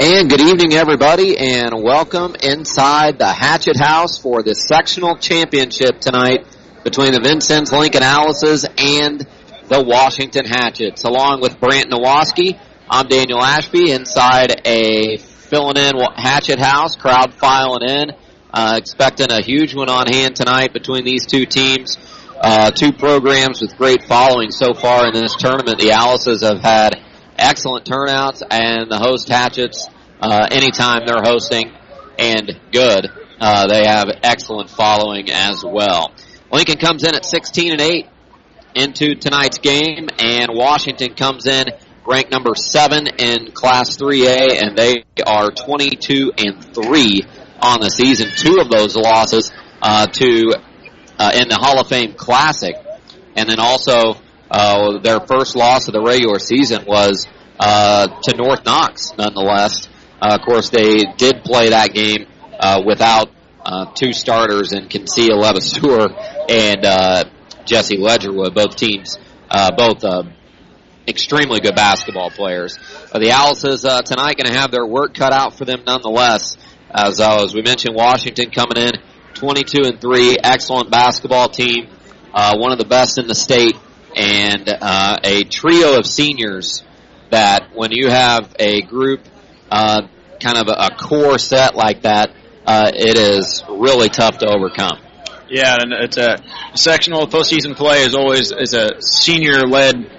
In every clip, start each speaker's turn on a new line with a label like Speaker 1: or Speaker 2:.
Speaker 1: And good evening, everybody, and welcome inside the Hatchet House for the sectional championship tonight between the Vincennes Lincoln Alice's and the Washington Hatchets. Along with Brant Nowoski, I'm Daniel Ashby inside a filling-in Hatchet House, crowd filing in, expecting a huge one on hand tonight between these two teams. Two programs with great following so far in this tournament. The Alice's have had excellent turnouts, and the host Hatchets, anytime they're hosting and good, they have excellent following as well. Lincoln comes in at 16-8 into tonight's game, and Washington comes in ranked number 7 in Class 3A, and they are 22-3 on the season. Two of those losses in the Hall of Fame Classic, and then also their first loss of the regular season was to North Knox, nonetheless. Of course, they did play that game without two starters in Kinsey Levasseur and Jesse Ledgerwood, both teams, extremely good basketball players. The Alice's tonight going to have their work cut out for them nonetheless. As we mentioned, Washington coming in 22-3, excellent basketball team, one of the best in the state, and a trio of seniors that when you have a group, kind of a core set like that, it is really tough to overcome.
Speaker 2: Yeah, and it's a sectional postseason play is always a senior-led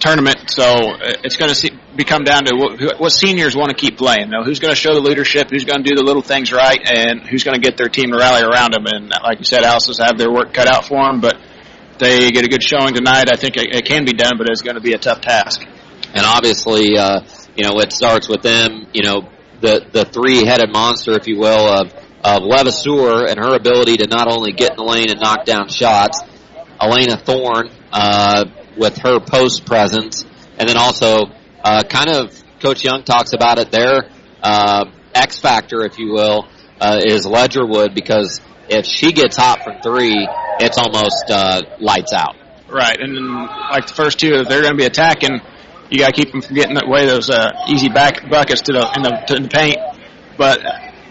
Speaker 2: tournament, so it's going to become down to what seniors want to keep playing. Who's going to show the leadership, who's going to do the little things right, and who's going to get their team to rally around them. And like you said, Alice's have their work cut out for them, but they get a good showing tonight. I think it can be done, but it's going to be a tough task.
Speaker 1: And obviously, it starts with them, the three-headed monster, if you will, of Levasseur and her ability to not only get in the lane and knock down shots, Elena Thorne, with her post presence, and then also kind of Coach Young talks about it, their X factor, if you will, is Ledgerwood, because if she gets hot from three, it's almost lights out.
Speaker 2: Right, and then, like the first two, if they're going to be attacking, you got to keep them from getting away those easy back buckets to the paint, but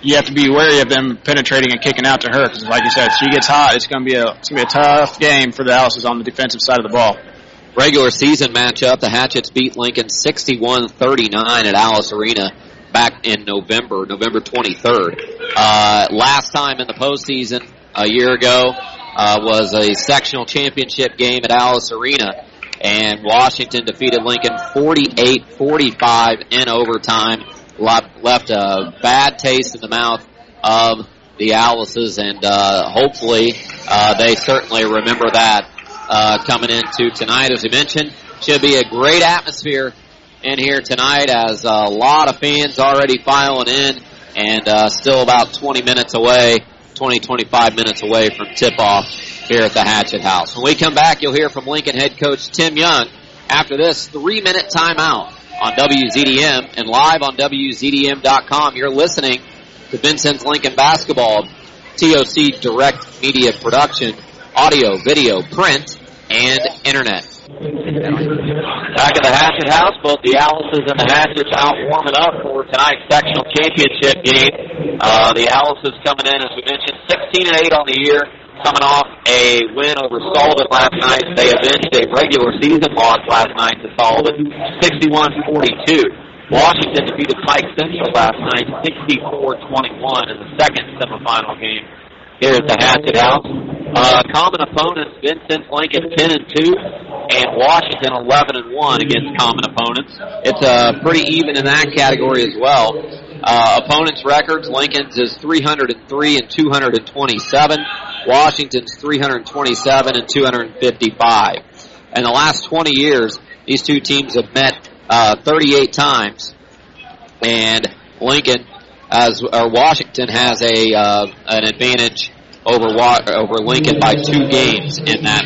Speaker 2: you have to be wary of them penetrating and kicking out to her, because like you said, if she gets hot, it's going to be a tough game for the Alice's on the defensive side of the ball.
Speaker 1: Regular season matchup, the Hatchets beat Lincoln 61-39 at Alice Arena back in November 23rd. Last time in the postseason a year ago was a sectional championship game at Alice Arena, and Washington defeated Lincoln 48-45 in overtime. Left a bad taste in the mouth of the Alice's, and hopefully they certainly remember that coming into tonight. As we mentioned, should be a great atmosphere in here tonight, as a lot of fans already filing in, and still about 25 minutes away from tip-off here at the Hatchet House. When we come back, you'll hear from Lincoln head coach Tim Young after this 3-minute timeout on WZDM and live on WZDM.com. You're listening to Vincennes Lincoln Basketball, TOC Direct Media Production, audio, video, print, and internet. Back at the Hatchet House, both the Alice's and the Hatchets out warming up for tonight's sectional championship game. The Alice's coming in, as we mentioned, 16-8 on the year, coming off a win over Sullivan last night. They avenged a regular season loss last night to Sullivan, 61-42. Washington defeated Pike Central last night, 64-21 in the second semifinal game here at the Hatchet House. Common opponents, Vincennes Lincoln 10-2, and Washington 11-1 against common opponents. It's pretty even in that category as well. Opponents' records, Lincoln's is 303 and 227. Washington's 327 and 255. In the last 20 years, these two teams have met 38 times, and Washington has an advantage over Lincoln by 2 games in that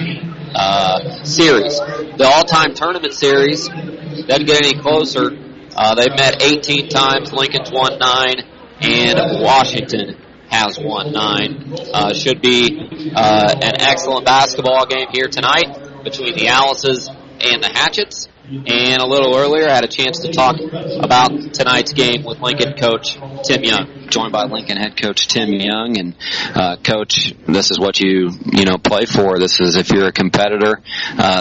Speaker 1: series. The all-time tournament series doesn't get any closer. They've met 18 times. Lincoln's won 9, and Washington has won 9. Should be an excellent basketball game here tonight between the Alice's and the Hatchets. And a little earlier, I had a chance to talk about tonight's game with Lincoln coach Tim Young.
Speaker 3: Joined by Lincoln head coach Tim Young. And, Coach, this is what you play for. This is if you're a competitor.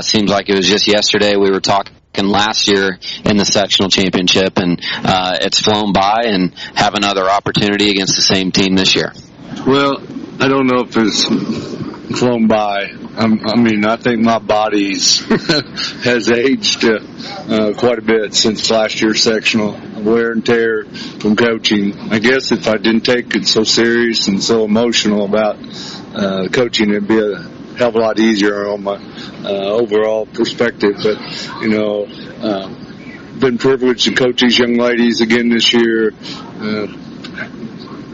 Speaker 3: Seems like it was just yesterday we were talking last year in the sectional championship, and it's flown by, and have another opportunity against the same team this year.
Speaker 4: Well, I don't know if it's flown by. I think my body's has aged quite a bit since last year's sectional. Wear and tear from coaching. I guess if I didn't take it so serious and so emotional about coaching, it'd be a hell of a lot easier on my overall perspective. But, been privileged to coach these young ladies again this year.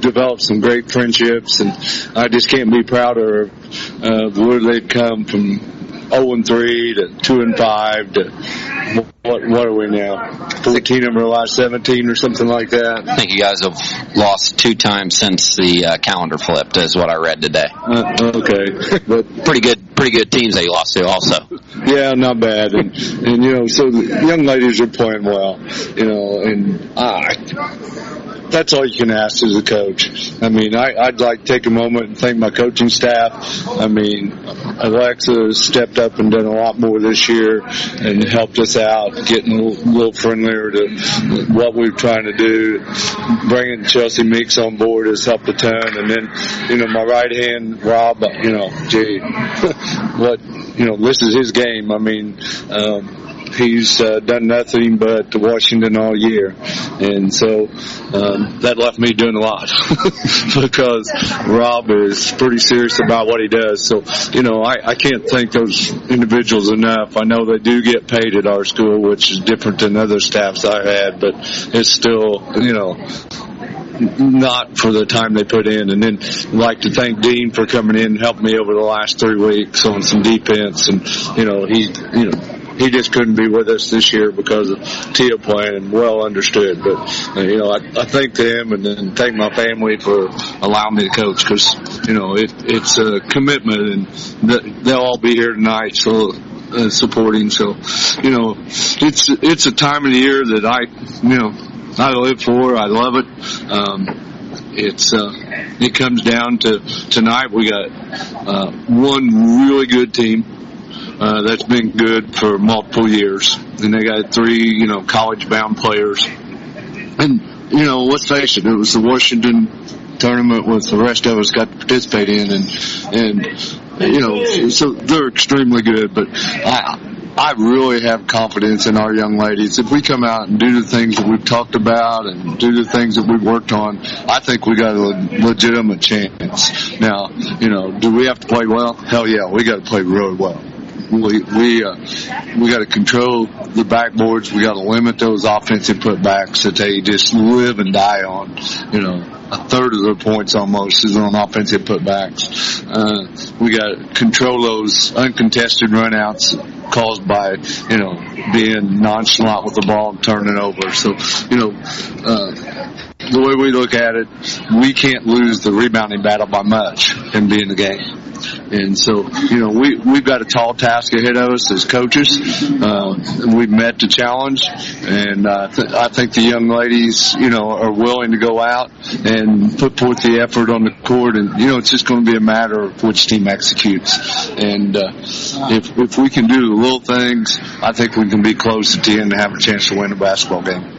Speaker 4: Developed some great friendships, and I just can't be prouder of where they've come from 0-3 to 2-5 to what are we now? 14 of our last 17 or something like that.
Speaker 3: I think you guys have lost 2 times since the calendar flipped, is what I read today.
Speaker 4: Okay, but
Speaker 3: pretty good teams that you lost to also.
Speaker 4: Yeah, not bad, and so the young ladies are playing well, and that's all you can ask as a coach. I'd like to take a moment and thank my coaching staff. Alexa has stepped up and done a lot more this year and helped us out, getting a little friendlier to what we're trying to do. Bringing Chelsea Meeks on board has helped a ton. And then, my right hand, Rob, this is his game. He's done nothing but Washington all year, and so that left me doing a lot because Rob is pretty serious about what he does. So, I can't thank those individuals enough. I know they do get paid at our school, which is different than other staffs I had, but it's still, not for the time they put in. And then I'd like to thank Dean for coming in and helping me over the last 3 weeks on some defense, and he just couldn't be with us this year because of Tia playing, and well understood. But, I thank them, and then thank my family for allowing me to coach, because, it's a commitment, and they'll all be here tonight, so supporting. So, it's a time of the year that I live for. I love it. It comes down to tonight. We got one really good team that's been good for multiple years, and they got 3 college-bound players. And let's face it, it was the Washington tournament with the rest of us got to participate in, and so they're extremely good. But I really have confidence in our young ladies. If we come out and do the things that we've talked about and do the things that we've worked on, I think we got a legitimate chance. Now, do we have to play well? Hell yeah, we got to play really well. We got to control the backboards. We got to limit those offensive putbacks that they just live and die on. A third of their points almost is on offensive putbacks. We got to control those uncontested runouts caused by, being nonchalant with the ball and turning over. So, the way we look at it, we can't lose the rebounding battle by much and be in the game. And so, we've got a tall task ahead of us as coaches. We've met the challenge, and I think the young ladies, are willing to go out and put forth the effort on the court. And, it's just going to be a matter of which team executes. And if we can do the little things, I think we can be close at the end and have a chance to win a basketball game.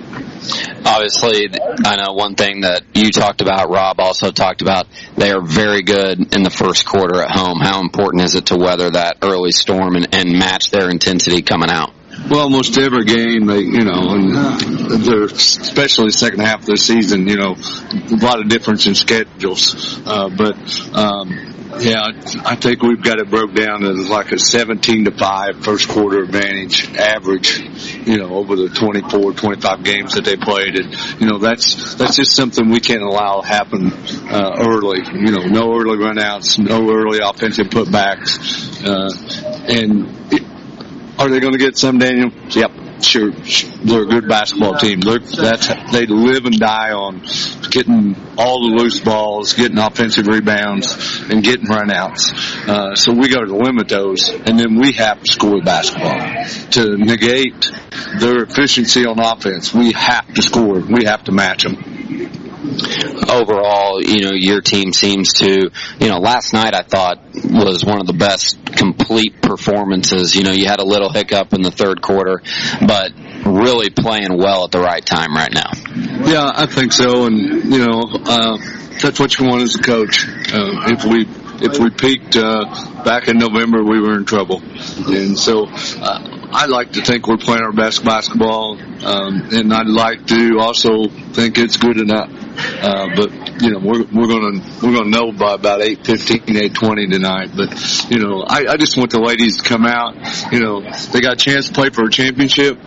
Speaker 3: Obviously, I know one thing that you talked about, Rob also talked about, they are very good in the first quarter at home. How important is it to weather that early storm and match their intensity coming out?
Speaker 4: Well, almost every game, and they're, especially the second half of the season, a lot of difference in schedules. Yeah, I think we've got it broke down as like a 17-5 first quarter advantage average, over the 24, 25 games that they played. And, that's just something we can't allow to happen early. No early runouts, no early offensive putbacks. Are they going to get some, Daniel?
Speaker 3: Yep.
Speaker 4: sure they're a good basketball team. They live and die on getting all the loose balls, getting offensive rebounds, and getting runouts. So we got to limit those, and then we have to score basketball to negate their efficiency on offense. We have to score. We have to match them.
Speaker 3: Overall, your team seems to, last night I thought was one of the best complete performances. You had a little hiccup in the third quarter, but really playing well at the right time right now.
Speaker 4: Yeah, I think so, and, that's what you want as a coach. If we peaked back in November, we were in trouble. And so I like to think we're playing our best basketball, and I'd like to also think it's good enough. But we're gonna know by about 8:15, 8:20 tonight. But I just want the ladies to come out. They got a chance to play for a championship,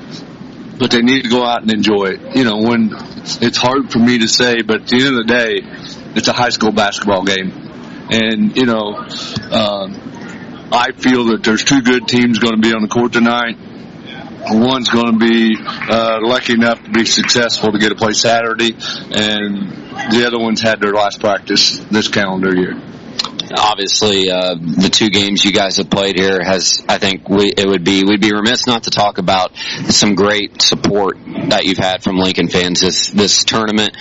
Speaker 4: but they need to go out and enjoy it. When it's hard for me to say, but at the end of the day, it's a high school basketball game. And, I feel that there's two good teams going to be on the court tonight. One's going to be lucky enough to be successful to get to play Saturday, and the other one's had their last practice this calendar year.
Speaker 3: Obviously, the two games you guys have played here we'd be remiss not to talk about some great support that you've had from Lincoln fans this tournament.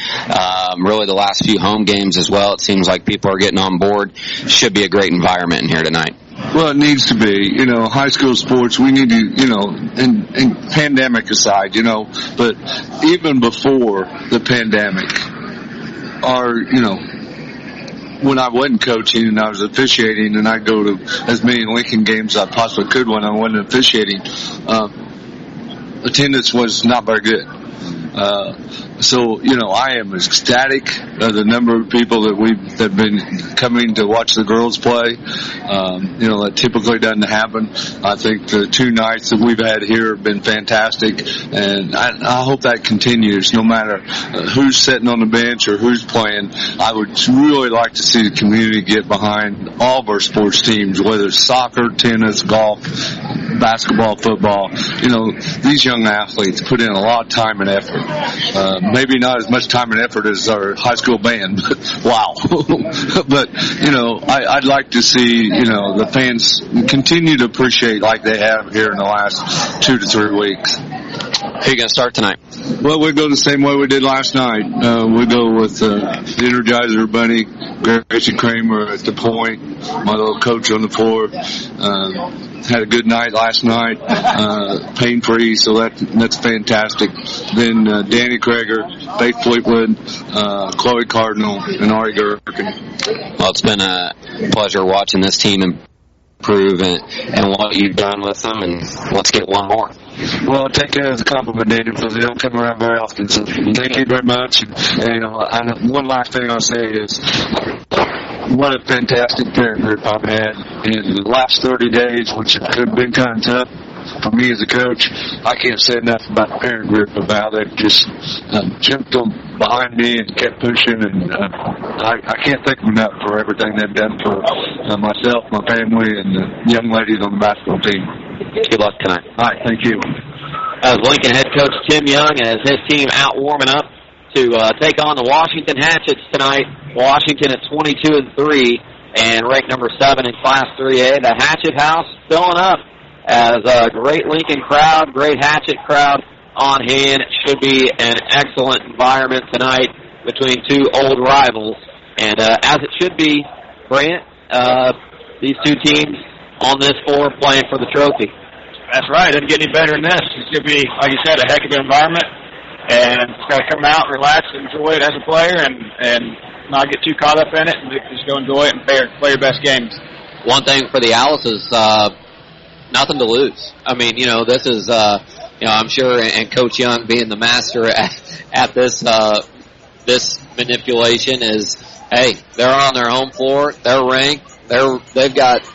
Speaker 3: Really the last few home games as well. It seems like people are getting on board. Should be a great environment in here tonight.
Speaker 4: Well, it needs to be. High school sports, we need to, and pandemic aside, but even before the pandemic, when I wasn't coaching and I was officiating, and I'd go to as many Lincoln games as I possibly could when I wasn't officiating, attendance was not very good. So, I am ecstatic of the number of people that have been coming to watch the girls play. That typically doesn't happen. I think the two nights that we've had here have been fantastic, and I hope that continues no matter who's sitting on the bench or who's playing. I would really like to see the community get behind all of our sports teams, whether it's soccer, tennis, golf, basketball, football. These young athletes put in a lot of time and effort. Maybe not as much time and effort as our high school band, but wow. But, I'd like to see, the fans continue to appreciate like they have here in the last 2 to 3 weeks.
Speaker 3: Who are you going to start tonight?
Speaker 4: Well, we'll go the same way we did last night. We'll go with the Energizer Bunny, Gracie Kramer at the point, my little coach on the floor. Had a good night last night, pain-free, so that's fantastic. Then Danny Kreger, Faith Fleetwood, Chloe Cardinal, and Ari Gherkin.
Speaker 3: Well, it's been a pleasure watching this team improve and what you've done with them, and let's get one more.
Speaker 4: Well, take care as a compliment, Daniel, because they don't come around very often. So thank you very much. And one last thing I'll say is, what a fantastic parent group I've had in the last 30 days, which could have been kind of tough for me as a coach. I can't say enough about the parent group, about they've just jumped on behind me and kept pushing, and I can't thank them enough for everything they've done for myself, my family, and the young ladies on the basketball team.
Speaker 3: Good luck tonight.
Speaker 4: All right, thank you.
Speaker 1: As Lincoln head coach Tim Young and his team out warming up to take on the Washington Hatchets tonight. Washington at 22-3 and ranked number 7 in Class 3A. The Hatchet House filling up as a great Lincoln crowd, great Hatchet crowd on hand. It should be an excellent environment tonight between two old rivals. And as it should be, Brant, these two teams on this floor playing for the trophy.
Speaker 2: That's right. It doesn't get any better than this. It's going to be, like you said, a heck of an environment. And it's got to come out, relax, enjoy it as a player, and not get too caught up in it, and just go enjoy it and play your best games.
Speaker 1: One thing for the Owls is nothing to lose. I mean, this is, I'm sure, and Coach Young being the master at this this manipulation is, hey, they're on their home floor, they're ranked, they've got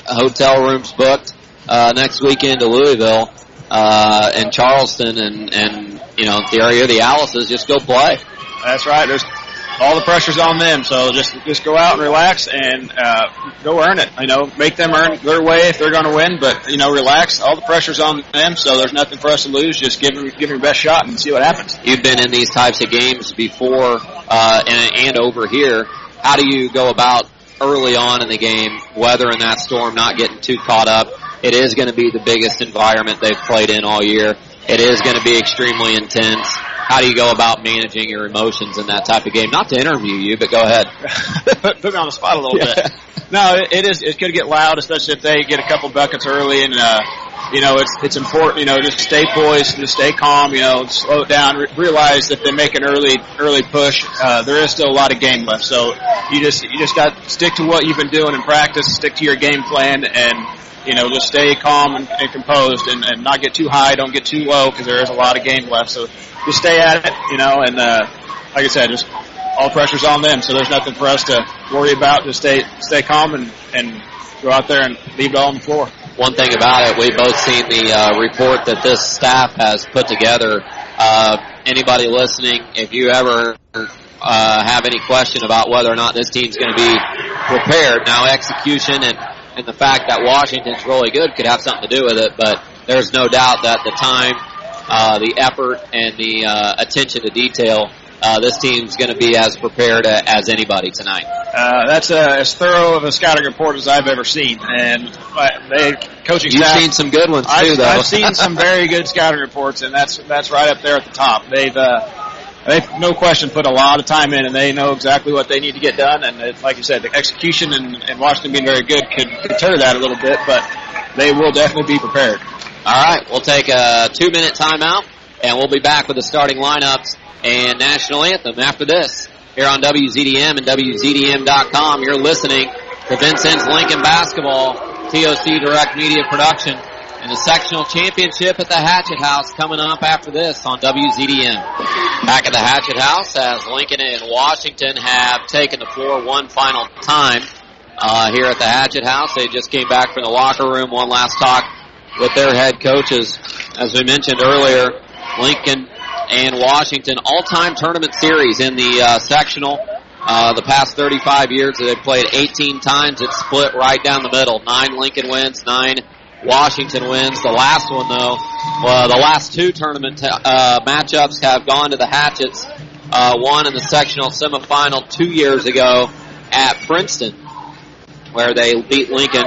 Speaker 1: hotel rooms booked next weekend to Louisville and Charleston, and the area of the Alice's, just go play.
Speaker 2: That's right. all the pressure's on them. So just go out and relax and go earn it. Make them earn their way if they're going to win. But relax. All the pressure's on them. So there's nothing for us to lose. Just give them your best shot and see what happens.
Speaker 1: You've been in these types of games before and over here. How do you go about early on in the game, weathering that storm, not getting too caught up? It is going to be the biggest environment they've played in all year. It is going to be extremely intense. How do you go about managing your emotions in that type of game? Not to interview you, but go ahead.
Speaker 2: Put me on the spot a little bit. No, it could get loud, especially if they get a couple buckets early, and it's important, just stay poised, just stay calm, slow it down, realize if they make an early push, there is still a lot of game left. So you just got to stick to what you've been doing in practice, stick to your game plan, and just stay calm and composed and not get too high, don't get too low, because there is a lot of game left. So just stay at it, and like I said, just all pressure's on them, so there's nothing for us to worry about. Just stay calm and go out there and leave it all on the floor.
Speaker 1: One thing about it, we've both seen the report that this staff has put together. Anybody listening, if you ever have any question about whether or not this team's going to be prepared, now execution and the fact that Washington's really good could have something to do with it, but there's no doubt that the time, the effort, and the attention to detail, this team's going to be as prepared as anybody tonight.
Speaker 2: That's as thorough of a scouting report as I've ever seen, and coaching
Speaker 1: You've
Speaker 2: staff.
Speaker 1: You've seen some good ones too, though.
Speaker 2: I've seen some very good scouting reports, and that's right up there at the top. They've no question put a lot of time in, and they know exactly what they need to get done. And like you said, the execution and Washington being very good could deter that a little bit, but they will definitely be prepared.
Speaker 1: All right, we'll take a 2-minute timeout, and we'll be back with the starting lineups and national anthem after this. Here on WZDM and WZDM.com, you're listening to Vincennes Lincoln Basketball, TOC Direct Media Production, and the sectional championship at the Hatchet House coming up after this on WZDM. Back at the Hatchet House as Lincoln and Washington have taken the floor one final time here at the Hatchet House. They just came back from the locker room, one last talk with their head coaches. As we mentioned earlier, Lincoln and Washington all-time tournament series in the sectional. The past 35 years they've played 18 times. It's split right down the middle. 9 Lincoln wins, 9 Washington wins. The last one, though, the last 2 tournament matchups have gone to the Hatchets. One in the sectional semifinal 2 years ago at Princeton, where they beat Lincoln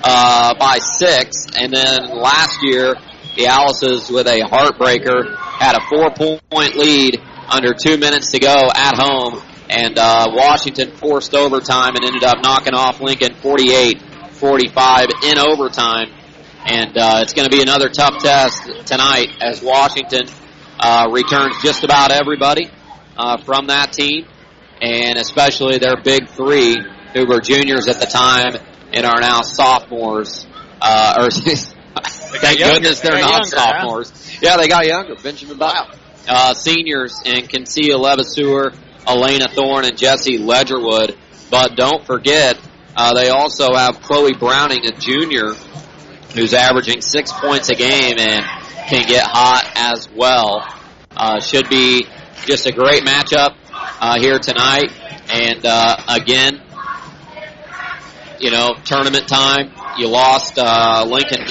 Speaker 1: by 6. And then last year, the Alices, with a heartbreaker, had a 4-point lead under 2 minutes to go at home. And Washington forced overtime and ended up knocking off Lincoln 48-45 in overtime. And it's going to be another tough test tonight as Washington returns just about everybody from that team, and especially their big 3, who were juniors at the time and are now sophomores. Thank goodness they're not younger, sophomores. Huh? Yeah, they got younger. Benjamin Bile. Seniors in Kensia Levasseur, Elena Thorne, and Jesse Ledgerwood. But don't forget, they also have Chloe Browning, a junior, who's averaging 6 points a game and can get hot as well. Should be just a great matchup here tonight. And again, tournament time. You lost. Lincoln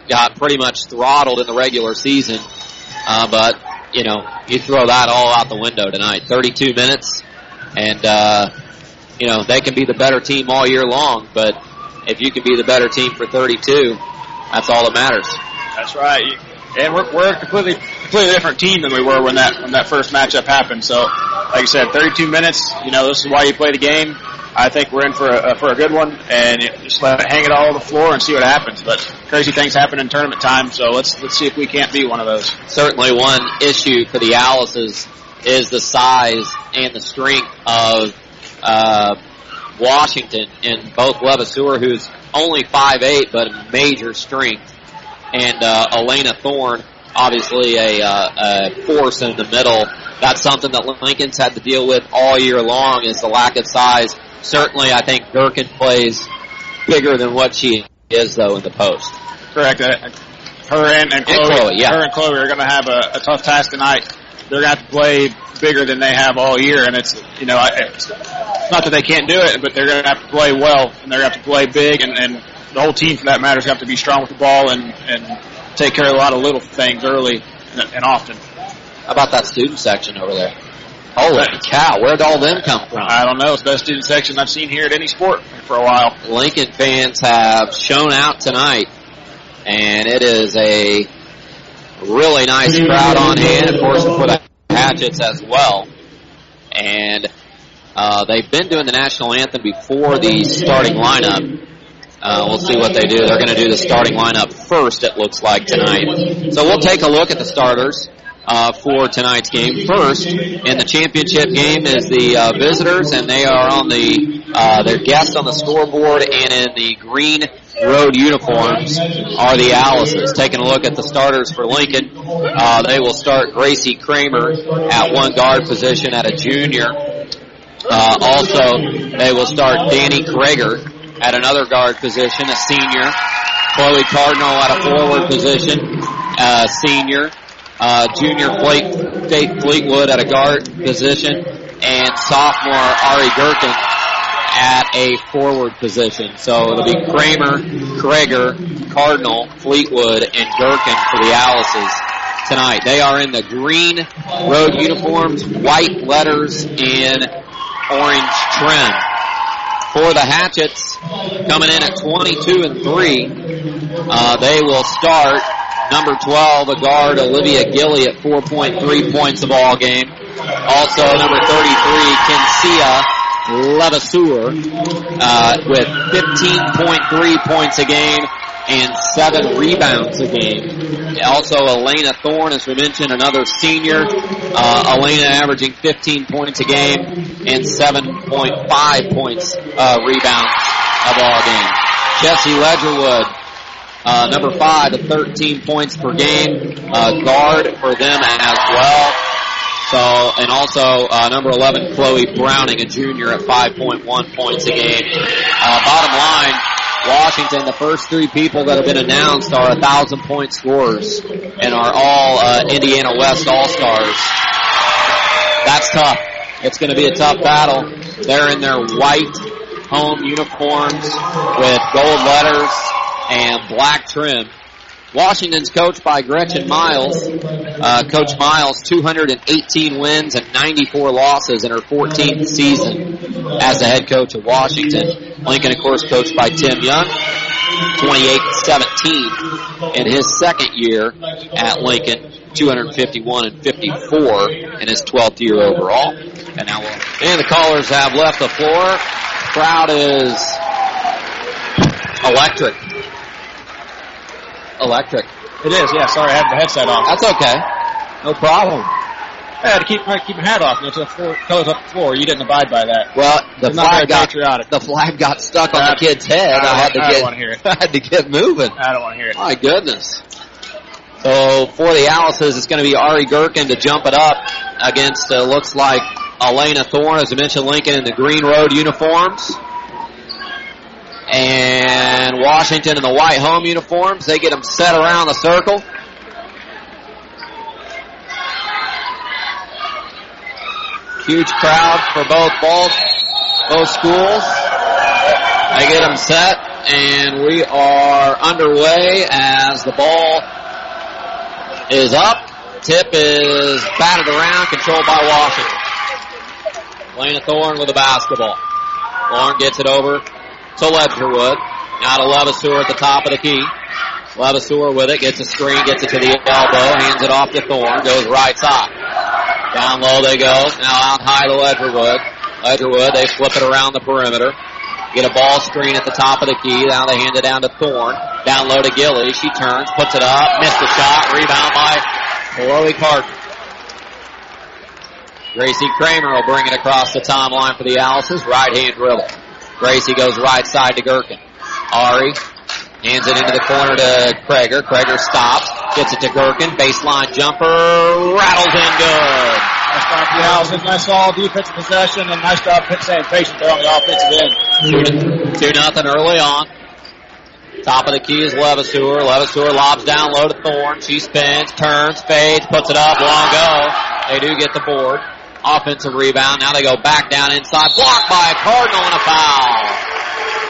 Speaker 1: got pretty much throttled in the regular season. But, you throw that all out the window tonight. 32 minutes. And, they can be the better team all year long. But if you can be the better team for 32, that's all that matters.
Speaker 2: That's right. And we're a completely different team than we were when that first matchup happened. So, like I said, 32 minutes, this is why you play the game. I think we're in for a good one, and just let it hang it all on the floor and see what happens. But crazy things happen in tournament time, so let's see if we can't be one of those.
Speaker 1: Certainly one issue for the Alices is the size and the strength of Washington, and both Levasseur, who's only 5'8", but a major strength, and Elena Thorne, obviously a force in the middle. That's something that Lincoln's had to deal with all year long, is the lack of size. Certainly, I think Durkin plays bigger than what she is, though, in the post.
Speaker 2: Correct. Her and Chloe,
Speaker 1: yeah.
Speaker 2: Her and Chloe are going to have a tough task tonight. They're going to have to play bigger than they have all year, and it's it's not that they can't do it, but they're going to have to play well, and they're going to have to play big, and the whole team, for that matter, is going to have to be strong with the ball and take care of a lot of little things early and often.
Speaker 1: How about that student section over there? Holy cow, where'd all them come from?
Speaker 2: I don't know. It's the best student section I've seen here at any sport for a while.
Speaker 1: Lincoln fans have shown out tonight, and it is a really nice crowd on hand, of course, for the Hatchets as well. And they've been doing the national anthem before the starting lineup. We'll see what they do. They're going to do the starting lineup first, it looks like, tonight. So we'll take a look at the starters for tonight's game. First, in the championship game is the visitors, and they are on their guests on the scoreboard, and in the green road uniforms are the Alices. Taking a look at the starters for Lincoln, they will start Gracie Kramer at one guard position at a junior. Also, they will start Danny Krager at another guard position, a senior. Chloe Cardinal at a forward position, a senior. Junior Dave Fleetwood at a guard position, and sophomore Ari Gherkin at a forward position. So it'll be Kramer, Krager, Cardinal, Fleetwood, and Gherkin for the Alices tonight. They are in the green road uniforms, white letters, and orange trim. For the Hatchets, coming in at 22-3, they will start number 12, a guard, Olivia Gilly at 4.3 points a ball game. Also, number 33, Kinsia Levasseur, with 15.3 points a game and 7 rebounds a game. Also, Elena Thorne, as we mentioned, another senior. Elena averaging 15 points a game and 7.5 points rebounds a ball game. Jessie Ledgerwood, number 5 at 13 points per game, guard for them as well. So, and also number 11, Chloe Browning, a junior at 5.1 points a game. Bottom line, Washington, the first 3 people that have been announced are 1,000-point scorers and are all Indiana West All-Stars. That's tough. It's going to be a tough battle. They're in their white home uniforms with gold letters and black trim. Washington's coached by Gretchen Miles. Coach Miles, 218 wins and 94 losses in her 14th season as the head coach of Washington. Lincoln, of course, coached by Tim Young, 28-17 in his second year at Lincoln, 251 and 54 in his 12th year overall. And the callers have left the floor. Crowd is electric. Electric.
Speaker 2: It is, yeah. Sorry, I had the headset on.
Speaker 1: That's okay. No problem.
Speaker 2: I had to keep my hat off. It's the colors off the floor. You didn't abide by that.
Speaker 1: Well, the flag got stuck on the kid's head. I don't want to hear it. I had to get moving.
Speaker 2: I don't want to hear it.
Speaker 1: My goodness. So for the Alices, it's going to be Ari Gherkin to jump it up against, looks like Elena Thorne, as I mentioned, Lincoln in the green road uniforms. And Washington in the white home uniforms. They get them set around the circle. Huge crowd for both schools. They get them set, and we are underway as the ball is up. Tip is batted around, controlled by Washington. Elena Thorne with the basketball. Thorne gets it over to Ledgerwood. Now to Levasseur at the top of the key. Levasseur with it, gets a screen, gets it to the elbow, hands it off to Thorne, goes right side. Down low they go. Now out high to Ledgerwood. Ledgerwood, they flip it around the perimeter. Get a ball screen at the top of the key. Now they hand it down to Thorne. Down low to Gilly. She turns, puts it up, missed the shot. Rebound by Chloe Carter. Gracie Kramer will bring it across the timeline for the Alices. Right-hand dribble. Gracie goes right side to Gherkin. Ari hands it into the corner to Krager. Krager stops, gets it to Gherkin. Baseline jumper, rattles in good.
Speaker 2: Nice job for the Alices. Nice all defensive possession, and nice job staying patient there on the offensive end.
Speaker 1: 2-0 early on. Top of the key is Levasseur. Levasseur lobs down low to Thorne. She spins, turns, fades, puts it up, long go. They do get the board. Offensive rebound. Now they go back down inside. Blocked by a Cardinal and a foul.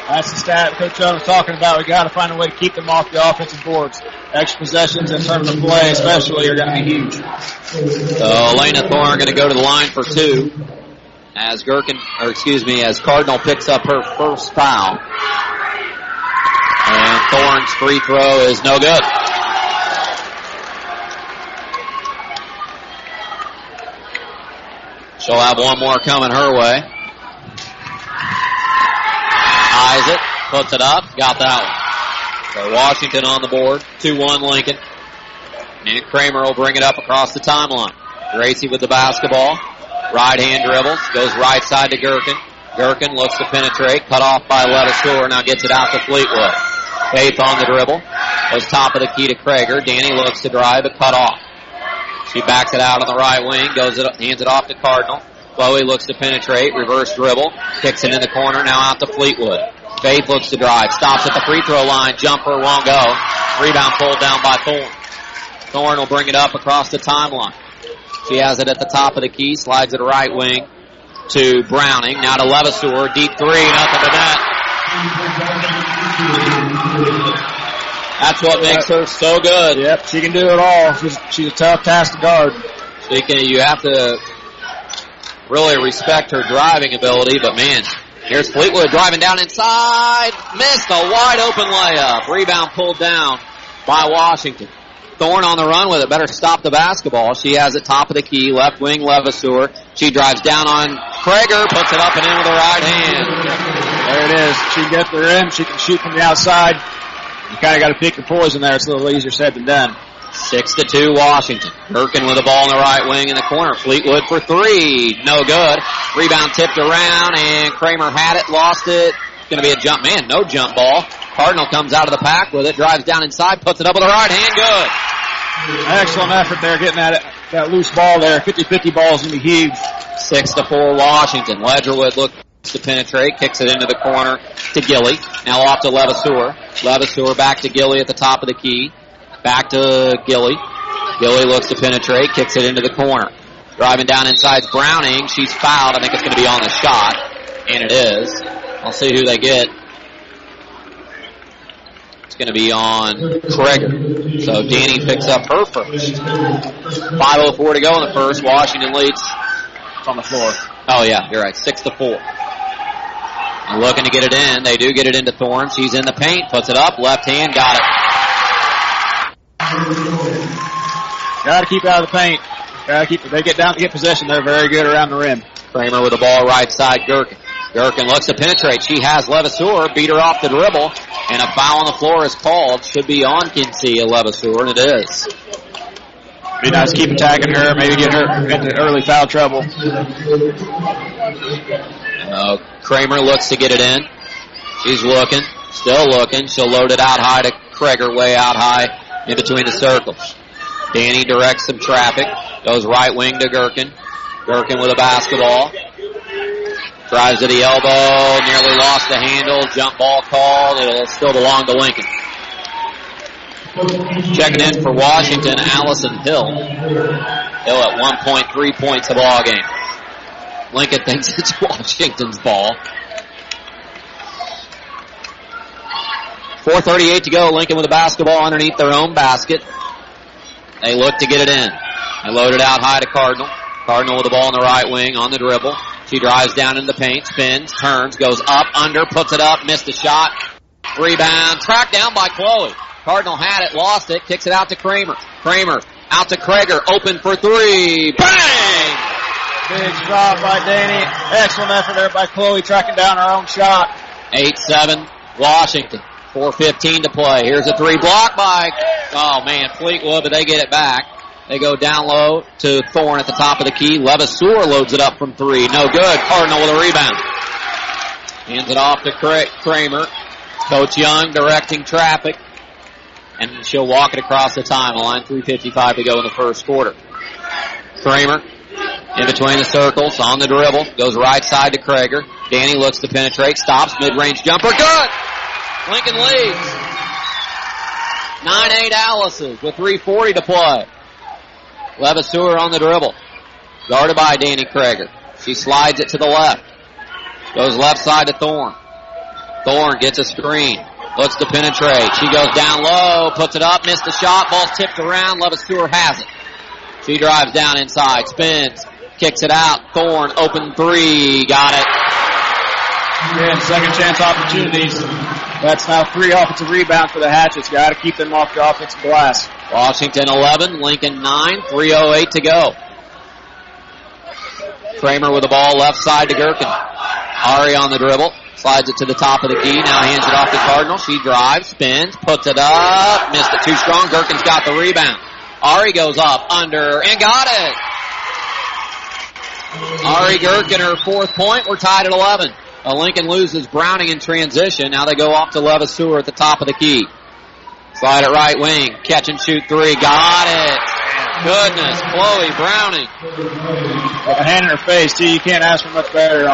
Speaker 2: That's the stat Coach Young was talking about. We got to find a way to keep them off the offensive boards. Extra possessions in terms of play, especially, are going to be huge.
Speaker 1: So Elena Thorne going to go to the line for 2 as as Cardinal picks up her first foul. And Thorne's free throw is no good. She'll have one more coming her way. Eyes it, puts it up, got that one. So Washington on the board, 2-1 Lincoln. And Kramer will bring it up across the timeline. Gracie with the basketball. Right hand dribbles, goes right side to Gherkin. Gherkin looks to penetrate, cut off by Levasseur, now gets it out to Fleetwood. Faith on the dribble, goes top of the key to Krager. Danny looks to drive, but cut off. She backs it out on the right wing, hands it off to Cardinal. Chloe looks to penetrate, reverse dribble, kicks it in the corner, now out to Fleetwood. Faith looks to drive, stops at the free throw line, jumper won't go. Rebound pulled down by Thorne. Thorne will bring it up across the timeline. She has it at the top of the key, slides it right wing to Browning, now to Levasseur, deep 3, nothing but net. That's what makes her so good.
Speaker 2: Yep, she can do it all. She's a tough task to guard.
Speaker 1: You have to really respect her driving ability, but man, here's Fleetwood driving down inside. Missed a wide open layup. Rebound pulled down by Washington. Thorne on the run with it. Better stop the basketball. She has it top of the key. Left wing Levasseur. She drives down on Krager. Puts it up and in with her right hand.
Speaker 2: There it is. She can get the rim. She can shoot from the outside. You kind of got to pick your poison there. It's a little easier said than done.
Speaker 1: 6-2 Washington. Gherkin with the ball in the right wing in the corner. Fleetwood for 3. No good. Rebound tipped around and Kramer had it, lost it. It's going to be a jump. Man, no jump ball. Cardinal comes out of the pack with it, drives down inside, puts it up with the right hand. Good.
Speaker 2: Excellent effort there getting that loose ball there. 50-50 ball is going to be huge.
Speaker 1: 6-4 Washington. Ledgerwood looks to penetrate, kicks it into the corner to Gilly. Now off to Levasseur. Levasseur back to Gilly at the top of the key. Back to Gilly. Gilly looks to penetrate, kicks it into the corner. Driving down inside Browning. She's fouled. I think it's going to be on the shot. And it is. I'll see who they get. It's going to be on Krager. So Danny picks up her first. 5:04 to go in the first. Washington leads.
Speaker 2: It's on the floor.
Speaker 1: Oh, yeah, you're right. 6-4. And looking to get it in. They do get it into Thorne. She's in the paint. Puts it up. Left hand. Got it.
Speaker 2: Got to keep out of the paint. If they get down to get possession, they're very good around the rim.
Speaker 1: Kramer with the ball right side. Gherkin. Gherkin looks to penetrate. She has Levasseur. Beat her off the dribble. And a foul on the floor is called. Should be on Kinsey Levasseur, and it is.
Speaker 2: Be nice to keep attacking her. Maybe get her into early foul trouble.
Speaker 1: Kramer looks to get it in. She's looking. Still looking. She'll load it out high to Krager. Way out high in between the circles. Danny directs some traffic. Goes right wing to Gherkin. Gherkin with a basketball. Drives to the elbow, nearly lost the handle, jump ball called, it'll still belong to Lincoln. Checking in for Washington, Allison Hill. Hill at 1.3 points a ball game. Lincoln thinks it's Washington's ball. 4:38 to go, Lincoln with a basketball underneath their own basket. They look to get it in. They load it out high to Cardinal. Cardinal with the ball in the right wing on the dribble. She drives down in the paint, spins, turns, goes up, under, puts it up, missed a shot. Rebound, tracked down by Chloe. Cardinal had it, lost it, kicks it out to Kramer. Kramer out to Krager, open for 3. Bang!
Speaker 2: Big stop by Danny. Excellent effort there by Chloe, tracking down her own shot.
Speaker 1: 8-7, Washington. 4:15 to play. Here's a 3 blocked by, Fleetwood, but they get it back. They go down low to Thorne at the top of the key. Levasseur loads it up from 3. No good. Cardinal with a rebound. Hands it off to Kramer. Coach Young directing traffic. And she'll walk it across the timeline. 3:55 to go in the first quarter. Kramer in between the circles on the dribble. Goes right side to Krager. Danny looks to penetrate. Stops. Mid-range jumper. Good! Lincoln leads. 9-8 Alice's with 3:40 to play. Levasseur on the dribble. Guarded by Danny Krager. She slides it to the left. Goes left side to Thorne. Thorne gets a screen. Looks to penetrate. She goes down low, puts it up, missed the shot. Ball's tipped around. Leva Stewart has it. She drives down inside, spins, kicks it out. Thorne, open three. Got it.
Speaker 2: Again, second chance opportunities. That's now 3 offensive rebounds for the Hatchets. Got to keep them off the offensive glass.
Speaker 1: Washington 11, Lincoln 9, 3:08 to go. Kramer with the ball left side to Gherkin. Ari on the dribble. Slides it to the top of the key. Now hands it off to Cardinal. She drives, spins, puts it up. Missed it too strong. Gherkin's got the rebound. Ari goes up, under, and got it. Ari Gherkin, her 4th point. We're tied at 11. Lincoln loses Browning in transition. Now they go off to Leva Stewart at the top of the key. Slide it right wing. Catch and shoot 3. Got it. Goodness, Chloe Browning.
Speaker 2: With a hand in her face, too. You can't ask for much better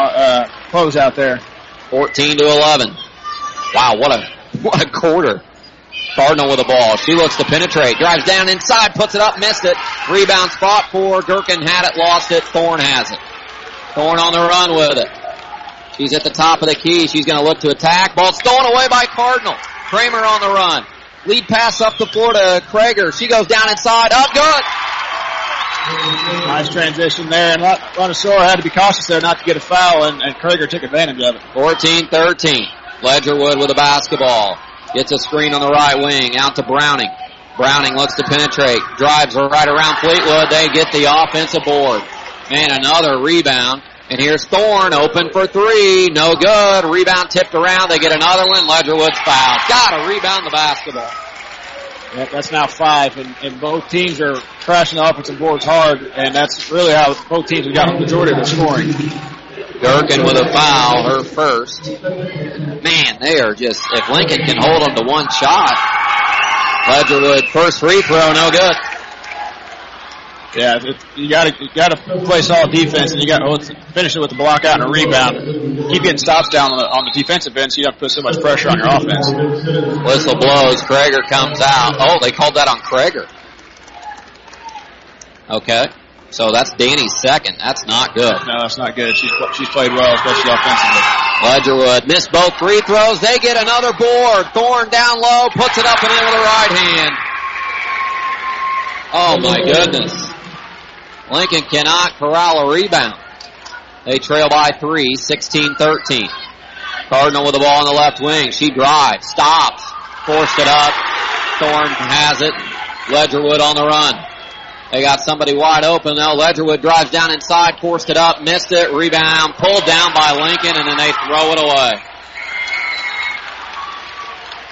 Speaker 2: close out there.
Speaker 1: 14-11. Wow, what a quarter. Cardinal with the ball. She looks to penetrate. Drives down inside, puts it up, missed it. Rebound spot for Gherkin. Had it, lost it. Thorne has it. Thorne on the run with it. She's at the top of the key. She's going to look to attack. Ball stolen away by Cardinal. Kramer on the run. Lead pass up the floor to Krager. She goes down inside. Up good.
Speaker 2: Nice transition there. And Montessori had to be cautious there not to get a foul, and Krager took advantage of it.
Speaker 1: 14-13. Ledgerwood with the basketball. Gets a screen on the right wing. Out to Browning. Browning looks to penetrate. Drives right around Fleetwood. They get the offensive board. And another rebound. And here's Thorne, open for 3. No good. Rebound tipped around. They get another one. Ledgerwood's fouled. Got to rebound the basketball.
Speaker 2: Yeah, that's now 5, and both teams are crashing the offensive boards hard, and that's really how both teams have got the majority of their scoring.
Speaker 1: Gherkin with a foul, her first. Man, they are just, if Lincoln can hold them to one shot. Ledgerwood, first free throw, no good.
Speaker 2: Yeah, you got to play solid defense, and you got to finish it with the block out and a rebound. Keep getting stops down on the defensive end, so you don't put so much pressure on your offense.
Speaker 1: Whistle blows. Krager comes out. Oh, they called that on Krager. Okay, so that's Danny's second. That's not good.
Speaker 2: No, that's not good. She's played well, especially offensively.
Speaker 1: Ledgerwood missed both free throws. They get another board. Thorne down low, puts it up and in with the right hand. Oh my goodness. Lincoln cannot corral a rebound. They trail by 3, 16-13. Cardinal with the ball on the left wing. She drives, stops, forced it up. Thorne has it. Ledgerwood on the run. They got somebody wide open. Now Ledgerwood drives down inside, forced it up, missed it. Rebound pulled down by Lincoln, and then they throw it away.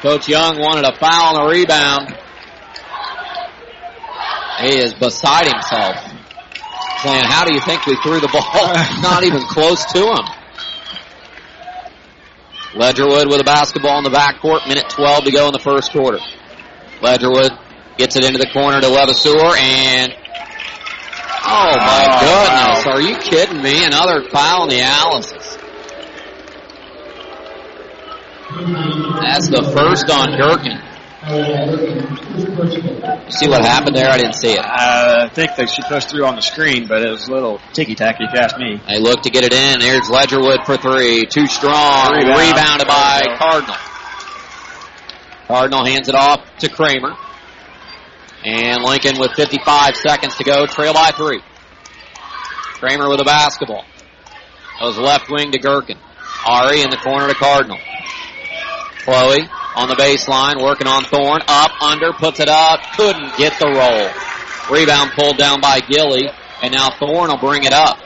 Speaker 1: Coach Young wanted a foul on the rebound. He is beside himself. Saying, how do you think we threw the ball? Not even close to him. Ledgerwood with a basketball in the backcourt. Minute 12 to go in the first quarter. Ledgerwood gets it into the corner to Leva Stewart, and oh my goodness, are you kidding me? Another foul in the analysis. That's the first on Gherkin. You see what happened there? I didn't see it.
Speaker 2: I think that she pushed through on the screen, but it was a little ticky-tacky if you ask me.
Speaker 1: They look to get it in. Here's Ledgerwood for 3. Too strong. Rebounded by Cardinal. Cardinal hands it off to Kramer. And Lincoln with 55 seconds to go. Trail by 3. Kramer with a basketball. Goes left wing to Gherkin. Ari in the corner to Cardinal. Chloe on the baseline, working on Thorne. Up, under, puts it up. Couldn't get the roll. Rebound pulled down by Gilly. And now Thorne will bring it up.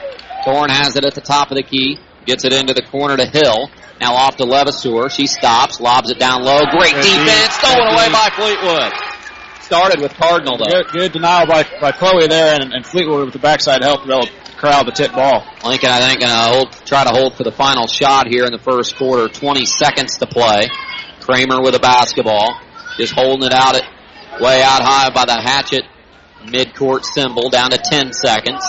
Speaker 1: Thorne has it at the top of the key. Gets it into the corner to Hill. Now off to Leva Stewart. She stops, lobs it down low. Great defense. Stolen away by Fleetwood. Started with Cardinal, though.
Speaker 2: Good denial by Chloe there, and Fleetwood with the backside help to corral the tip ball.
Speaker 1: Lincoln, I think, try to hold for the final shot here in the first quarter. 20 seconds to play. Kramer with a basketball. Just holding it out way out high by the Hatchet midcourt symbol, down to 10 seconds.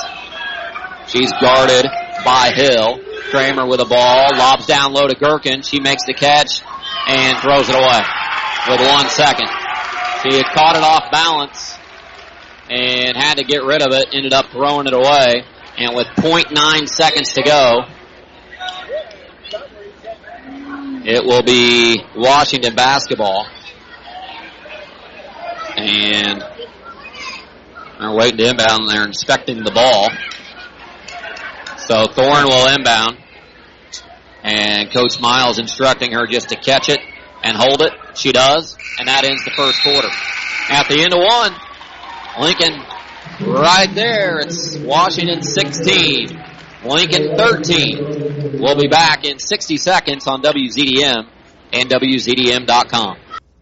Speaker 1: She's guarded by Hill. Kramer with a ball, lobs down low to Gherkin. She makes the catch and throws it away with 1 second. She had caught it off balance and had to get rid of it, ended up throwing it away. And with 0.9 seconds to go, it will be Washington basketball. And they're waiting to inbound. They're inspecting the ball. So Thorne will inbound. And Coach Miles instructing her just to catch it and hold it. She does. And that ends the first quarter. At the end of one, Lincoln right there. It's Washington 16, Lincoln 13. We'll be back in 60 seconds on WZDM and WZDM.com.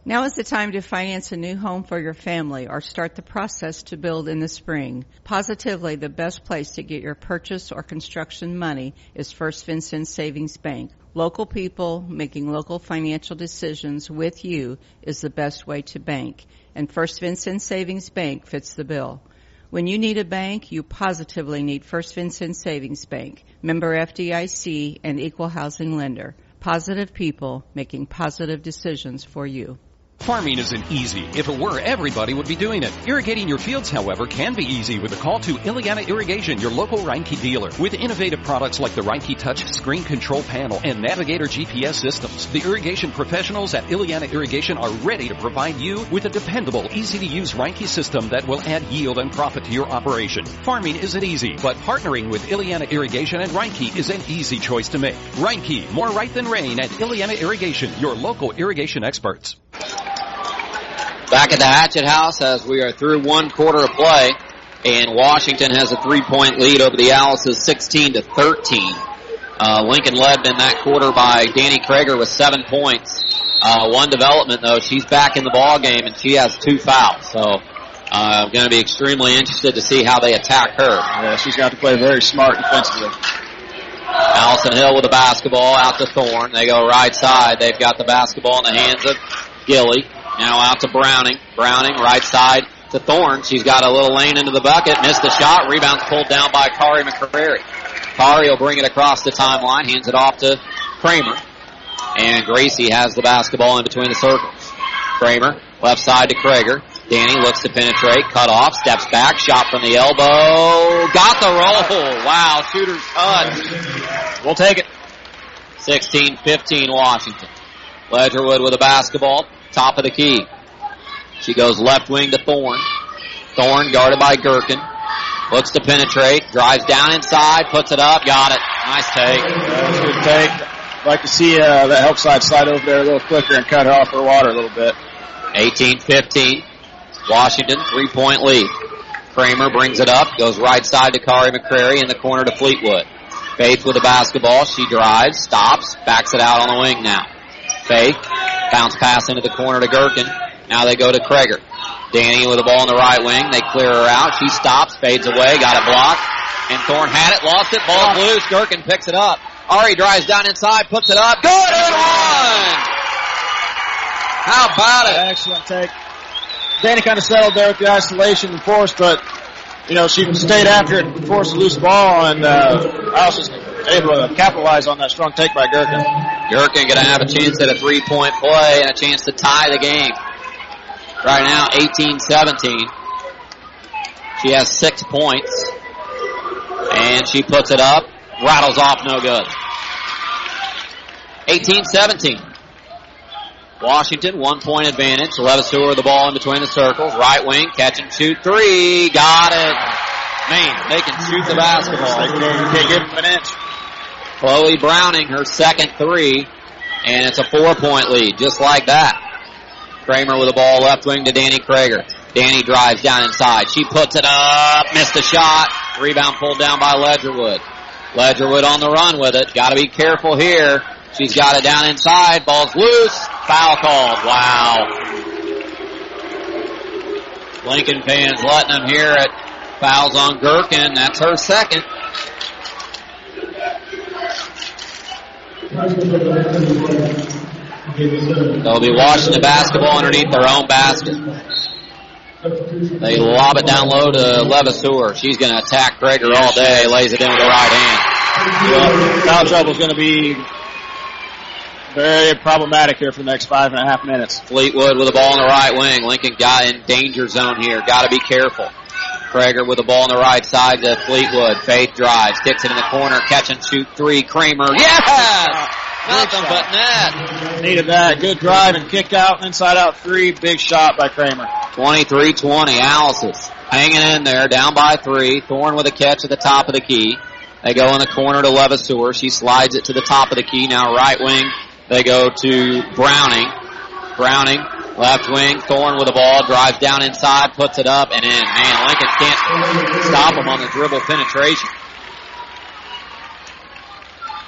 Speaker 5: Now is the time to finance a new home for your family or start the process to build in the spring. Positively, the best place to get your purchase or construction money is First Vincennes Savings Bank. Local people making local financial decisions with you is the best way to bank, and First Vincennes Savings Bank fits the bill. When you need a bank, you positively need First Vincennes Savings Bank, member FDIC, and equal housing lender. Positive people making positive decisions for you.
Speaker 6: Farming isn't easy. If it were, everybody would be doing it. Irrigating your fields, however, can be easy with a call to Ileana Irrigation, your local Reinke dealer. With innovative products like the Reinke Touch Screen Control Panel and Navigator GPS systems, the irrigation professionals at Ileana Irrigation are ready to provide you with a dependable, easy-to-use Reinke system that will add yield and profit to your operation. Farming isn't easy, but partnering with Ileana Irrigation and Reinke is an easy choice to make. Reinke, more right than rain at Ileana Irrigation, your local irrigation experts.
Speaker 1: Back at the Hatchet House as we are through one quarter of play, and Washington has a 3-point lead over the Owls, 16-13. Lincoln led in that quarter by Danny Krager with 7 points. One development though, she's back in the ball game and she has 2 fouls. So I'm going to be extremely interested to see how they attack her.
Speaker 2: Yeah, she's got to play very smart defensively.
Speaker 1: Allison Hill with the basketball out to Thorne. They go right side. They've got the basketball in the hands of Gilly. Now out to Browning. Browning right side to Thorne. She's got a little lane into the bucket. Missed the shot. Rebound's pulled down by Kari McCrary. Kari will bring it across the timeline. Hands it off to Kramer. And Gracie has the basketball in between the circles. Kramer left side to Krager. Danny looks to penetrate. Cut off. Steps back. Shot from the elbow. Got the roll. Wow. Shooter's touch.
Speaker 2: We'll take it.
Speaker 1: 16-15 Washington. Ledgerwood with the basketball. Top of the key. She goes left wing to Thorne. Thorne guarded by Gherkin. Looks to penetrate. Drives down inside. Puts it up. Got it. Nice take.
Speaker 2: That's a good take. I'd like to see that help side slide over there a little quicker and cut her off her water a little bit.
Speaker 1: 18-15. Washington, 3-point lead. Kramer brings it up. Goes right side to Kari McCrary in the corner to Fleetwood. Faith with the basketball. She drives. Stops. Backs it out on the wing now. Faith. Bounce pass into the corner to Gherkin. Now they go to Krager. Danny with the ball in the right wing. They clear her out. She stops, fades away, got a block. And Thorne had it, lost it, ball loose. Gherkin picks it up. Ari drives down inside, puts it up. Good and one! How about it?
Speaker 2: Excellent take. Danny kind of settled there with the isolation and force, but, you know, she stayed after it and forced a loose ball, and I was just able to capitalize on that strong take by Gherkin.
Speaker 1: Gherkin going to have a chance at a 3-point play and a chance to tie the game. Right now, 18-17. She has 6 points. And she puts it up. Rattles off, no good. 18-17. Washington, 1-point advantage. Levasseur with the ball in between the circles. Right wing, catch and shoot 3. Got it. Man, they can shoot the basketball.
Speaker 2: They can't give them an inch.
Speaker 1: Chloe Browning, her second 3, and it's a 4-point lead, just like that. Kramer with the ball left wing to Danny Krager. Danny drives down inside. She puts it up, missed the shot. Rebound pulled down by Ledgerwood. Ledgerwood on the run with it. Got to be careful here. She's got it down inside. Ball's loose. Foul called. Wow. Lincoln fans letting them hear it. Fouls on Gherkin. That's her second. They'll be washing the basketball underneath their own basket. They lob it down low to Levasseur. She's going to attack Krager all day. Lays it in with the right hand.
Speaker 2: Yeah, foul trouble is going to be very problematic here for the next 5.5 minutes.
Speaker 1: Fleetwood with the ball in the right wing. Lincoln got in danger zone here. Got to be careful. Prager with the ball on the right side to Fleetwood. Faith drives, kicks it in the corner, catch and shoot three. Kramer, yes! Nothing but net.
Speaker 2: Needed that. Good drive and kick out, inside out three. Big shot by Kramer.
Speaker 1: 23-20. Alice's hanging in there, down by 3. Thorne with a catch at the top of the key. They go in the corner to Levasseur. She slides it to the top of the key. Now right wing, they go to Browning. Browning, left wing. Thorne with the ball, drives down inside, puts it up and in. Man, Lincoln can't stop them on the dribble penetration.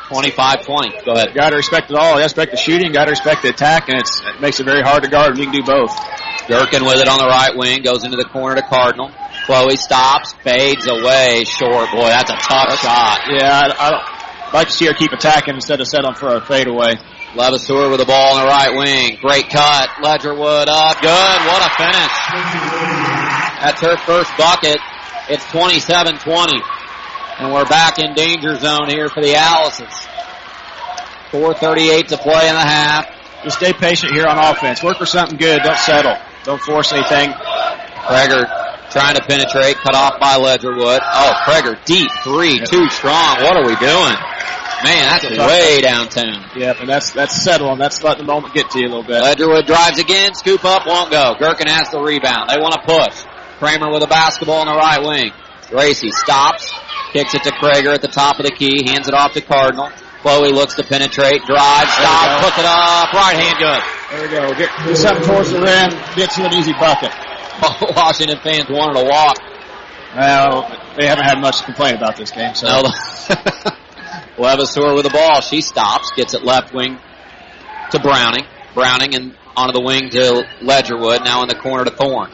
Speaker 1: 25-20. Go ahead.
Speaker 2: Got to respect it all. You got to respect the shooting, got to respect the attack, and it makes it very hard to guard when you can do both.
Speaker 1: Gherkin with it on the right wing, goes into the corner to Cardinal. Chloe stops, fades away, short. Boy, that's a tough shot.
Speaker 2: Yeah, I'd like to see her keep attacking instead of settling for a fadeaway.
Speaker 1: Levasseur with the ball on the right wing. Great cut. Ledgerwood up. Good. What a finish. That's her first bucket. It's 27-20. And we're back in danger zone here for the Alices. 4:38 to play in the half.
Speaker 2: Just stay patient here on offense. Work for something good. Don't settle. Don't force anything.
Speaker 1: Prager trying to penetrate. Cut off by Ledgerwood. Oh, Prager deep three. Too strong. What are we doing? Man, that's way downtown.
Speaker 2: Yep, and that's settling. That's letting the moment get to you a little bit.
Speaker 1: Ledgerwood drives again. Scoop up. Won't go. Gherkin has the rebound. They want to push. Kramer with a basketball on the right wing. Gracie stops. Kicks it to Prager at the top of the key. Hands it off to Cardinal. Chloe looks to penetrate. Drives. Stops. Puts it up. Right hand good.
Speaker 2: There we go. Get something towards the rim. Gets you an easy bucket.
Speaker 1: Washington fans wanted to walk.
Speaker 2: Well, they haven't had much to complain about this game. So.
Speaker 1: No. Levasseur with the ball. She stops. Gets it left wing to Browning. Browning and onto the wing to Ledgerwood. Now in the corner to Thorne.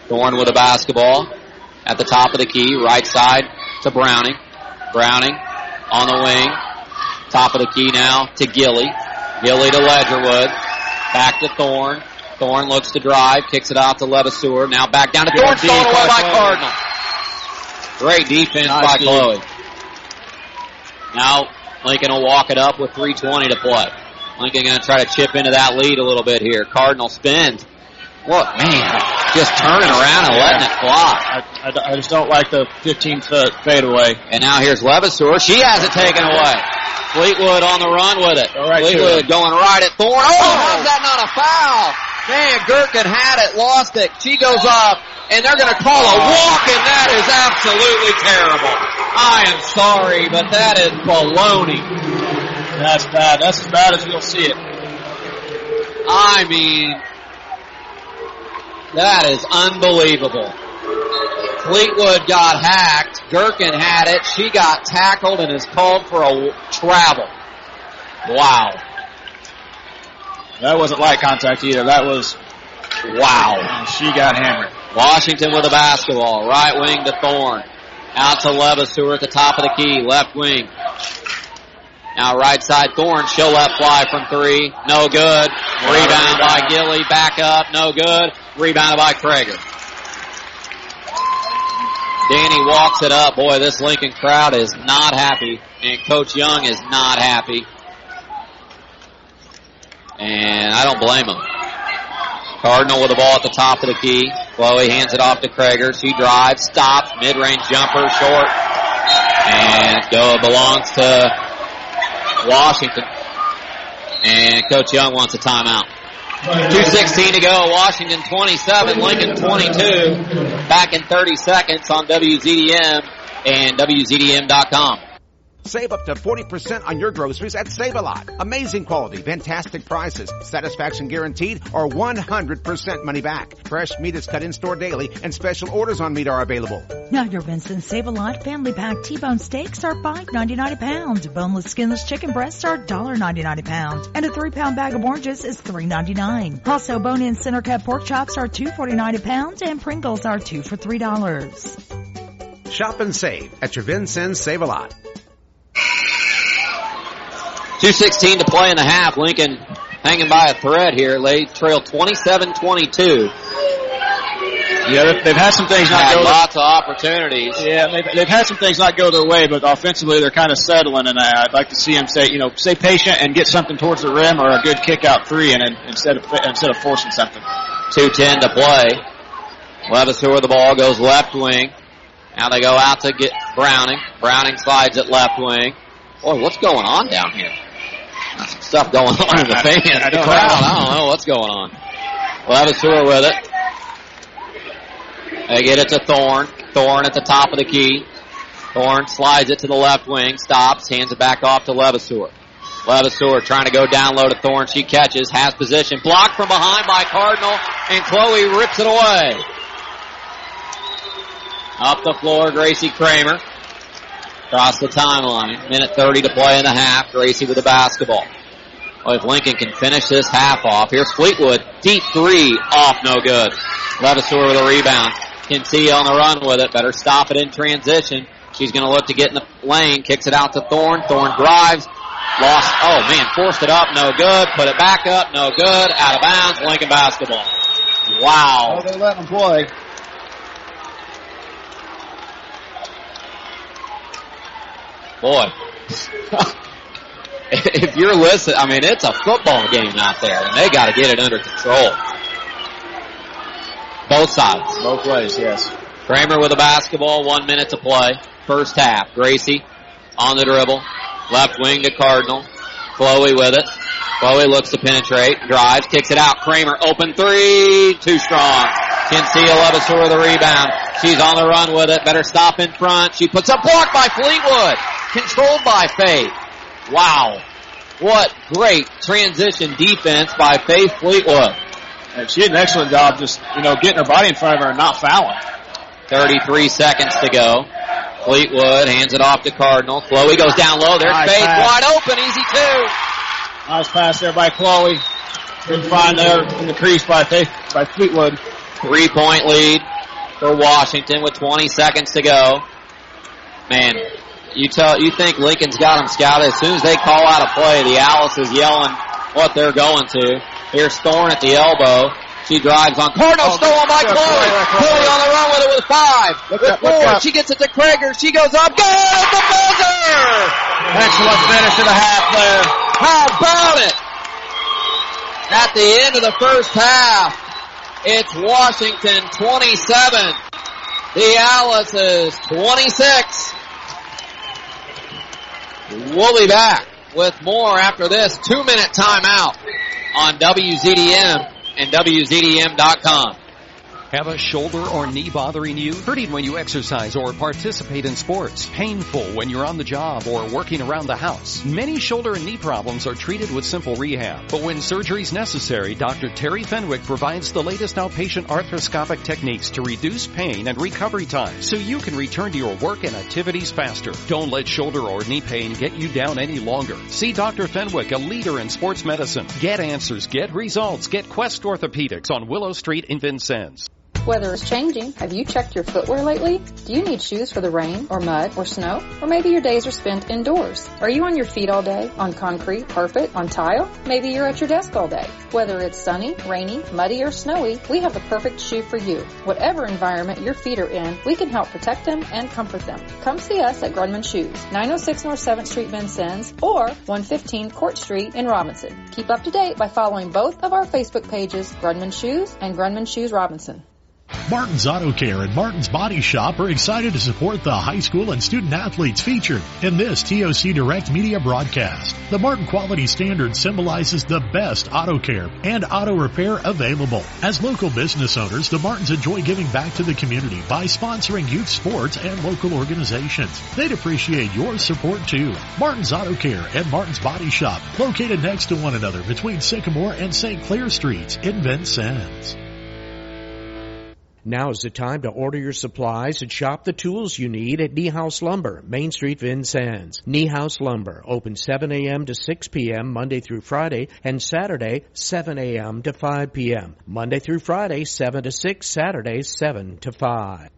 Speaker 1: Thorne with a basketball at the top of the key. Right side to Browning. Browning on the wing. Top of the key now to Gilly. Gilly to Ledgerwood. Back to Thorne. Thorne looks to drive. Kicks it out to Levasseur. Now back down to Thorne. Stolen away by Cardinal. Great defense by Chloe. Now Lincoln will walk it up with 3:20 to play. Lincoln going to try to chip into that lead a little bit here. Cardinal spins. What, man, just turning around and letting it fly.
Speaker 2: I just don't like the 15-foot fadeaway.
Speaker 1: And now here's Levasseur. She has it taken away. Fleetwood on the run with it.
Speaker 2: Right
Speaker 1: Fleetwood going right at Thorne. Oh, how's that not a foul? Man, Gherkin had it, lost it. She goes up, and they're going to call a walk, and that is absolutely terrible. I am sorry, but that is baloney.
Speaker 2: That's bad. That's as bad as you'll see it.
Speaker 1: I mean, that is unbelievable. Fleetwood got hacked. Gherkin had it. She got tackled and is called for a travel. Wow.
Speaker 2: That wasn't light contact either. That was,
Speaker 1: wow.
Speaker 2: She got hammered.
Speaker 1: Washington with the basketball. Right wing to Thorne. Out to Levasseur at the top of the key. Left wing. Now right side Thorne. She'll let fly from 3. No good. Rebound by Gilly. Back up. No good. Rebounded by Prager. Danny walks it up. Boy, this Lincoln crowd is not happy. And Coach Young is not happy. And I don't blame him. Cardinal with the ball at the top of the key. Chloe hands it off to Prager. She drives, stops, mid-range jumper, short. And belongs to Washington. And Coach Young wants a timeout. 2:16 to go. Washington 27, Lincoln 22. Back in 30 seconds on WZDM and WZDM.com.
Speaker 7: Save up to 40% on your groceries at Save-A-Lot. Amazing quality, fantastic prices, satisfaction guaranteed, or 100% money back. Fresh meat is cut in store daily, and special orders on meat are available.
Speaker 8: Now your Vincennes Save-A-Lot family pack T-bone steaks are $5.99 a pound. Boneless, skinless chicken breasts are $1.99 a pound. And a 3-pound bag of oranges is $3.99. Also, bone-in center cut pork chops are $2.49 a pound, and Pringles are 2 for $3.
Speaker 7: Shop and save at your Vincennes Save-A-Lot.
Speaker 1: 2:16 to play in the half. Lincoln hanging by a thread here. They trail 27-22.
Speaker 2: Yeah, they've had some things not go.
Speaker 1: Lots of opportunities.
Speaker 2: Yeah, they've had some things not go their way, but offensively they're kind of settling. And I'd like to see them stay patient and get something towards the rim or a good kick out three, and instead of forcing something.
Speaker 1: 2:10 to play. Levasseur with the ball goes left wing. Now they go out to get Browning. Browning slides at left wing. Boy, what's going on down here? There's some stuff going on in the fans. I don't know what's going on. Levasseur with it. They get it to Thorne. Thorne at the top of the key. Thorne slides it to the left wing, stops, hands it back off to Levasseur. Levasseur trying to go down low to Thorne. She catches, has position. Blocked from behind by Cardinal, and Chloe rips it away. Up the floor, Gracie Kramer. Across the timeline. Minute 30 to play in the half. Gracie with the basketball. Well, if Lincoln can finish this half off. Here's Fleetwood. Deep three. Off, no good. Levasseur with a rebound. Kinsey on the run with it. Better stop it in transition. She's going to look to get in the lane. Kicks it out to Thorne. Thorne drives. Lost. Oh, man. Forced it up. No good. Put it back up. No good. Out of bounds. Lincoln basketball. Wow.
Speaker 2: Oh, they let them play.
Speaker 1: Boy. If you're listening, I mean, it's a football game out there, and they got to get it under control. Both sides.
Speaker 2: Both ways, yes.
Speaker 1: Kramer with the basketball, 1 minute to play. First half. Gracie on the dribble. Left wing to Cardinal. Chloe with it. Chloe looks to penetrate. Drives. Kicks it out. Kramer open three. Too strong. Kinsey Levasseur with the rebound. She's on the run with it. Better stop in front. She puts up block by Fleetwood. Controlled by Faith. Wow. What great transition defense by Faith Fleetwood.
Speaker 2: And she did an excellent job just, getting her body in front of her and not fouling.
Speaker 1: 33 seconds to go. Fleetwood hands it off to Cardinal. Chloe goes down low. There's Faith wide open. Easy two.
Speaker 2: Nice pass there by Chloe. Good find there in the crease by Fleetwood.
Speaker 1: 3-point lead for Washington with 20 seconds to go. Man, you think Lincoln's got them scouted. As soon as they call out a play, the Alice is yelling what they're going to. Here's Thorne at the elbow. She drives on Cardinal, stolen by Chloe. Chloe on the run with it with 5. With 4, she gets it to Krager. She goes up. Good at the buzzer!
Speaker 2: Excellent finish to the half there.
Speaker 1: How about it? At the end of the first half, it's Washington 27. The Alice's 26. We'll be back with more after this 2-minute timeout on WZDM and WZDM.com.
Speaker 6: Have a shoulder or knee bothering you? Hurting when you exercise or participate in sports? Painful when you're on the job or working around the house? Many shoulder and knee problems are treated with simple rehab. But when surgery is necessary, Dr. Terry Fenwick provides the latest outpatient arthroscopic techniques to reduce pain and recovery time so you can return to your work and activities faster. Don't let shoulder or knee pain get you down any longer. See Dr. Fenwick, a leader in sports medicine. Get answers, get results, get Quest Orthopedics on Willow Street in Vincennes.
Speaker 9: Weather is changing. Have you checked your footwear lately? Do you need shoes for the rain or mud or snow? Or maybe your days are spent indoors. Are you on your feet all day? On concrete, carpet, on tile? Maybe you're at your desk all day. Whether it's sunny, rainy, muddy, or snowy, we have the perfect shoe for you. Whatever environment your feet are in, we can help protect them and comfort them. Come see us at Grunman Shoes, 906 North 7th Street, Vincennes, or 115 Court Street in Robinson. Keep up to date by following both of our Facebook pages, Grunman Shoes and Grunman Shoes Robinson.
Speaker 10: Martin's Auto Care and Martin's Body Shop are excited to support the high school and student athletes featured in this TOC Direct Media broadcast. The Martin Quality Standard symbolizes the best auto care and auto repair available. As local business owners, the Martins enjoy giving back to the community by sponsoring youth sports and local organizations. They'd appreciate your support too. Martin's Auto Care and Martin's Body Shop, located next to one another between Sycamore and St. Clair Streets in Vincennes.
Speaker 11: Now is the time to order your supplies and shop the tools you need at Niehaus Lumber, Main Street, Vincennes. Niehaus Lumber, open 7 a.m. to 6 p.m. Monday through Friday, and Saturday, 7 a.m. to 5 p.m. Monday through Friday, 7 to 6, Saturday, 7 to 5.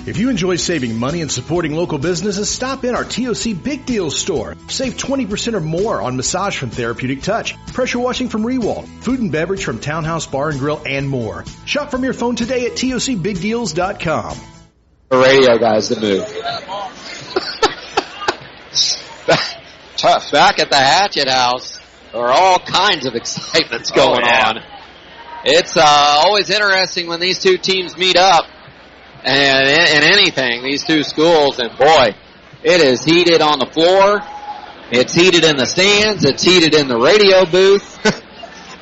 Speaker 12: If you enjoy saving money and supporting local businesses, stop in our TOC Big Deals store. Save 20% or more on massage from Therapeutic Touch, pressure washing from Rewalt, food and beverage from Townhouse Bar and Grill, and more. Shop from your phone today at TOCBigDeals.com.
Speaker 1: The radio guys to move. Back at the Hatchet House, there are all kinds of excitements going on. It's always interesting when these two teams meet up. and in anything, these two schools, and boy, it is heated on the floor. It's heated in the stands. It's heated in the radio booth.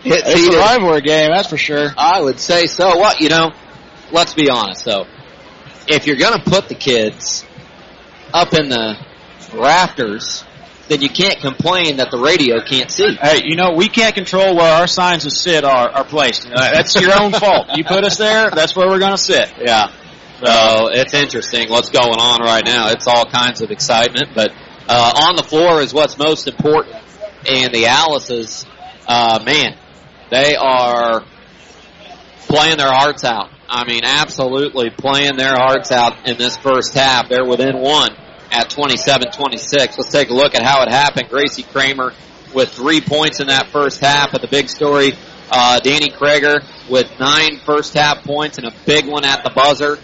Speaker 2: It's a rivalry game, that's for sure.
Speaker 1: I would say so. What, let's be honest, though. If you're going to put the kids up in the rafters, then you can't complain that the radio can't see.
Speaker 2: Hey, we can't control where our signs of sit are placed. That's your own fault. You put us there, that's where we're going to sit.
Speaker 1: Yeah. So it's interesting what's going on right now. It's all kinds of excitement, but on the floor is what's most important. And the Alice's, man, they are playing their hearts out. I mean, absolutely playing their hearts out in this first half. They're within one at 27-26. Let's take a look at how it happened. Gracie Kramer with 3 points in that first half. But the big story, Danny Krager with 9 first-half points and a big one at the buzzer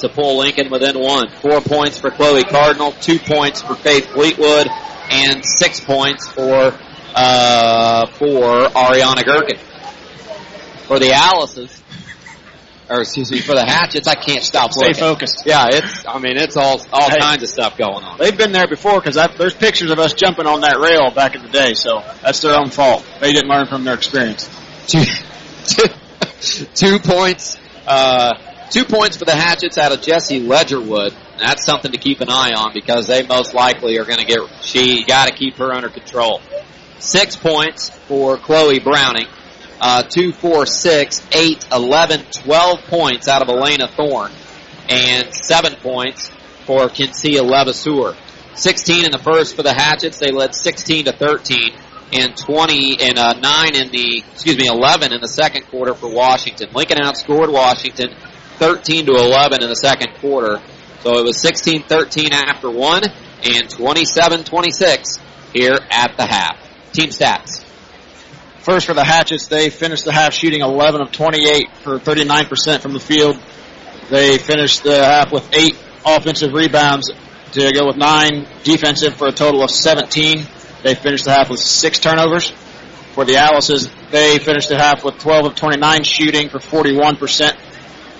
Speaker 1: to pull Lincoln within one. 4 points for Chloe Cardinal, 2 points for Faith Fleetwood, and 6 points for Ariana Gherkin. For the Alice's, for the Hatchets, I can't stop looking.
Speaker 2: Stay focused.
Speaker 1: Yeah, it's all kinds of stuff going on.
Speaker 2: They've been there before because there's pictures of us jumping on that rail back in the day, so that's their own fault. They didn't learn from their experience.
Speaker 1: 2 points. 2 points for the Hatchets out of Jessie Ledgerwood. That's something to keep an eye on because they most likely are going to you got to keep her under control. 6 points for Chloe Browning. 2, 4, 6, 8, 11, 12 points out of Elena Thorne. And 7 points for Kinsia Levasseur. 16 in the first for the Hatchets. They led 16-13. And 11 in the second quarter for Washington. Lincoln outscored Washington 13-11 in the second quarter. So it was 16-13 after one and 27-26 here at the half. Team stats.
Speaker 2: First for the Hatchets, they finished the half shooting 11 of 28 for 39% from the field. They finished the half with 8 offensive rebounds to go with 9 defensive for a total of 17. They finished the half with 6 turnovers. For the Alice's, they finished the half with 12 of 29 shooting for 41%.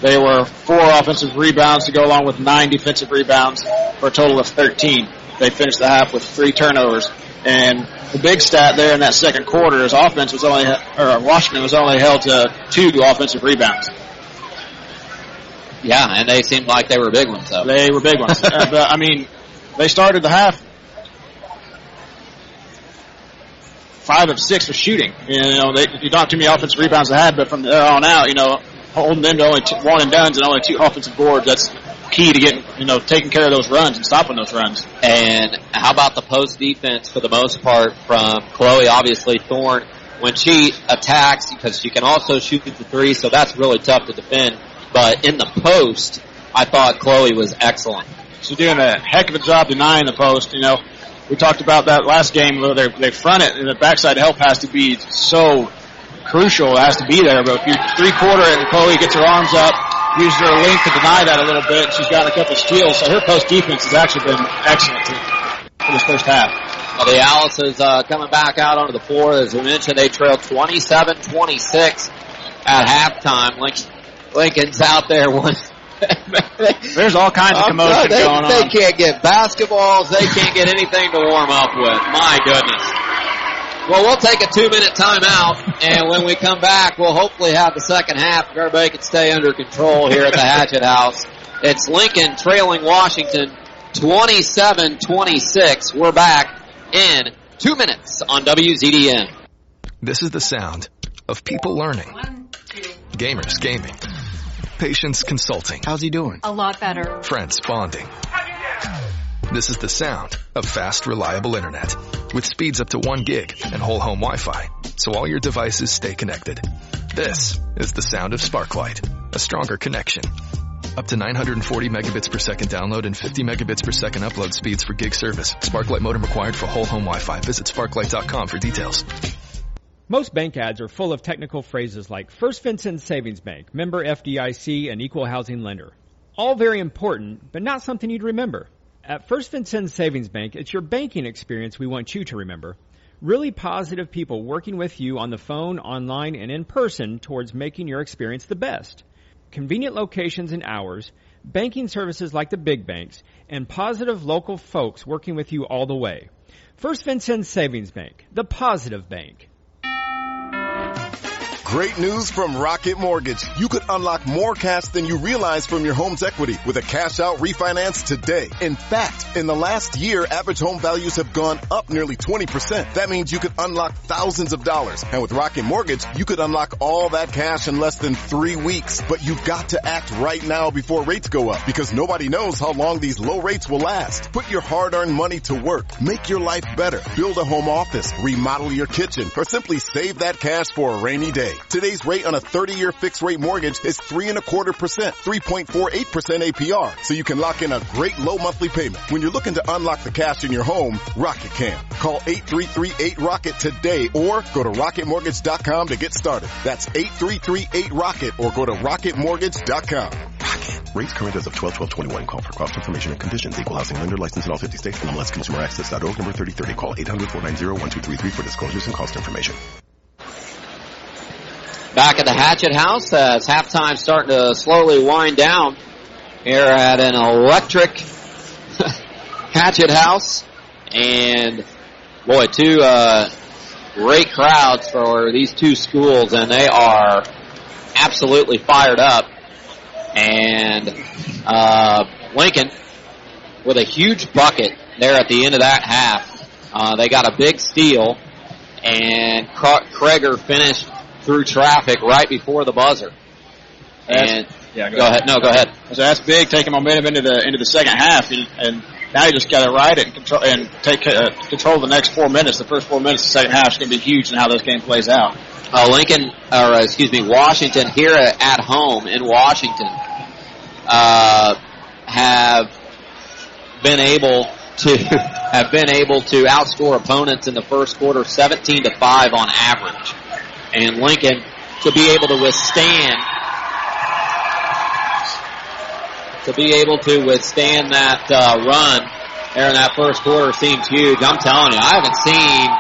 Speaker 2: They were 4 offensive rebounds to go along with 9 defensive rebounds for a total of 13. They finished the half with 3 turnovers. And the big stat there in that second quarter is Washington was only held to 2 offensive rebounds.
Speaker 1: Yeah, and they seemed like they were big ones, though.
Speaker 2: They were big ones. But, they started the half 5 of 6 for shooting. You don't have too many offensive rebounds they had, but from there on out, holding them to only 1 and dones and only 2 offensive boards, that's key to getting, taking care of those runs and stopping those runs.
Speaker 1: And how about the post defense for the most part from Chloe? Obviously, Thorne, when she attacks, because she can also shoot the 3, so that's really tough to defend. But in the post, I thought Chloe was excellent.
Speaker 2: She's doing a heck of a job denying the post. We talked about that last game where they front it, and the backside help has to be so crucial. It has to be there. But if you're 3-quarter and Chloe gets her arms up, uses her length to deny that a little bit, she's gotten a couple steals. So her post defense has actually been excellent for this first half.
Speaker 1: Well, the Alice is coming back out onto the floor. As we mentioned, they trailed 27-26 at halftime. Lincoln's out there
Speaker 2: There's all kinds of commotion going on.
Speaker 1: They can't get basketballs. They can't get anything to warm up with. My goodness. Well, we'll take a 2-minute timeout, and when we come back, we'll hopefully have the second half if everybody can stay under control here at the Hatchet House. It's Lincoln trailing Washington 27-26. We're back in 2 minutes on WZDM.
Speaker 13: This is the sound of people learning. Gamers gaming. Patients consulting.
Speaker 14: How's he doing?
Speaker 15: A lot better.
Speaker 13: Friends bonding. This is the sound of fast, reliable internet with speeds up to 1 gig and whole home Wi-Fi, so all your devices stay connected. This is the sound of Sparklight, a stronger connection. Up to 940 megabits per second download and 50 megabits per second upload speeds for gig service. Sparklight modem required for whole home Wi-Fi. Visit sparklight.com for details.
Speaker 16: Most bank ads are full of technical phrases like First Vincennes Savings Bank, member FDIC, and equal housing lender. All very important, but not something you'd remember. At First Vincennes Savings Bank, it's your banking experience we want you to remember. Really positive people working with you on the phone, online, and in person towards making your experience the best. Convenient locations and hours, banking services like the big banks, and positive local folks working with you all the way. First Vincennes Savings Bank, the positive bank.
Speaker 14: Great news from Rocket Mortgage. You could unlock more cash than you realize from your home's equity with a cash out refinance today. In fact, in the last year, average home values have gone up nearly 20%. That means you could unlock thousands of dollars. And with Rocket Mortgage, you could unlock all that cash in less than 3 weeks. But you've got to act right now before rates go up, because nobody knows how long these low rates will last. Put your hard-earned money to work. Make your life better. Build a home office. Remodel your kitchen. Or simply save that cash for a rainy day. Today's rate on a 30-year fixed-rate mortgage is 3.25%, 3.48% APR, so you can lock in a great low monthly payment. When you're looking to unlock the cash in your home, Rocket can. Call 833-8ROCKET today or go to rocketmortgage.com to get started. That's 833-8ROCKET or go to rocketmortgage.com. Rocket. Rates current as of 12/12/21. Call for cost information and conditions. Equal housing lender licensed in all 50 states. NMLSconsumeraccess.org number 3030. Call 800-490-1233 for disclosures and cost information.
Speaker 1: Back at the Hatchet House as halftime starting to slowly wind down here at an electric Hatchet House. And, boy, two great crowds for these two schools, and they are absolutely fired up. And Lincoln with a huge bucket there at the end of that half. They got a big steal, and Kreger finished through traffic right before the buzzer. And
Speaker 2: go
Speaker 1: ahead. No, go ahead.
Speaker 2: So that's big, taking momentum into the second half, and now you just got to ride it and control and take control of the next 4 minutes. The first 4 minutes of the second half is going to be huge in how this game plays out.
Speaker 1: Washington here at home in Washington have been able to outscore opponents in the first quarter 17-5 on average. And Lincoln to be able to withstand that run there in that first quarter seems huge. I'm telling you, I haven't seen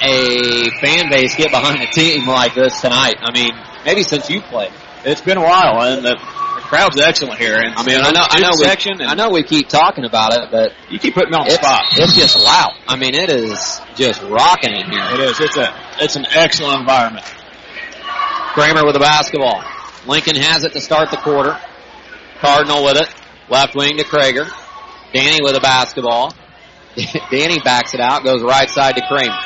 Speaker 1: a fan base get behind a team like this tonight. I mean, maybe since you played.
Speaker 2: It's been a while, and the crowd's excellent here. And
Speaker 1: I know we keep talking about it, but
Speaker 2: you keep putting me on the spot.
Speaker 1: It's just loud. I mean, it is just rocking in here.
Speaker 2: It is. It's an excellent environment.
Speaker 1: Kramer with the basketball. Lincoln has it to start the quarter. Cardinal with it. Left wing to Kreger. Danny with the basketball. Danny backs it out, goes right side to Kramer.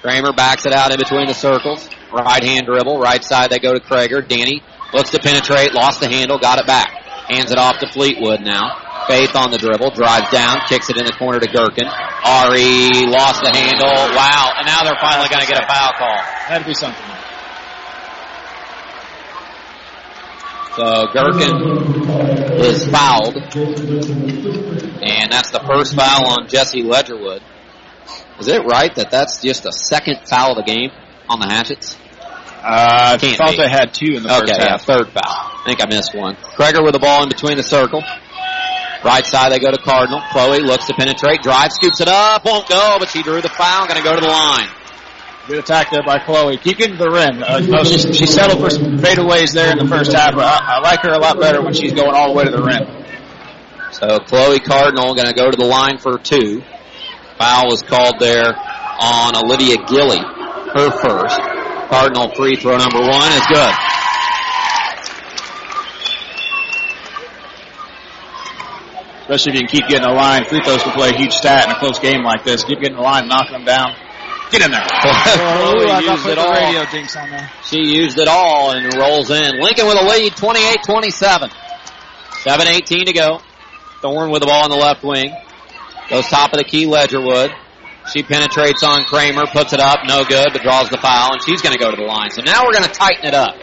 Speaker 1: Kramer backs it out in between the circles. Right hand dribble. Right side they go to Kreger. Danny looks to penetrate, lost the handle, got it back. Hands it off to Fleetwood now. Faith on the dribble, drives down, kicks it in the corner to Gherkin. Ari lost the handle. Wow, and now they're finally going to get a foul call.
Speaker 2: That'd be something.
Speaker 1: So Gherkin is fouled. And that's the first foul on Jesse Ledgerwood. Is it right that that's just the second foul of the game on the Hatchets?
Speaker 2: I thought they had two in the first half.
Speaker 1: Yeah, third foul. I think I missed one. Kreger with the ball in between the circle. Right side they go to Cardinal. Chloe looks to penetrate. Drive, scoops it up. Won't go, but she drew the foul. Going to go to the line.
Speaker 2: Good attack there by Chloe. Keep getting to the rim. She settled for some fadeaways there in the first half, but I like her a lot better when she's going all the way to the rim.
Speaker 1: So Chloe Cardinal going to go to the line for two. Foul was called there on Olivia Gilly. Her first. Cardinal free throw number one is good.
Speaker 2: Especially if you can keep getting the line. Free throws can play a huge stat in a close game like this. Keep getting the line, knocking them down. Get in there.
Speaker 1: Chloe used it all.
Speaker 2: Radio jinx on there.
Speaker 1: She used it all and rolls in. Lincoln with a lead, 28-27. 7:18 to go. Thorne with the ball on the left wing. Goes top of the key, Ledgerwood. She penetrates on Kramer, puts it up, no good, but draws the foul, and she's going to go to the line. So now we're going to tighten it up.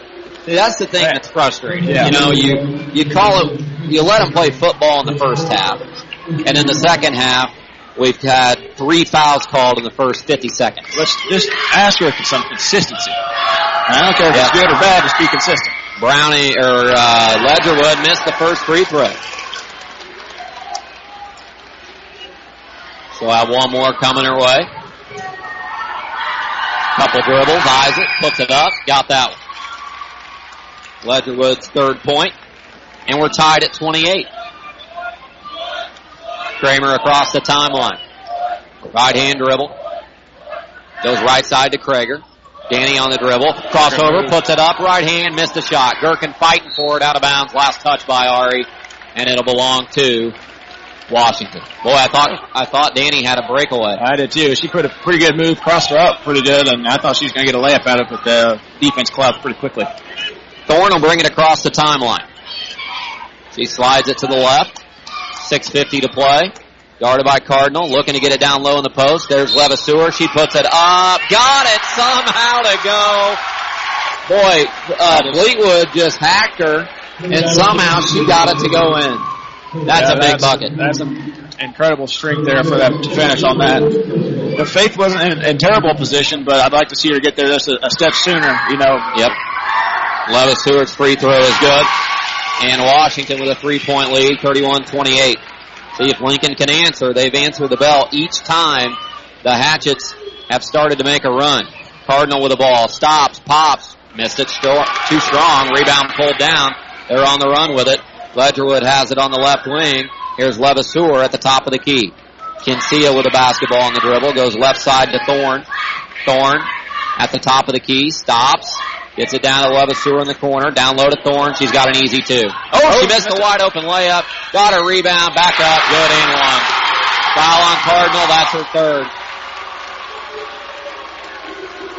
Speaker 1: See, that's the thing that's frustrating. Yeah. You know, you call it, you let them play football in the first half, and in the second half, we've had 3 fouls called in the first 50 seconds.
Speaker 2: Let's just ask for some consistency. I don't care if it's good or bad, just be consistent.
Speaker 1: Ledgerwood missed the first free throw. So we'll have one more coming her way. Couple dribbles, eyes it, puts it up, got that one. Ledgerwood's third point. And we're tied at 28. Kramer across the timeline. Right hand dribble. Goes right side to Krager. Danny on the dribble. Crossover, puts it up. Right hand, missed the shot. Gherkin fighting for it, out of bounds. Last touch by Ari. And it'll belong to Washington. Boy, I thought Danny had a breakaway.
Speaker 2: I did too. She put a pretty good move, crossed her up pretty good, and I thought she was going to get a layup out of it, but the defense collapsed pretty quickly.
Speaker 1: Thorne will bring it across the timeline. She slides it to the left. 6:50 to play. Guarded by Cardinal, looking to get it down low in the post. There's Levasseur. She puts it up. Got it somehow to go. Boy, Fleetwood just hacked her, and somehow she got it to go in. That's a big bucket.
Speaker 2: That's an incredible strength there for that to finish on that. The Faith wasn't in terrible position, but I'd like to see her get there just a step sooner, you know.
Speaker 1: Yep. Levaseur's free throw is good. And Washington with a 3-point lead, 31-28. See if Lincoln can answer. They've answered the bell each time the Hatchets have started to make a run. Cardinal with the ball. Stops, pops. Missed it too strong. Rebound pulled down. They're on the run with it. Ledgerwood has it on the left wing. Here's Levasseur at the top of the key. Kinsella with the basketball on the dribble. Goes left side to Thorne. Thorne at the top of the key. Stops. Gets it down to Levasseur in the corner. Down low to Thorne. She's got an easy two. Oh, she missed a wide open layup. Got a rebound. Back up. Good and one. Foul on Cardinal. That's her third.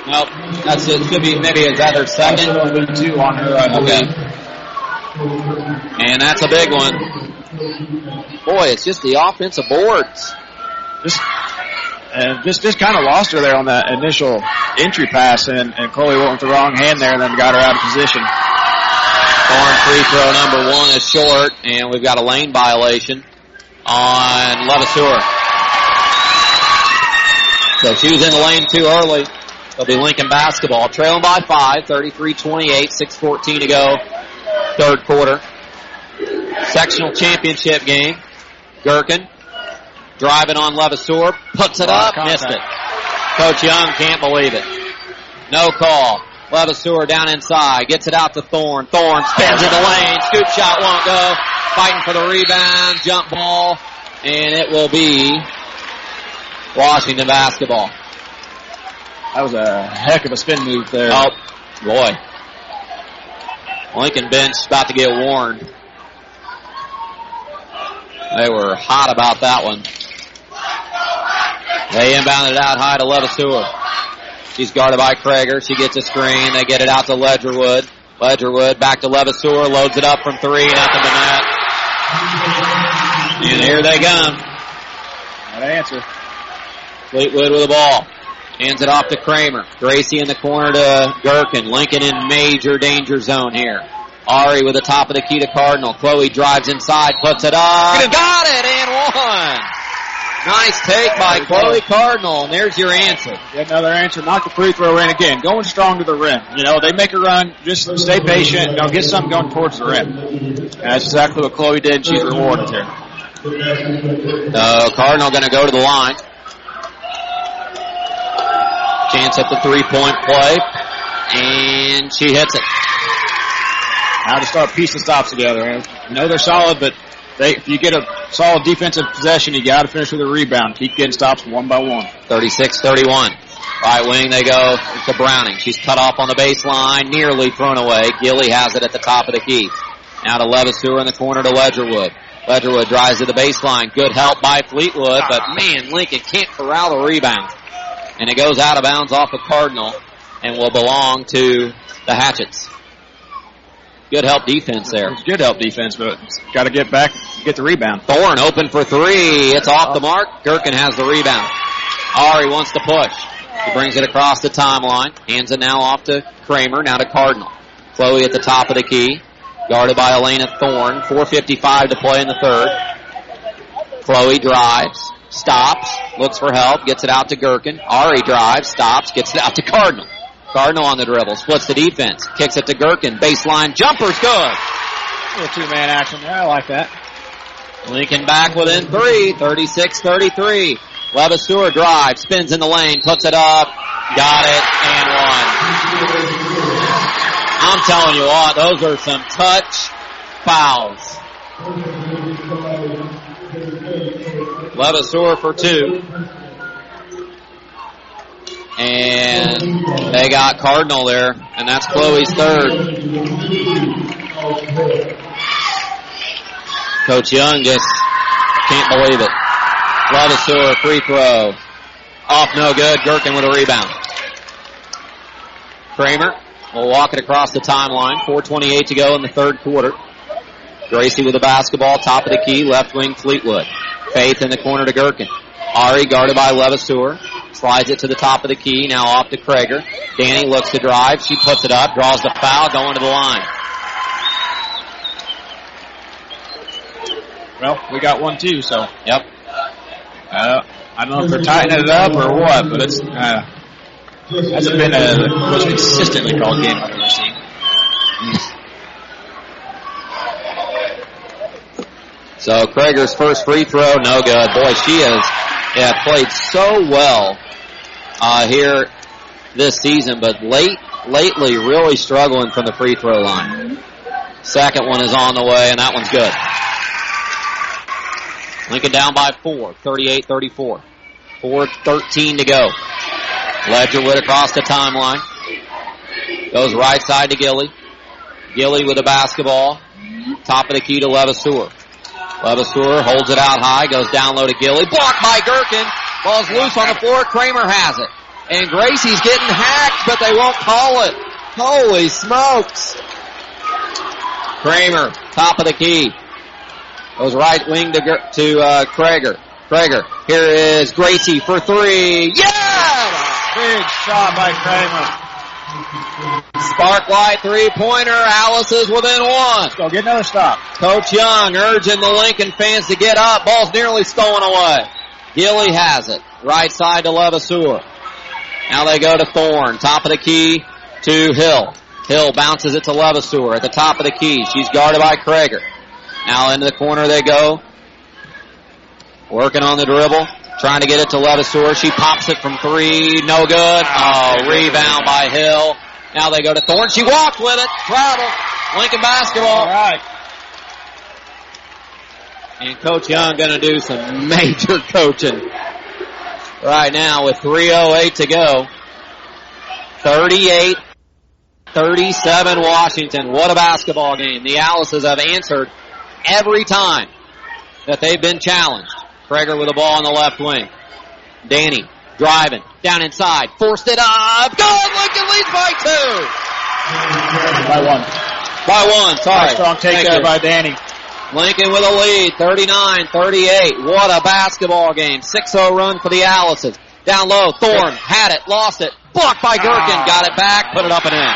Speaker 1: Nope. That's it. Should be maybe his other second.
Speaker 2: Two on her, I believe.
Speaker 1: Okay. And that's a big one. Boy, it's just the offensive boards.
Speaker 2: Just kind of lost her there on that initial entry pass, and Chloe went with the wrong hand there and then got her out of position.
Speaker 1: Thorne free throw number one is short, and we've got a lane violation on Levasseur. So she was in the lane too early. It'll be Lincoln basketball. Trailing by 5, 33-28, 6:14 to go, third quarter. Sectional championship game. Gherkin driving on Levasseur, puts it up, missed it. Coach Young can't believe it. No call. Levasseur down inside, gets it out to Thorne. Thorne spins in the lane, scoop shot won't go. Fighting for the rebound, jump ball, and it will be Washington basketball.
Speaker 2: That was a heck of a spin move there.
Speaker 1: Oh, boy. Lincoln bench about to get warned. They were hot about that one. They inbounded it out high to Levasseur. She's guarded by Krager. She gets a screen. They get it out to Ledgerwood. Ledgerwood back to Levasseur. Loads it up from three. Nothing to net. And here they come.
Speaker 2: That answer.
Speaker 1: Fleetwood with the ball. Hands it off to Kramer. Gracie in the corner to Gherkin. Lincoln in major danger zone here. Ari with the top of the key to Cardinal. Chloe drives inside, puts it up. Got it, and one. Nice take by Chloe Cardinal, and there's your answer.
Speaker 2: Get another answer. Knock the free throw in again. Going strong to the rim. You know, they make a run. Just stay patient. Get something going towards the rim. And that's exactly what Chloe did. She's rewarded here.
Speaker 1: Cardinal going to go to the line. Chance at the three-point play, and she hits it.
Speaker 2: Now to start piecing stops together. You know they're solid, but if you get a solid defensive possession, you got to finish with a rebound. Keep getting stops one by one.
Speaker 1: 36-31. Right wing, they go to Browning. She's cut off on the baseline, nearly thrown away. Gilly has it at the top of the key. Now to Levasseur in the corner to Ledgerwood. Ledgerwood drives to the baseline. Good help by Fleetwood, but man, Lincoln can't corral the rebound. And it goes out of bounds off of Cardinal and will belong to the Hatchets. Good help defense there.
Speaker 2: It's good help defense, but got to get back, get the rebound.
Speaker 1: Thorne open for three. It's off the mark. Gherkin has the rebound. Ari wants to push. He brings it across the timeline. Hands it now off to Kramer, now to Cardinal. Chloe at the top of the key. Guarded by Elena Thorne. 4:55 to play in the third. Chloe drives. Stops, looks for help, gets it out to Gherkin. Ari drives, stops, gets it out to Cardinal. Cardinal on the dribble, splits the defense, kicks it to Gherkin. Baseline jumper's good.
Speaker 2: A little two-man action there. I like that.
Speaker 1: Lincoln back within three, 36-33. Levasseur drives, spins in the lane, puts it up, got it, and one. I'm telling you what, those are some touch fouls. Levasseur for 2. And they got Cardinal there, and that's Chloe's 3rd. Coach Young just can't believe it. Levasseur free throw. Off no good. Gherkin with a rebound. Kramer will walk it across the timeline. 4:28 to go in the 3rd quarter. Gracie with the basketball, top of the key, left wing Fleetwood. Faith in the corner to Gherkin. Ari guarded by Levasseur. Slides it to the top of the key, now off to Krager. Danny looks to drive. She puts it up, draws the foul, going to the line.
Speaker 2: Well, we got one too, so.
Speaker 1: Yep.
Speaker 2: I don't know if they're tightening it up or what, but it's hasn't been the most consistently called game I've ever seen.
Speaker 1: So Krager's first free throw, no good. Boy, she has played so well here this season, but lately really struggling from the free throw line. Second one is on the way, and that one's good. Lincoln down by 4, 38-34. 4:13 to go. Ledgerwood across the timeline. Goes right side to Gilly. Gilly with the basketball. Top of the key to Levasseur. Levasseur holds it out high, goes down low to Gilly. Blocked by Gherkin. Ball's loose on the floor. Kramer has it. And Gracie's getting hacked, but they won't call it. Holy smokes. Kramer, top of the key. Goes right wing to Krager. Krager, here is Gracie for 3. Yeah!
Speaker 2: Big shot by Kramer.
Speaker 1: Sparklight three-pointer. Alice is within 1.
Speaker 2: Let's go get another stop.
Speaker 1: Coach Young urging the Lincoln fans to get up. Ball's nearly stolen away. Gilly has it. Right side to Levasseur. Now they go to Thorne. Top of the key to Hill. Hill bounces it to Levasseur at the top of the key. She's guarded by Krager. Now into the corner they go. Working on the dribble. Trying to get it to Levasseur. She pops it from 3. No good. Oh, rebound by Hill. Now they go to Thorne. She walked with it. Travel. Lincoln basketball.
Speaker 2: All right.
Speaker 1: And Coach Young going to do some major coaching right now with 3:08 to go. 38-37 Washington. What a basketball game. The Alices have answered every time that they've been challenged. Krager with the ball on the left wing. Danny driving down inside. Forced it up. Good. Lincoln leads by 2. By one. Sorry.
Speaker 2: Strong take there by Danny.
Speaker 1: Lincoln with a lead. 39-38. What a basketball game. 6-0 run for the Alices. Down low. Thorne had it. Lost it. Blocked by Gherkin. Got it back. Put it up and in.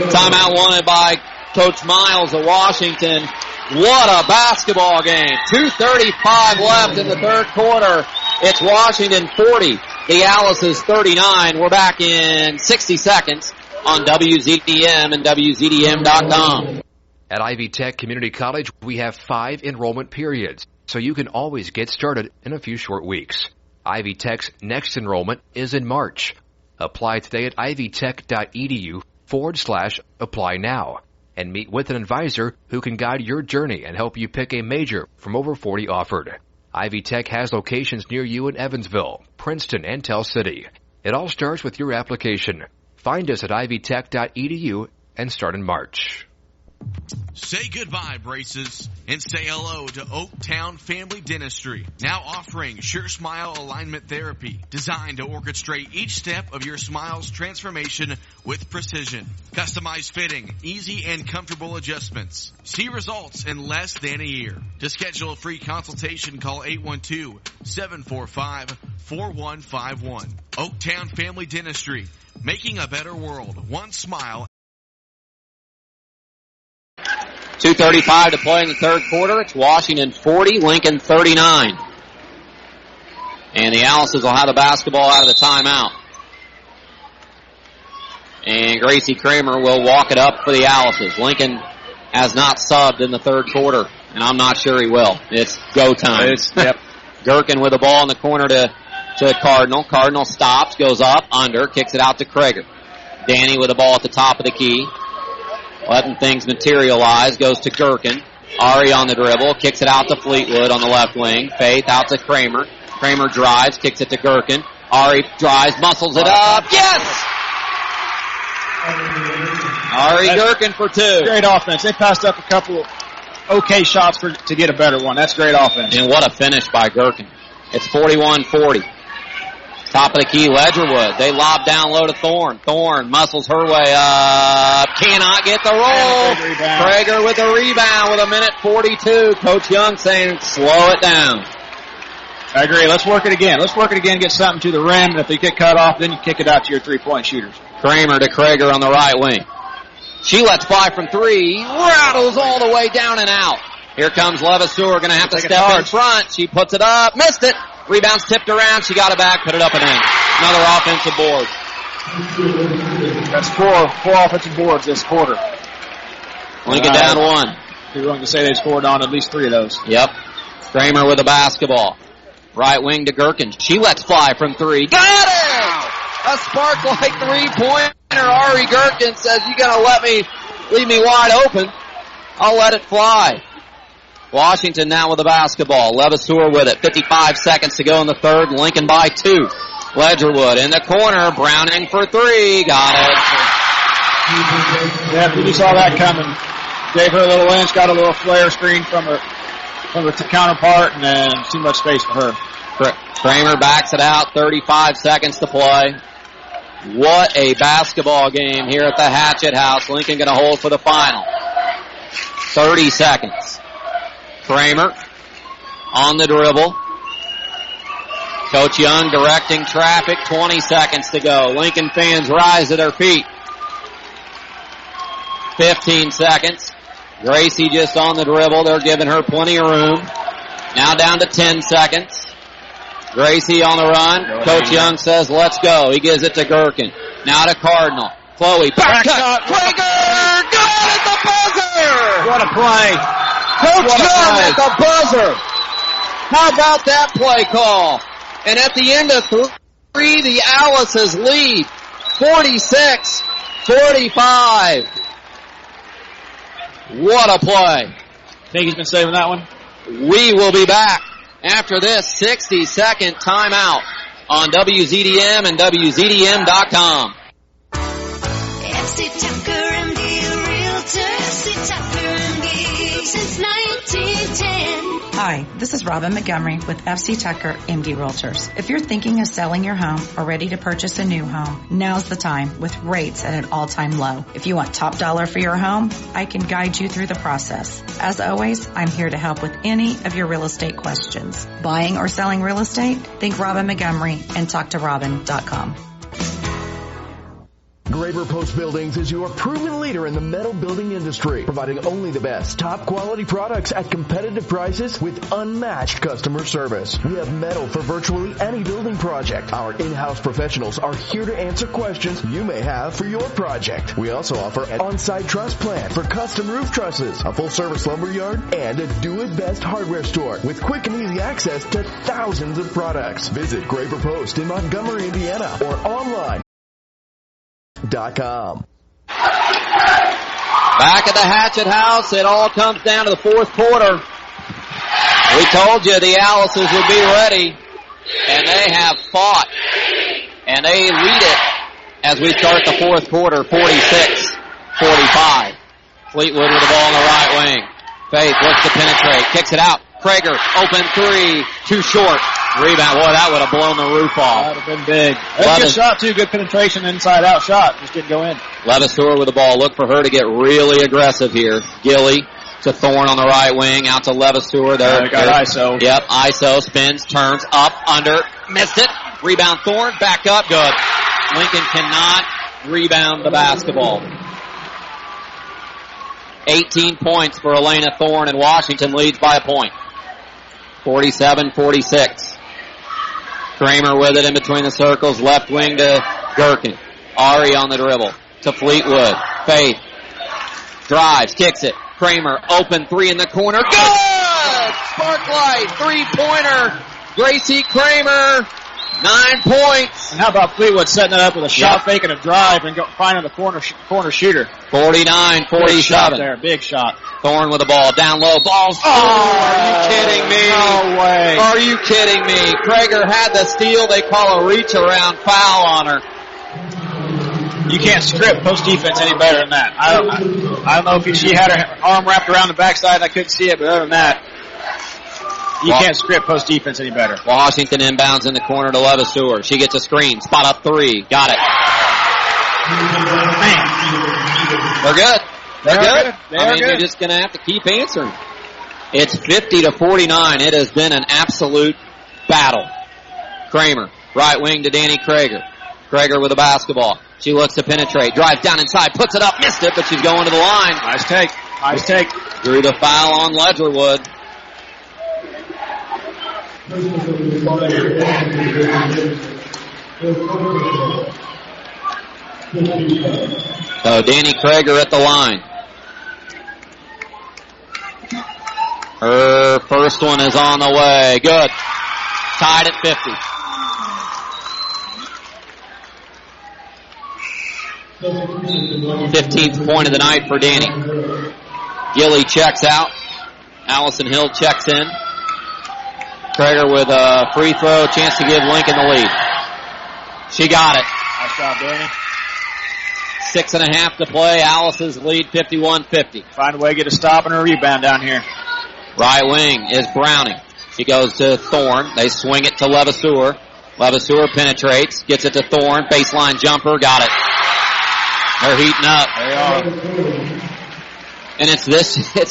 Speaker 1: Timeout wanted by Coach Miles of Washington. What a basketball game. 2:35 left in the 3rd quarter. It's Washington 40. The Alices 39. We're back in 60 seconds on WZDM and WZDM.com.
Speaker 15: At Ivy Tech Community College, we have 5 enrollment periods, so you can always get started in a few short weeks. Ivy Tech's next enrollment is in March. Apply today at ivytech.edu/apply now. And meet with an advisor who can guide your journey and help you pick a major from over 40 offered. Ivy Tech has locations near you in Evansville, Princeton, and Tell City. It all starts with your application. Find us at ivytech.edu and start in March.
Speaker 17: Say goodbye, braces, and say hello to Oaktown Family Dentistry, now offering Sure Smile Alignment Therapy, designed to orchestrate each step of your smile's transformation with precision. Customized fitting, easy and comfortable adjustments. See results in less than a year. To schedule a free consultation, call 812-745-4151. Oaktown Family Dentistry, making a better world, one smile.
Speaker 1: 2:35 to play in the 3rd quarter. It's Washington 40, Lincoln 39. And the Alices will have the basketball out of the timeout. And Gracie Kramer will walk it up for the Alices. Lincoln has not subbed in the 3rd quarter, and I'm not sure he will. It's go time.
Speaker 2: Yep.
Speaker 1: Gherkin with the ball in the corner to Cardinal. Cardinal stops, goes up, under, kicks it out to Krager. Danny with the ball at the top of the key. letting things materialize, goes to Gherkin. Ari on the dribble, kicks it out to Fleetwood on the left wing. Faith out to Kramer. Kramer drives, kicks it to Gherkin. Ari drives, muscles it up. Yes! Ari Gherkin for 2.
Speaker 2: Great offense. They passed up a couple okay shots to get a better one. That's great offense.
Speaker 1: And what a finish by Gherkin. It's 41-40. Top of the key, Ledgerwood. They lob down low to Thorne. Thorne muscles her way up. Cannot get the roll. Prager with a rebound with 1:42. Coach Young saying, slow it down.
Speaker 2: I agree. Let's work it again. Get something to the rim. And if they get cut off, then you kick it out to your three-point shooters.
Speaker 1: Kramer to Prager on the right wing. She lets fly from 3. Rattles all the way down and out. Here comes Levasseur. Going to have to step in front. She puts it up. Missed it. Rebound's tipped around. She got it back. Put it up and in. Another offensive board.
Speaker 2: That's four offensive boards this quarter.
Speaker 1: Lincoln down 1.
Speaker 2: You're willing to say they scored on at least 3 of those.
Speaker 1: Yep. Kramer with the basketball. Right wing to Gherkin. She lets fly from 3. Got it! A spark-like three-pointer. Ari Gherkin says, you're going to leave me wide open. I'll let it fly. Washington now with the basketball. Levasseur with it. 55 seconds to go in the third. Lincoln by 2. Ledgerwood in the corner. Browning for 3. Got it.
Speaker 2: Yeah, you saw that coming. Gave her a little inch, got a little flare screen from her counterpart, and then too much space for her.
Speaker 1: Kramer backs it out. 35 seconds to play. What a basketball game here at the Hatchet House. Lincoln going to hold for the final. 30 seconds. Kramer on the dribble. Coach Young directing traffic. 20 seconds to go. Lincoln fans rise to their feet. 15 seconds. Gracie just on the dribble. They're giving her plenty of room. Now down to 10 seconds. Gracie on the run. Coach Young says, let's go. He gives it to Gherkin. Now to Cardinal. Chloe, back cut. Prager! Got it, the buzzer!
Speaker 2: What a play.
Speaker 1: Coach Young at the buzzer. How about that play call? And at the end of 3, the Alice's lead. 46-45. What a play.
Speaker 2: Think he's been saving that one?
Speaker 1: We will be back after this 60-second timeout on WZDM and WZDM.com.
Speaker 18: FC Tucker MD Realtors, Tucker MD since 1910.
Speaker 19: Hi, this is Robin Montgomery with FC Tucker MD Realtors. If you're thinking of selling your home or ready to purchase a new home, now's the time with rates at an all-time low. If you want top dollar for your home, I can guide you through the process. As always, I'm here to help with any of your real estate questions. Buying or selling real estate? Think Robin Montgomery and talktorobin.com.
Speaker 20: Graber Post Buildings is your proven leader in the metal building industry, providing only the best top quality products at competitive prices with unmatched customer service. We have metal for virtually any building project. Our in-house professionals are here to answer questions you may have for your project. We also offer an on-site truss plant for custom roof trusses, a full-service lumber yard, and a do-it-best hardware store with quick and easy access to thousands of products. Visit Graber Post in Montgomery, Indiana, or online. .com.
Speaker 1: Back at the Hatchet House, it all comes down to the fourth quarter. We told you the Alices would be ready, and they have fought, and they lead it as we start the fourth quarter, 46-45. Fleetwood with the ball on the right wing. Faith looks to penetrate, kicks it out. Prager, open 3, too short. Rebound. Boy, that would have blown the roof off.
Speaker 2: That would have been big. That's a good shot, too. Good penetration, inside-out shot. Just didn't go in.
Speaker 1: Levasseur with the ball. Look for her to get really aggressive here. Gilly to Thorne on the right wing. Out to Levasseur. There.
Speaker 2: Got ISO.
Speaker 1: Yep, ISO. Spins, turns, up, under. Missed it. Rebound Thorne. Back up. Good. Lincoln cannot rebound the basketball. 18 points for Elena Thorne, and Washington leads by a point. 47-46. Kramer with it in between the circles. Left wing to Gherkin. Ari on the dribble to Fleetwood. Faith drives, kicks it. Kramer, open 3 in the corner. Good! Sparklight, 3-pointer. Gracie Kramer 9 points.
Speaker 2: And how about Fleetwood setting it up with a shot fake and a drive and finding the corner shooter.
Speaker 1: 49-47.
Speaker 2: There, big shot.
Speaker 1: Thorne with the ball, down low, ball's are you kidding me?
Speaker 2: No way.
Speaker 1: Are you kidding me? Krager had the steal. They call a reach around foul on her.
Speaker 2: You can't script post defense any better than that. I don't know if she had her arm wrapped around the backside. I couldn't see it, but other than that, you can't script post defense any better.
Speaker 1: Washington inbounds in the corner to Levasseur. She gets a screen. Spot up 3. Got it.
Speaker 2: Man.
Speaker 1: They're good. They're good. You're
Speaker 2: Good.
Speaker 1: just going to have to keep answering. It's 50-49. It has been an absolute battle. Kramer, right wing to Danny Krager. Krager with the basketball. She looks to penetrate. Drives down inside. Puts it up. Missed it, but she's going to the line.
Speaker 2: Nice take.
Speaker 1: Drew the foul on Ledgerwood. So Danny Krager at the line. Her first one is on the way. Good. Tied at 50. 15th point of the night for Danny. Gilly checks out. Allison Hill checks in. Krager with a free throw, chance to give Lincoln the lead. She got it.
Speaker 2: Nice job, Danny.
Speaker 1: 6.5 to play. Alice's lead 51-50.
Speaker 2: Find a way to get a stop and a rebound down here.
Speaker 1: Right wing is Browning. She goes to Thorne. They swing it to Levasseur. Levasseur penetrates, gets it to Thorne. Baseline jumper, got it. They're heating up.
Speaker 2: They are.
Speaker 1: And it's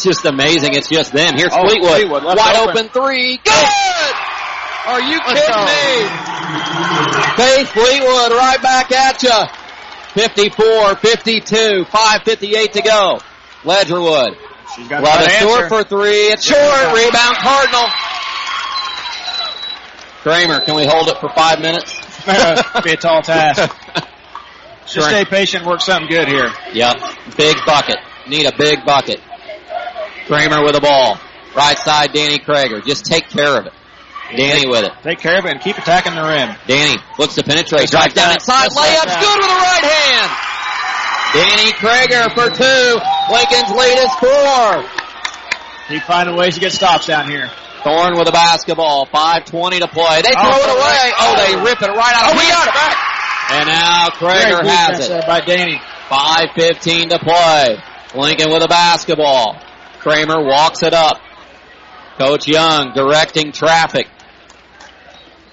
Speaker 1: just amazing. It's just them. Here's Fleetwood. Wide open 3. Good! Are you kidding me? Faith Fleetwood right back at you. 54-52. 5:58 to go. Ledgerwood.
Speaker 2: She's got
Speaker 1: Levasseur for 3. It's short. Rebound Cardinal. Kramer, can we hold it for 5 minutes?
Speaker 2: Be a tall task. Just stay patient, work something good here.
Speaker 1: Yep. Big bucket. Need a big bucket. Kramer with the ball. Right side, Danny Krager. Just take care of it. Danny with it.
Speaker 2: Take care of it and keep attacking the rim.
Speaker 1: Danny looks to penetrate. Drives down inside. Layup's good with the right hand. Danny Krager for 2. Lincoln's lead is 4.
Speaker 2: Keep finding ways to get stops down here.
Speaker 1: Thorne with the basketball. 5:20 to play. They throw it away. They rip it right out of
Speaker 2: we got it back.
Speaker 1: And now Krager has it.
Speaker 2: By Danny.
Speaker 1: 5:15 to play. Lincoln with the basketball. Kramer walks it up. Coach Young directing traffic.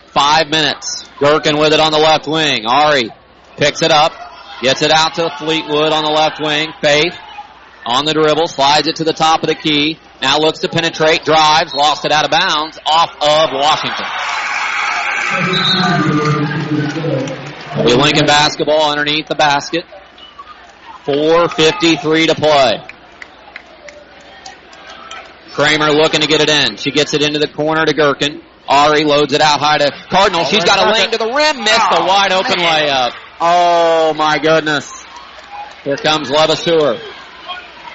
Speaker 1: 5 minutes. Gherkin with it on the left wing. Ari picks it up. Gets it out to Fleetwood on the left wing. Faith on the dribble. Slides it to the top of the key. Now looks to penetrate. Drives. Lost it out of bounds. Off of Washington. The Lincoln basketball underneath the basket. 4:53 to play. Kramer looking to get it in. She gets it into the corner to Gherkin. Ari loads it out high to Cardinal. She's got a lane to the rim. Missed a wide open layup. Oh my goodness. Here comes Levasseur.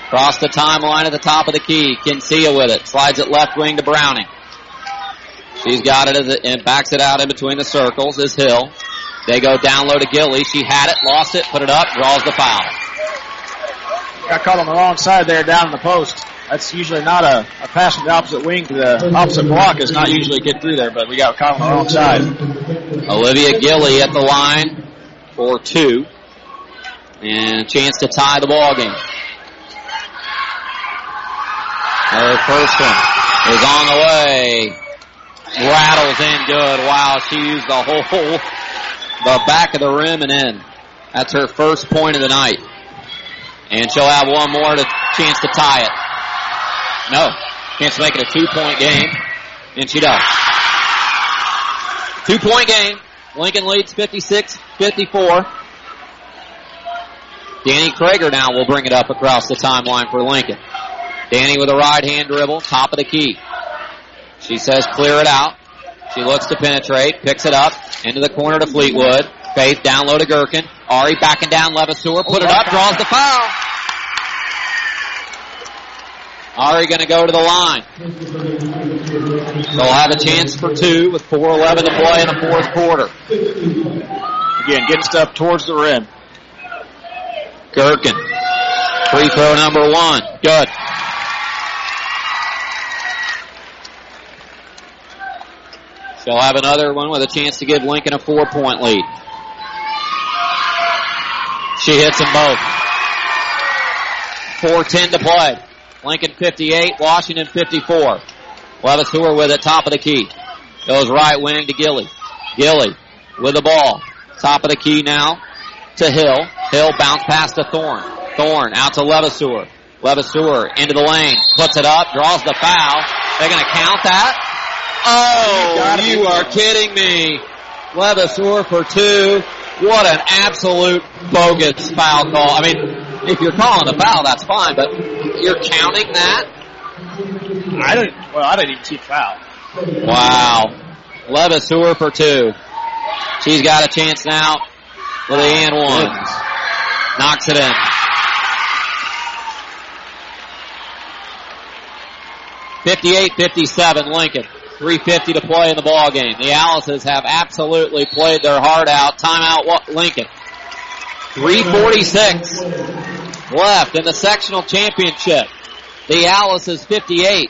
Speaker 1: Across the timeline at the top of the key. Kinsia with it. Slides it left wing to Browning. She's got it and backs it out in between the circles is Hill. They go down low to Gilly. She had it, lost it, put it up, draws the foul.
Speaker 2: Got caught on the wrong side there down in the post. That's usually not a pass from the opposite wing to the opposite block is not usually get through there, but we got caught on the wrong side.
Speaker 1: Olivia Gilly at the line for 2. And a chance to tie the ball game. Her first one is on the way. Rattles in good. Wow, she used the back of the rim and in. That's her first point of the night. And she'll have one more chance to tie it. No. Chance to make it a 2-point game. And she does. 2-point game. Lincoln leads 56-54. Danny Krager now will bring it up across the timeline for Lincoln. Danny with a right hand dribble, top of the key. She says clear it out. She looks to penetrate, picks it up, into the corner to Fleetwood. Faith down low to Gherkin. Ari backing down Levasseur, put it up, draws the foul. Ari going to go to the line. They'll have a chance for two with 4:11 to play in the fourth quarter.
Speaker 2: Again, getting stuff towards the rim.
Speaker 1: Gherkin. Free throw number one. Good. She'll have another one with a chance to give Lincoln a 4-point lead. She hits them both. 4:10 to play. Lincoln 58, Washington 54. Levasseur with it, top of the key. Goes right wing to Gilly. Gilly with the ball. Top of the key now to Hill. Hill bounce pass to Thorne. Thorne out to Levasseur. Levasseur into the lane. Puts it up, draws the foul. They're going to count that. Oh, you are kidding me. Levasseur for two. What an absolute bogus foul call. I mean, if you're calling a foul, that's fine, but you're counting that?
Speaker 2: I didn't even see the foul.
Speaker 1: Wow. Levasseur for two. She's got a chance now with the and one. Knocks it in. 58-57 Lincoln. 3:50 to play in the ball game. The Alices have absolutely played their heart out. Timeout Lincoln. 3:46 left in the sectional championship. The Alices 58.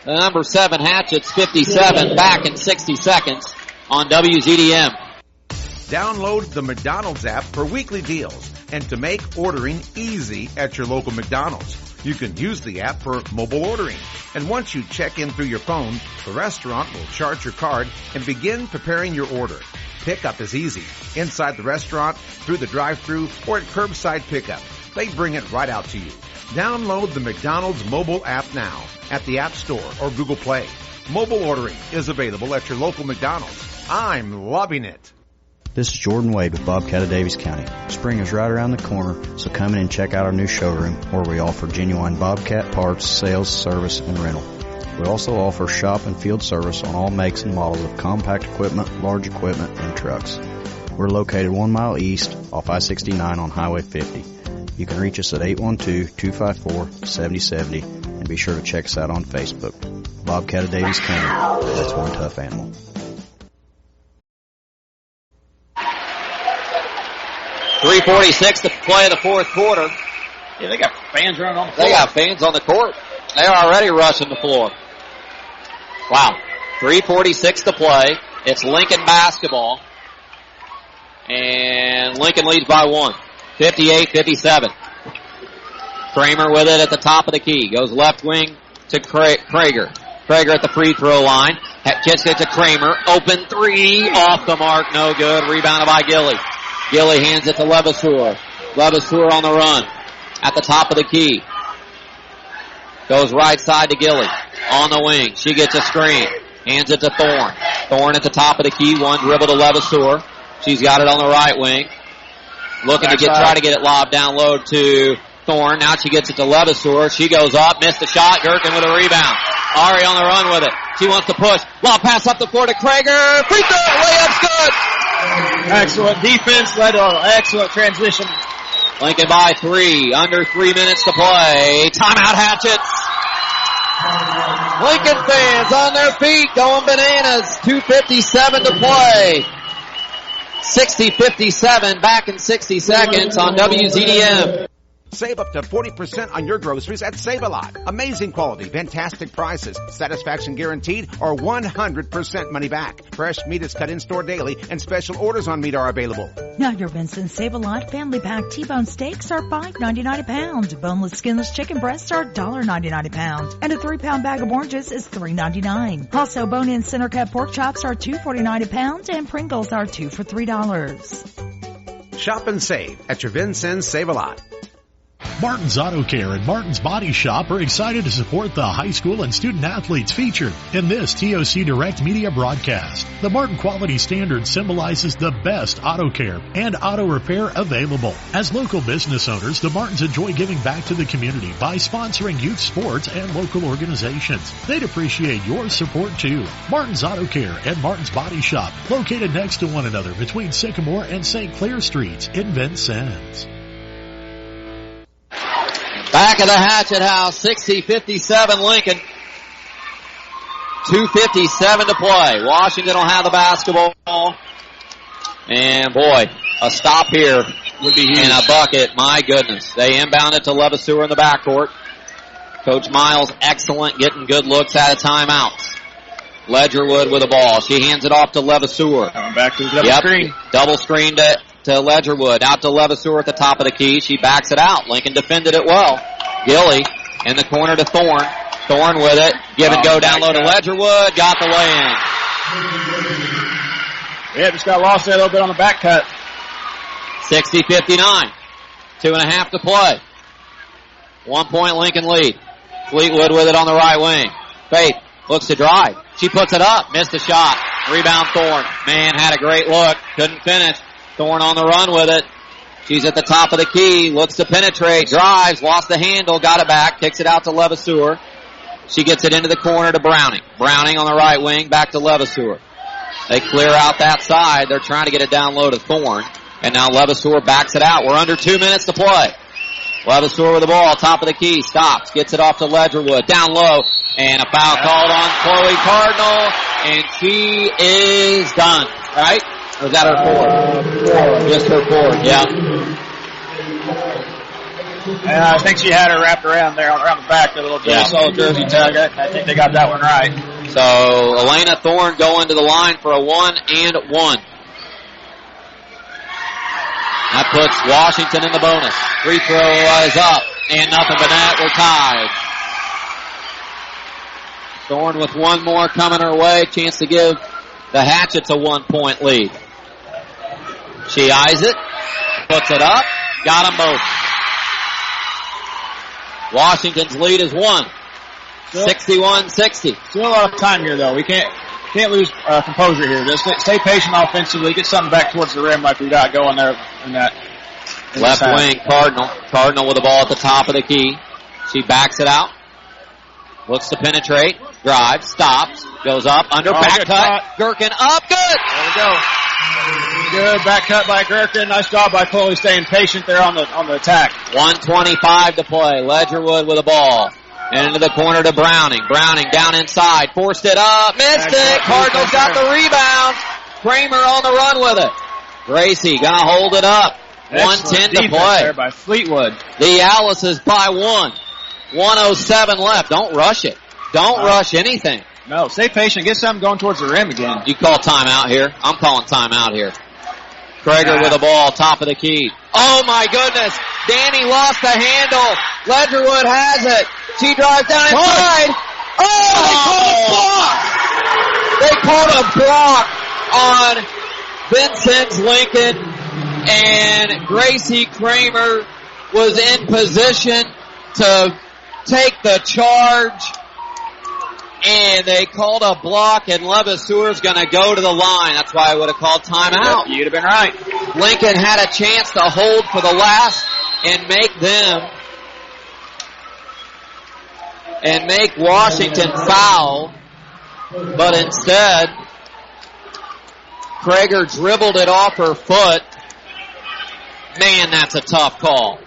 Speaker 1: The number 7 Hatchets 57. Back in 60 seconds on WZDM.
Speaker 7: Download the McDonald's app for weekly deals and to make ordering easy at your local McDonald's. You can use the app for mobile ordering. And once you check in through your phone, the restaurant will charge your card and begin preparing your order. Pickup is easy. Inside the restaurant, through the drive-thru, or at curbside pickup. They bring it right out to you. Download the McDonald's mobile app now at the App Store or Google Play. Mobile ordering is available at your local McDonald's. I'm loving it.
Speaker 21: This is Jordan Wade with Bobcat of Davies County. Spring is right around the corner, so come in and check out our new showroom where we offer genuine Bobcat parts, sales, service, and rental. We also offer shop and field service on all makes and models of compact equipment, large equipment, and trucks. We're located 1 mile east off I-69 on Highway 50. You can reach us at 812-254-7070 and be sure to check us out on Facebook. Bobcat of Davies County. That's one tough animal.
Speaker 1: .346 to play the fourth quarter.
Speaker 2: Yeah, they got fans running on the
Speaker 1: floor. They got fans on the court. They're already rushing the floor. Wow. 3:46 to play. It's Lincoln basketball. And Lincoln leads by 1. 58-57. Kramer with it at the top of the key. Goes left wing to Krager. Krager at the free throw line. Gets it to Kramer. Open three. Off the mark. No good. Rebounded by Gilly. Gilly hands it to Levasseur. Levasseur on the run. At the top of the key. Goes right side to Gilly. On the wing. She gets a screen. Hands it to Thorne. Thorne at the top of the key. One dribble to Levasseur. She's got it on the right wing. Looking to try to get it lobbed down low to Thorne. Now she gets it to Levasseur. She goes up. Missed the shot. Gherkin with a rebound. Ari on the run with it. She wants to push. Lob pass up the floor to Krager. Free throw. Layup's good.
Speaker 2: Excellent defense. Led to an excellent transition.
Speaker 1: Lincoln by 3. Under 3 minutes to play. Timeout Hatchets. Lincoln fans on their feet going bananas. 2:57 to play. 60-57 back in 60 seconds on WZDM.
Speaker 7: Save up to 40% on your groceries at Save-A-Lot. Amazing quality, fantastic prices, satisfaction guaranteed, or 100% money back. Fresh meat is cut in store daily, and special orders on meat are available.
Speaker 8: Now your Vincennes Save-A-Lot family pack T-bone steaks are $5.99 a pound. Boneless, skinless chicken breasts are $1.99 a pound. And a 3-pound bag of oranges is $3.99. Also, bone-in center cut pork chops are $2.49 a pound, and Pringles are 2 for $3.
Speaker 7: Shop and save at your Vincennes Save-A-Lot.
Speaker 10: Martin's Auto Care and Martin's Body Shop are excited to support the high school and student athletes featured in this TOC Direct Media broadcast. The Martin quality standard symbolizes the best auto care and auto repair available. As local business owners, the Martins enjoy giving back to the community by sponsoring youth sports and local organizations. They'd appreciate your support too. Martin's Auto Care and Martin's Body Shop, located next to one another between Sycamore and St. Clair Streets in Vincennes.
Speaker 1: Back at the Hatchet House, 60-57 Lincoln. 2:57 to play. Washington will have the basketball. And boy, a stop here would be huge. And a bucket. My goodness. They inbound it to Levasseur in the backcourt. Coach Miles, excellent, getting good looks out of timeouts. Ledgerwood with the ball. She hands it off to Levasseur.
Speaker 2: Back to the double screen.
Speaker 1: Double screen to Ledgerwood. Out to Levasseur at the top of the key. She backs it out. Lincoln defended it well. Gilly in the corner to Thorne. Thorne with it. Give and go down low to Ledgerwood. Got the lay-in.
Speaker 2: Yeah, just got lost there a little bit on the back cut.
Speaker 1: 60-59. 2.5 to play. 1 point Lincoln lead. Fleetwood with it on the right wing. Faith looks to drive. She puts it up. Missed the shot. Rebound Thorne. Man had a great look. Couldn't finish. Thorne on the run with it. She's at the top of the key. Looks to penetrate. Drives. Lost the handle. Got it back. Kicks it out to Levasseur. She gets it into the corner to Browning. Browning on the right wing. Back to Levasseur. They clear out that side. They're trying to get it down low to Thorne. And now Levasseur backs it out. We're under 2 minutes to play. Levasseur with the ball, top of the key, stops, gets it off to Ledgerwood, down low, and a foul called on Chloe Cardinal, and she is done, right? Or is that her fourth? Just her fourth, yeah.
Speaker 2: And I think she had her wrapped around there, around the back, a little solid jersey tag. I think they got that one right.
Speaker 1: So Elena Thorne going to the line for a 1-and-1. That puts Washington in the bonus. Free throw is up, and nothing but net. We're tied. Thorne with one more coming her way. Chance to give the Hatchets a 1 point lead. She eyes it, puts it up, got them both. Washington's lead is 1. 61-60.
Speaker 2: Still a lot of time here, though. We can't lose composure here. Just stay patient offensively. Get something back towards the rim like we got going there in that.
Speaker 1: Left wing, Cardinal. Cardinal with the ball at the top of the key. She backs it out. Looks to penetrate. Drives. Stops. Goes up. Under back cut. Gherkin up. Good.
Speaker 2: There we go. Good back cut by Gherkin. Nice job by Chloe staying patient there on the attack.
Speaker 1: 1:25 to play. Ledgerwood with the ball. And into the corner to Browning. Browning down inside. Forced it up. Missed it. Cardinals got the rebound. Kramer on the run with it. Gracie gonna hold it up. 1:10 to play.
Speaker 2: There by Fleetwood.
Speaker 1: The Alice's by 1. 1:07 left. Don't rush it. Don't rush anything.
Speaker 2: No, stay patient. Get something going towards the rim again.
Speaker 1: You call timeout here. I'm calling timeout here. Krager with the ball, top of the key. Oh my goodness. Danny lost the handle. Ledgerwood has it. She drives down inside. They called a block on Vincennes Lincoln, and Gracie Kramer was in position to take the charge, and they called a block, and Levasseur's going to go to the line. That's why I would have called timeout.
Speaker 2: You'd have been right.
Speaker 1: Lincoln had a chance to hold for the last and make Washington foul, but instead Krager dribbled it off her foot. Man, that's a tough call.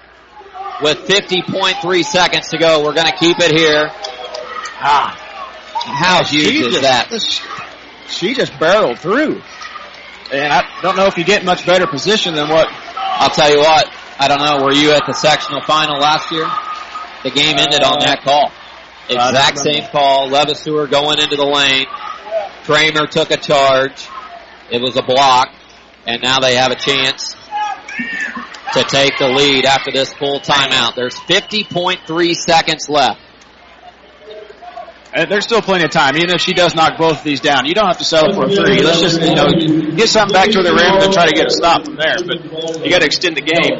Speaker 1: With 50.3 seconds to go, we're going to keep it here. How huge is that?
Speaker 2: She just barreled through. And I don't know if you get much better position than what.
Speaker 1: I'll tell you what, I don't know, were you at the sectional final last year? The game ended on that call. Exact same call. Levasseur going into the lane. Kramer took a charge. It was a block. And now they have a chance to take the lead after this full timeout. There's 50.3 seconds left.
Speaker 2: There's still plenty of time, even if she does knock both of these down. You don't have to settle for a three. Let's just, get something back to the rim and try to get a stop from there. But you got to extend the game.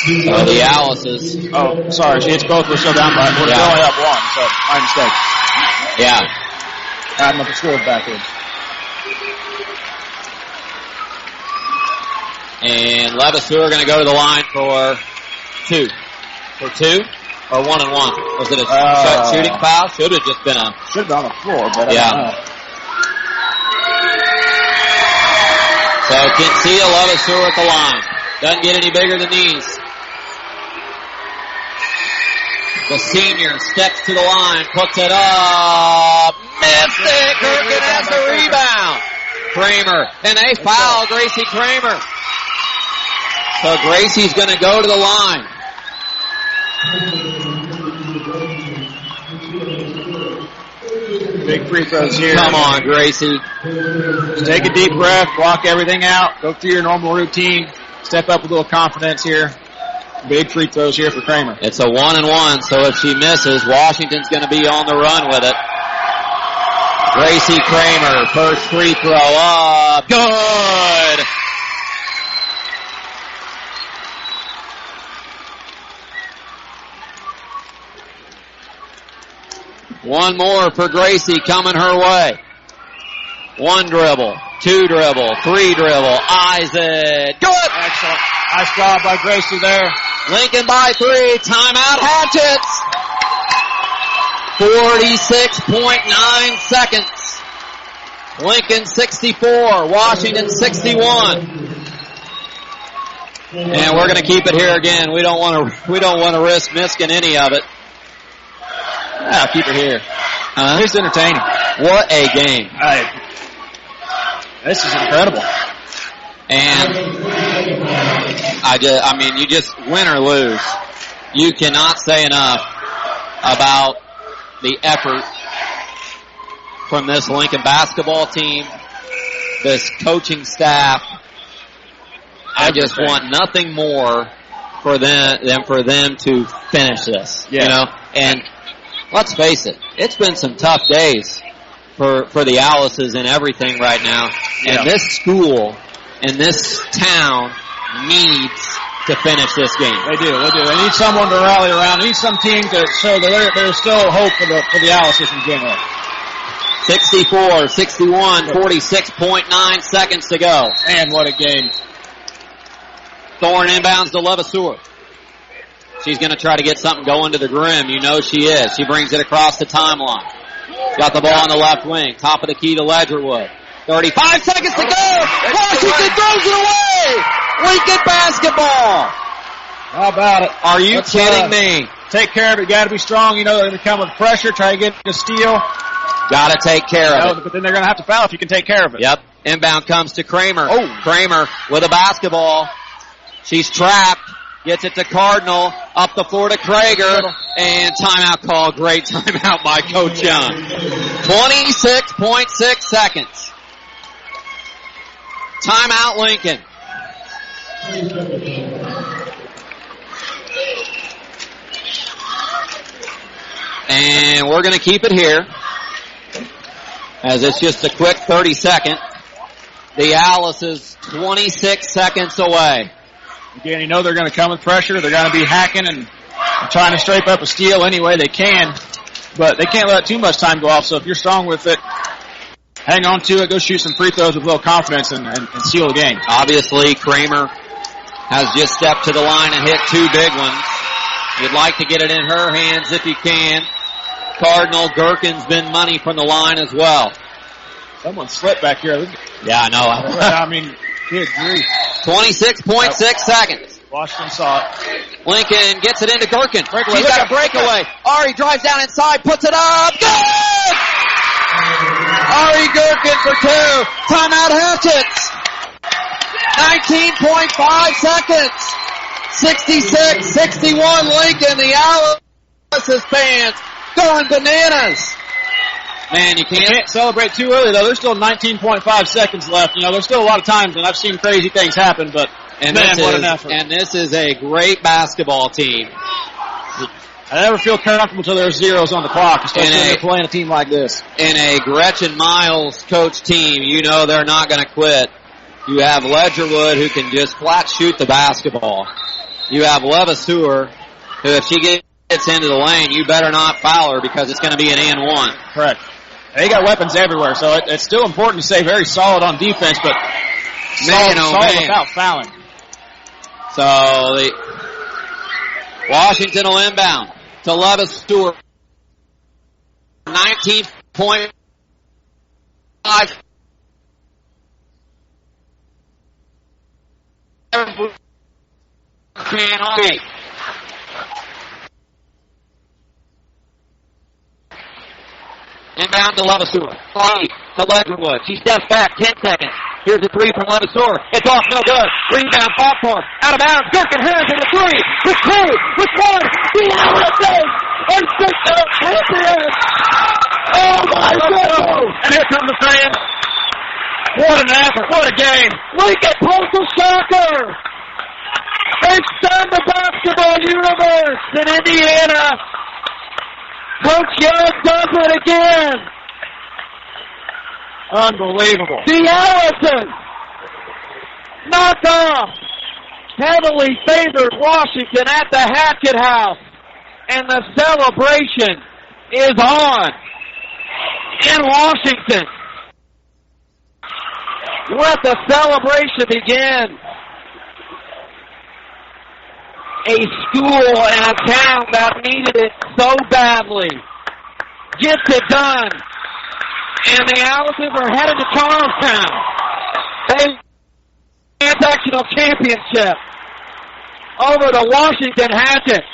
Speaker 1: The Alice's.
Speaker 2: Oh, sorry. She hits both. We're still down by. We're only up 1, so my mistake.
Speaker 1: Yeah.
Speaker 2: Adding up the scores backwards.
Speaker 1: And Levasseur going to go to the line for 2. For 2? Or 1-and-1? Was it a shooting foul? Should have just been a...
Speaker 2: Should have been on the floor, but I don't know.
Speaker 1: So Kinsella Levasseur at the line. Doesn't get any bigger than these. The senior steps to the line, puts it up, missed it. Gerken has the rebound. Kramer, and they foul Gracie Kramer. So Gracie's going to go to the line.
Speaker 2: Big free throws here.
Speaker 1: Come on, Gracie.
Speaker 2: Just take a deep breath, block everything out, go through your normal routine, step up with a little confidence here. Big free throws here for Kramer.
Speaker 1: It's a 1-and-1, so if she misses, Washington's going to be on the run with it. Gracie Kramer, first free throw up. Good! One more for Gracie coming her way. One dribble, two dribble, three dribble. Isaac. Good!
Speaker 2: Excellent. Nice job by Gracie there.
Speaker 1: Lincoln by 3. Timeout Hatchets. 46.9 seconds. Lincoln 64. Washington 61. And we're going to keep it here again. We don't want to risk missing any of it.
Speaker 2: Yeah, keep it here. It's entertaining.
Speaker 1: What a game.
Speaker 2: This is incredible.
Speaker 1: And you just win or lose. You cannot say enough about the effort from this Lincoln basketball team, this coaching staff. I just want nothing more for them than for them to finish this. Yeah. You know, and let's face it, it's been some tough days for the Alices and everything right now. Yeah. And this school and this town needs to finish this game.
Speaker 2: They do. They need someone to rally around. They need some team to show that there's still hope for the Alices in general.
Speaker 1: 64, 61, 46.9 seconds to go.
Speaker 2: And what a game.
Speaker 1: Thorne inbounds to Levasseur. She's going to try to get something going to the rim. You know she is. She brings it across the timeline. Got the ball on the left wing. Top of the key to Ledgerwood. 35 seconds to go. Washington throws it away. Lincoln basketball.
Speaker 2: How about it?
Speaker 1: Are you kidding me?
Speaker 2: Take care of it. Got to be strong. You know they're going to come with pressure. Try to get a steal.
Speaker 1: Got to take care of it.
Speaker 2: But then they're going to have to foul if you can take care of it.
Speaker 1: Yep. Inbound comes to Kramer. Kramer with a basketball. She's trapped. Gets it to Cardinal. Up the floor to Krager. And timeout call. Great timeout by Coach Young. 26.6 seconds. Timeout Lincoln. And we're going to keep it here, as it's just a quick 30-second. The Alice is 26 seconds away.
Speaker 2: Again, you know they're going to come with pressure. They're going to be hacking and trying to scrape up a steal any way they can. But they can't let too much time go off. So if you're strong with it, hang on to it. Go shoot some free throws with a little confidence and seal the game.
Speaker 1: Obviously, Kramer has just stepped to the line and hit two big ones. You'd like to get it in her hands if you can. Cardinal Gherkin's been money from the line as well.
Speaker 2: Someone slipped back here.
Speaker 1: Yeah, I know.
Speaker 2: I mean, good grief.
Speaker 1: 26.6 seconds.
Speaker 2: Washington saw it.
Speaker 1: Lincoln gets it into Gherkin. She's got a breakaway. Ari drives down inside, puts it up. Good! Ari Gherkin for two. Timeout Hatchets. 19.5 seconds. 66-61 Lincoln. The Alice's fans going bananas. Man, you can't
Speaker 2: celebrate too early, though. There's still 19.5 seconds left. You know, there's still a lot of times, and I've seen crazy things happen, but what an effort.
Speaker 1: And this is a great basketball team.
Speaker 2: I never feel comfortable until there's zeros on the clock, especially when you're playing a team like this.
Speaker 1: In a Gretchen Miles coach team, you know they're not going to quit. You have Ledgerwood, who can just flat shoot the basketball. You have Levasseur, who if she gets into the lane, you better not foul her because it's going to be an and one.
Speaker 2: Correct. They got weapons everywhere, so it's still important to stay very solid on defense, but solid without fouling.
Speaker 1: So the Washington will inbound to Levasseur. 19.5. Inbound to Levasseur. 5 to Ledgerwood. She steps back. 10 seconds. Here's a 3 from Levasseur. It's off, no good. Rebound, Hawthorne. Out of bounds. Gurkin Harris in the 3. With 2. With 1. The Alice's are 6 champions. Oh, my goodness.
Speaker 2: And here comes the fans. What an effort. What a game.
Speaker 1: Lincoln Postal Soccer. Extend the basketball universe in Indiana. Coach Young does it again.
Speaker 2: Unbelievable.
Speaker 1: The Allisons knock off heavily favored Washington at the Hatchet House. And the celebration is on in Washington. Let the celebration begin. A school and a town that needed it so badly gets it done. And the Allisons are headed to Charlestown. They sectional championship over the Washington Hatchets.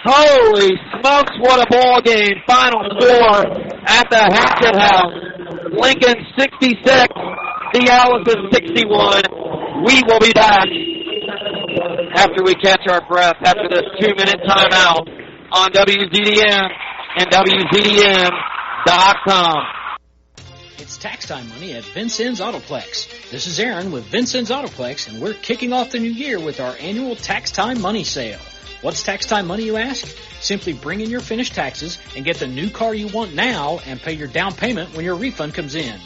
Speaker 1: Holy smokes, what a ball game. Final score at the Hatchet House. Lincoln 66, the Allisons 61. We will be back after we catch our breath after this 2-minute timeout on WZDM and WZDM.com.
Speaker 3: It's tax time money at Vincennes Autoplex. This is Aaron with Vincennes Autoplex, and we're kicking off the new year with our annual Tax Time Money Sale. What's Tax Time Money, you ask? Simply bring in your finished taxes and get the new car you want now and pay your down payment when your refund comes in.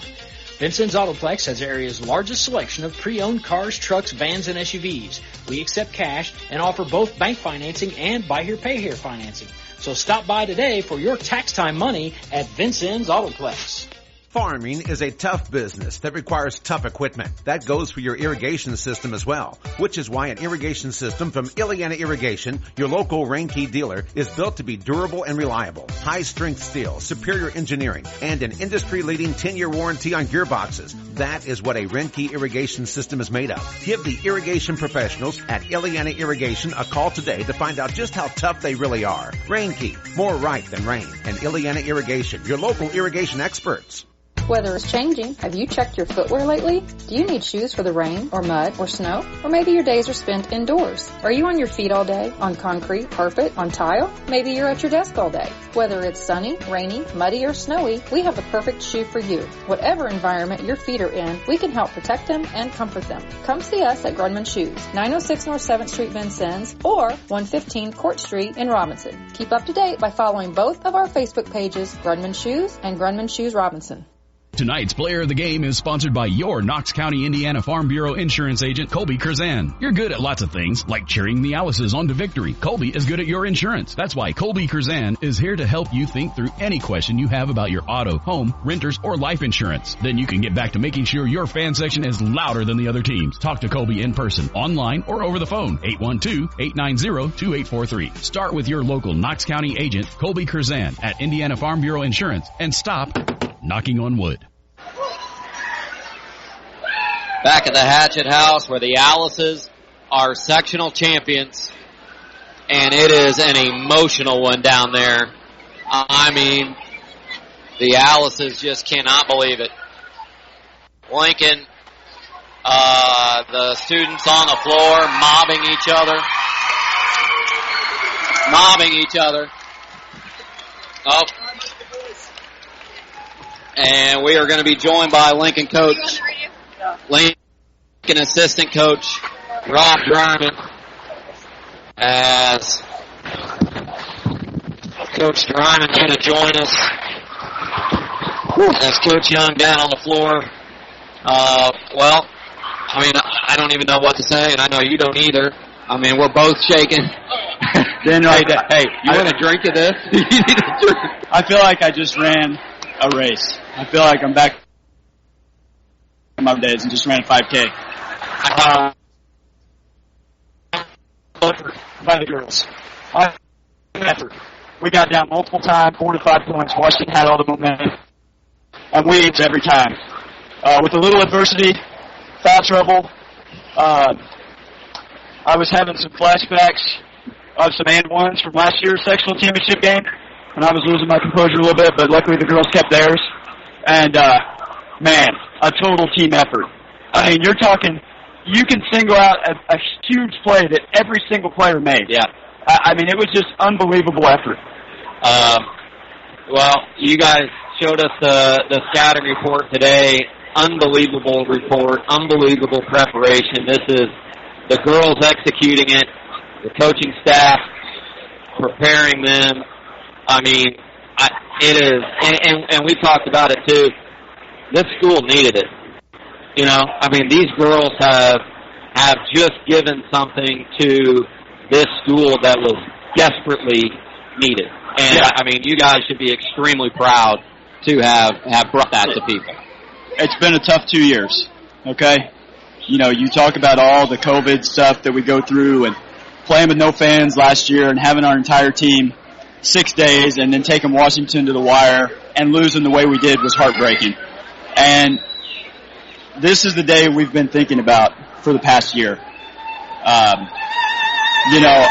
Speaker 3: Vincennes Autoplex has the area's largest selection of pre-owned cars, trucks, vans, and SUVs. We accept cash and offer both bank financing and buy here, pay here financing. So stop by today for your tax time money at Vincennes Autoplex.
Speaker 7: Farming is a tough business that requires tough equipment. That goes for your irrigation system as well, which is why an irrigation system from Ileana Irrigation, your local Rain-Key dealer, is built to be durable and reliable. High-strength steel, superior engineering, and an industry-leading 10-year warranty on gearboxes. That is what a Rain-Key irrigation system is made of. Give the irrigation professionals at Ileana Irrigation a call today to find out just how tough they really are. Rain-Key, more right than rain. And Ileana Irrigation, your local irrigation experts.
Speaker 9: Weather is changing. Have you checked your footwear lately? Do you need shoes for the rain or mud or snow? Or maybe your days are spent indoors. Are you on your feet all day? On concrete, carpet, on tile? Maybe you're at your desk all day. Whether it's sunny, rainy, muddy, or snowy, we have the perfect shoe for you. Whatever environment your feet are in, we can help protect them and comfort them. Come see us at Grunman Shoes, 906 North 7th Street, Vincennes, or 115 Court Street in Robinson. Keep up to date by following both of our Facebook pages, Grunman Shoes and Grunman Shoes Robinson.
Speaker 22: Tonight's Player of the Game is sponsored by your Knox County, Indiana Farm Bureau insurance agent, Colby Curzan. You're good at lots of things, like cheering the Alices on to victory. Colby is good at your insurance. That's why Colby Curzan is here to help you think through any question you have about your auto, home, renters, or life insurance. Then you can get back to making sure your fan section is louder than the other teams. Talk to Colby in person, online, or over the phone. 812-890-2843. Start with your local Knox County agent, Colby Curzan, at Indiana Farm Bureau Insurance, and stop knocking on wood.
Speaker 1: Back at the Hatchet House where the Alices are sectional champions. And it is an emotional one down there. I mean, the Alices just cannot believe it. Lincoln, the students on the floor mobbing each other. Oh. And we are going to be joined by Lincoln coach, Lincoln assistant coach, Rob Dryman, as Coach Dryman going to join us. As Coach Young down on the floor. Well, I mean, I don't even know what to say, and I know you don't either. I mean, we're both shaking.
Speaker 2: Then right there.
Speaker 1: Hey, you want a drink of this? You need a drink.
Speaker 2: I feel like I just ran a race. I feel like I'm back in my days and just ran a 5K. By the girls. We got down multiple times, 4 to 5 points. Washington had all the momentum. And we wins every time. With a little adversity, foul trouble, I was having some flashbacks of some and ones from last year's sectional championship game.
Speaker 4: and I was losing my composure a little bit, but luckily the girls kept theirs. And, man, a total team effort. I mean, you're talking, you can single out a huge play that every single player made.
Speaker 1: Yeah.
Speaker 4: I mean, it was just unbelievable effort.
Speaker 1: Well, you guys showed us the scouting report today. Unbelievable report, unbelievable preparation. This is the girls executing it, the coaching staff preparing them. I mean, it is, and we talked about it too. This school needed it. You know, I mean, these girls have just given something to this school that was desperately needed. And, yeah. I mean, you guys should be extremely proud to have brought that to people.
Speaker 4: It's been a tough 2 years, okay? You know, you talk about all the COVID stuff that we go through and playing with no fans last year and having our entire team 6 days and then taking Washington to the wire and losing the way we did was heartbreaking. And this is the day we've been thinking about for the past year. You know,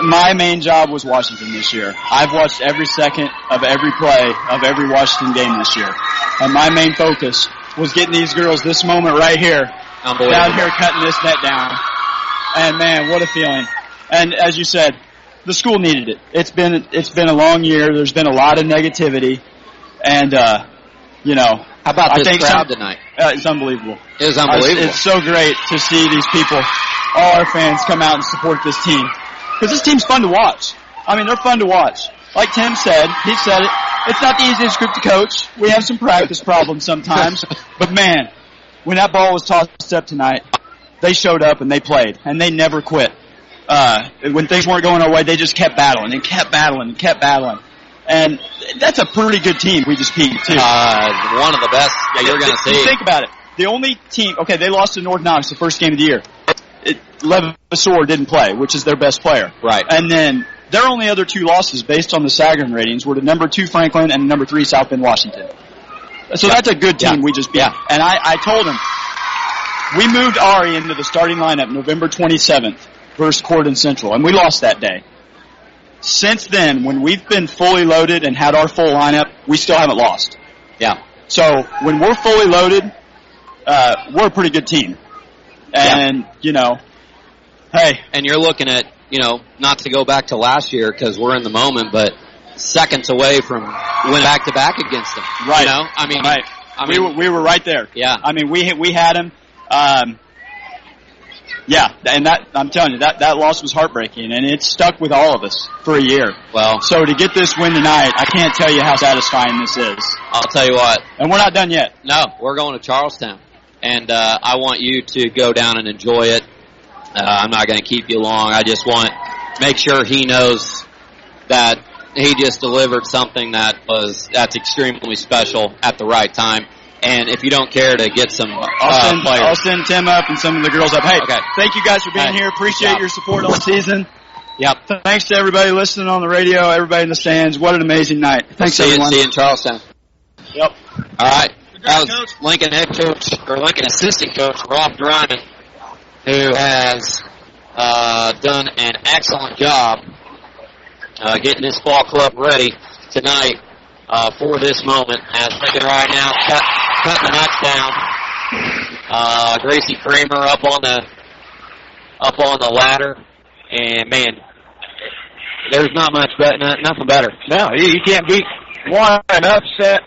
Speaker 4: my main job was Washington this year. I've watched every second of every play of every Washington game this year. And my main focus was getting these girls this moment right here, down here cutting this net down. And man, what a feeling. And as you said, the school needed it. It's been a long year. There's been a lot of negativity. And, you know.
Speaker 1: How about this crowd tonight?
Speaker 4: It's unbelievable.
Speaker 1: It is unbelievable.
Speaker 4: It's so great to see these people, all our fans, come out and support this team. Because this team's fun to watch. I mean, they're fun to watch. Like Tim said, he said it, it's not the easiest group to coach. We have some practice problems sometimes. But man, when that ball was tossed up tonight, they showed up and they played. And they never quit. When things weren't going our way, they just kept battling and kept battling and kept battling. And that's a pretty good team we just beat, too.
Speaker 1: One of the best you're going to see.
Speaker 4: Think about it. The only team, okay, they lost to North Knox the first game of the year. Levasseur didn't play, which is their best player.
Speaker 1: Right.
Speaker 4: And then their only other two losses based on the Sagarin ratings were to number 2 Franklin and number 3 South Bend Washington. So that's a good team we just beat. Yeah. And I told him, we moved Ari into the starting lineup November 27th versus Corydon Central, and we lost that day. Since then, when we've been fully loaded and had our full lineup, we still haven't lost.
Speaker 1: Yeah.
Speaker 4: So when we're fully loaded, we're a pretty good team. And, you know, hey.
Speaker 1: And you're looking at, you know, not to go back to last year because we're in the moment, but seconds away from winning back-to-back against them.
Speaker 4: Right.
Speaker 1: You know? I mean,
Speaker 4: right. We were right there.
Speaker 1: Yeah.
Speaker 4: I mean, we had them. Yeah, and that, I'm telling you, that loss was heartbreaking, and it stuck with all of us for a year.
Speaker 1: Well.
Speaker 4: So to get this win tonight, I can't tell you how satisfying this is.
Speaker 1: I'll tell you what.
Speaker 4: And we're not done yet.
Speaker 1: No, we're going to Charlestown. And I want you to go down and enjoy it. I'm not going to keep you long. I just want to make sure he knows that he just delivered something that's extremely special at the right time. And if you don't care to get some players.
Speaker 4: I'll send Tim up and some of the girls up. Hey,
Speaker 1: okay.
Speaker 4: Thank you guys for being here. Appreciate your support all season.
Speaker 1: Yep.
Speaker 4: Thanks to everybody listening on the radio, everybody in the stands. What an amazing night. Thanks, everyone.
Speaker 1: See you in Charlestown.
Speaker 4: Yep.
Speaker 1: All right. That was Lincoln head coach, or Lincoln assistant coach, Rob Dryman, who has done an excellent job getting this ball club ready tonight for this moment. As Lincoln right now cutting the nuts down. Gracie Kramer up on the ladder, and man, there's not much better, nothing better.
Speaker 5: No, you can't beat one upset.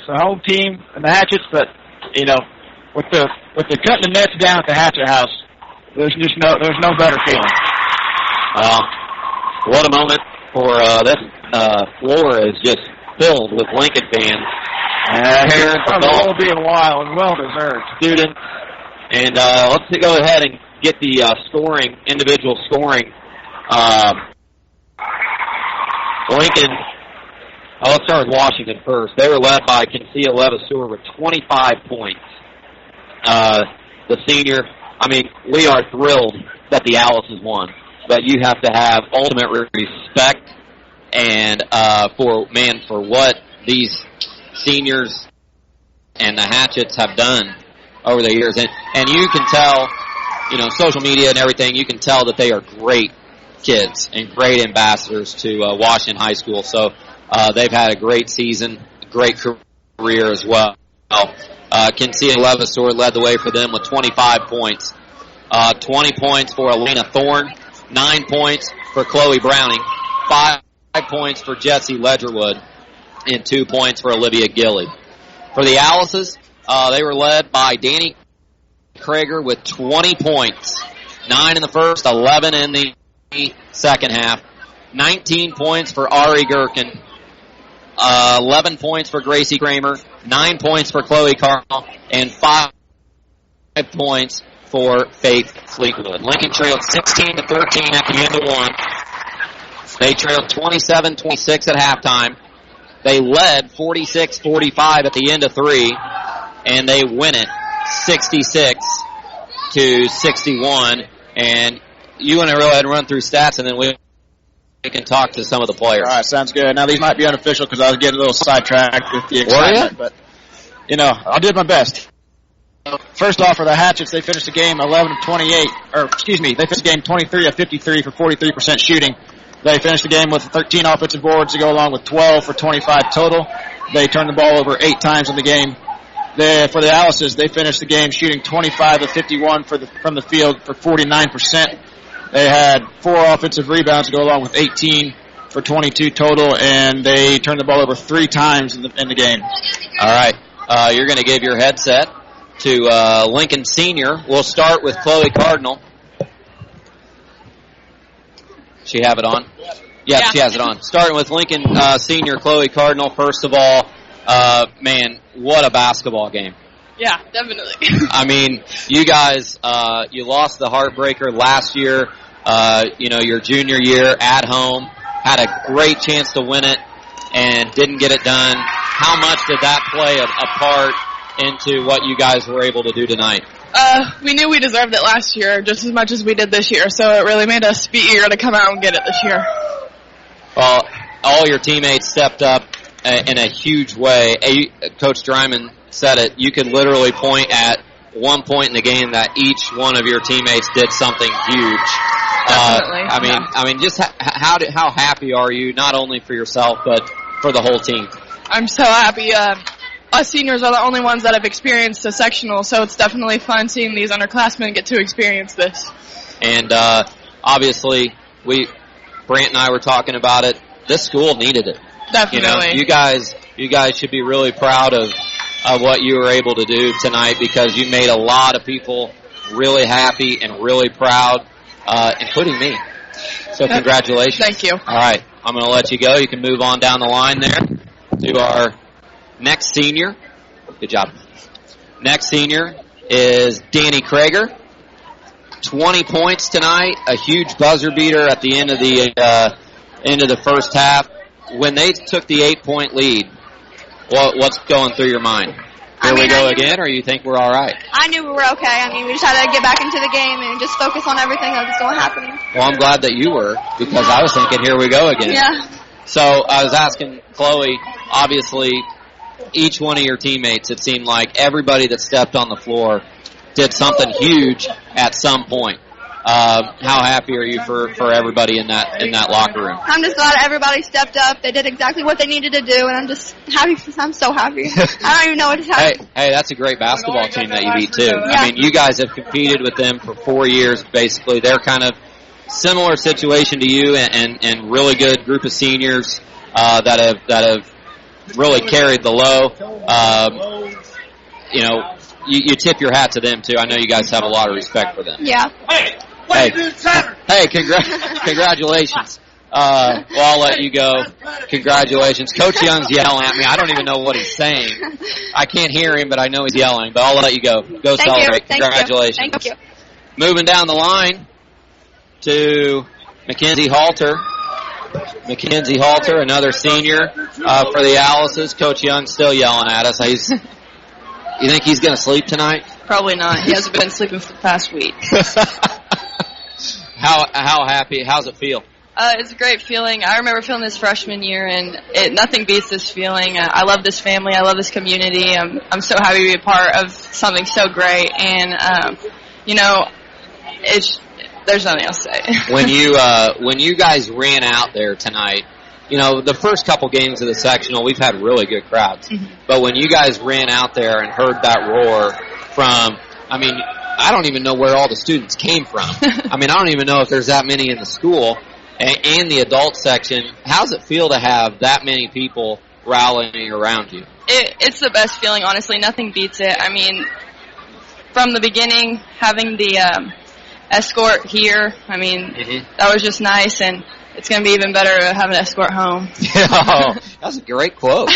Speaker 5: The home team and the Hatchets, but you know, with the cutting the nets down at the Hatchet House, there's no better feeling.
Speaker 1: What a moment for this floor is just filled with Lincoln fans. Parents, adults,
Speaker 5: will be a while and well deserved.
Speaker 1: Students, and let's go ahead and get the individual scoring. Lincoln. Let's start with Washington first. They were led by Kinsia Levasseur with 25 points. The senior, I mean, we are thrilled that the Owls won, but you have to have ultimate respect and for what these seniors and the Hatchets have done over the years. And you can tell, you know, social media and everything, you can tell that they are great kids and great ambassadors to Washington High School. So they've had a great season, great career as well. Kinsey Levistor led the way for them with 25 points. 20 points for Elena Thorne, 9 points for Chloe Browning, 5 points for Jessie Ledgerwood, and 2 points for Olivia Gilly. For the Alices, they were led by Danny Krager with 20 points, 9 in the first, 11 in the second half, 19 points for Ari Gherkin, 11 points for Gracie Kramer, 9 points for Chloe Carnell, and 5 points for Faith Fleetwood. Lincoln trailed 16-13 at the end of one. They trailed 27-26 at halftime. They led 46-45 at the end of three, and they win it 66-61. And you want to go ahead and run through stats, and then we can talk to some of the players.
Speaker 2: All right, sounds good. Now, these might be unofficial because I was getting a little sidetracked with the excitement, but, I did my best. First off, for the Hatchets, they finished the game 11-28, they finished the game 23 of 53 for 43% shooting. They finished the game with 13 offensive boards to go along with 12 for 25 total. They turned the ball over 8 times in the game. For the Alices, they finished the game shooting 25 of 51 from the field for 49%. They had 4 offensive rebounds to go along with 18 for 22 total, and they turned the ball over 3 times in the game.
Speaker 1: All right. You're going to give your headset to Lincoln Senior. We'll start with Chloe Cardinal. She have it on? Yeah, she has it on. Starting with Lincoln Senior, Chloe Cardinal. First of all, man, what a basketball game.
Speaker 6: Yeah, definitely.
Speaker 1: I mean, you guys, you lost the heartbreaker last year, your junior year at home, had a great chance to win it and didn't get it done. How much did that play a part into what you guys were able to do tonight?
Speaker 6: We knew we deserved it last year just as much as we did this year, so it really made us be eager to come out and get it this year.
Speaker 1: Well, all your teammates stepped up in a huge way. Coach Dryman said it. You could literally point at one point in the game that each one of your teammates did something huge.
Speaker 6: Definitely.
Speaker 1: I mean, just how happy are you, not only for yourself, but for the whole team?
Speaker 6: I'm so happy. Us seniors are the only ones that have experienced a sectional, so it's definitely fun seeing these underclassmen get to experience this.
Speaker 1: And obviously, Brant and I were talking about it. This school needed it.
Speaker 6: Definitely.
Speaker 1: You guys should be really proud of what you were able to do tonight, because you made a lot of people really happy and really proud, including me. So congratulations.
Speaker 6: Thank you.
Speaker 1: All right, I'm going to let you go. You can move on down the line there to our next senior. Good job. Next senior is Danny Krager. 20 points tonight, a huge buzzer beater at the end of the first half. When they took the 8-point lead, what's going through your mind? Here we go again, or you think we're all right?
Speaker 11: I knew we were okay. I mean, we just had to get back into the game and just focus on everything that was going to happen.
Speaker 1: Well, I'm glad that you were, because I was thinking, here we go again.
Speaker 11: Yeah.
Speaker 1: So I was asking Chloe, obviously, each one of your teammates, it seemed like everybody that stepped on the floor did something huge at some point. How happy are you for everybody in that locker room?
Speaker 11: I'm just glad everybody stepped up. They did exactly what they needed to do, and I'm just happy. I'm so happy. I don't even know what to tell you.
Speaker 1: Hey, that's a great basketball team that you beat too.
Speaker 11: Yeah.
Speaker 1: I mean, you guys have competed with them for 4 years, basically. They're kind of similar situation to you, and really good group of seniors that have really carried the low. You tip your hat to them too. I know you guys have a lot of respect for them.
Speaker 11: Yeah.
Speaker 1: Hey, congratulations. Well, I'll let you go. Congratulations. Coach Young's yelling at me. I don't even know what he's saying. I can't hear him, but I know he's yelling. But I'll let you go. Go celebrate. Congratulations.
Speaker 11: Thank you.
Speaker 1: Moving down the line to Mackenzie Halter. Mackenzie Halter, another senior for the Alices. Coach Young's still yelling at us. You think he's going to sleep tonight?
Speaker 6: Probably not. He hasn't been sleeping for the past week.
Speaker 1: How happy? How's it feel?
Speaker 6: It's a great feeling. I remember feeling this freshman year, and nothing beats this feeling. I love this family. I love this community. I'm so happy to be a part of something so great. And There's nothing else to say.
Speaker 1: When you guys ran out there tonight, you know, the first couple games of the sectional, we've had really good crowds. Mm-hmm. But when you guys ran out there and heard that roar from, I mean, I don't even know where all the students came from. I mean, I don't even know if there's that many in the school and the adult section. How's it feel to have that many people rallying around you?
Speaker 6: It's the best feeling, honestly. Nothing beats it. I mean, from the beginning, having the escort here, I mean, that was just nice, and it's going to be even better to have an escort home.
Speaker 1: Oh, that's a great quote.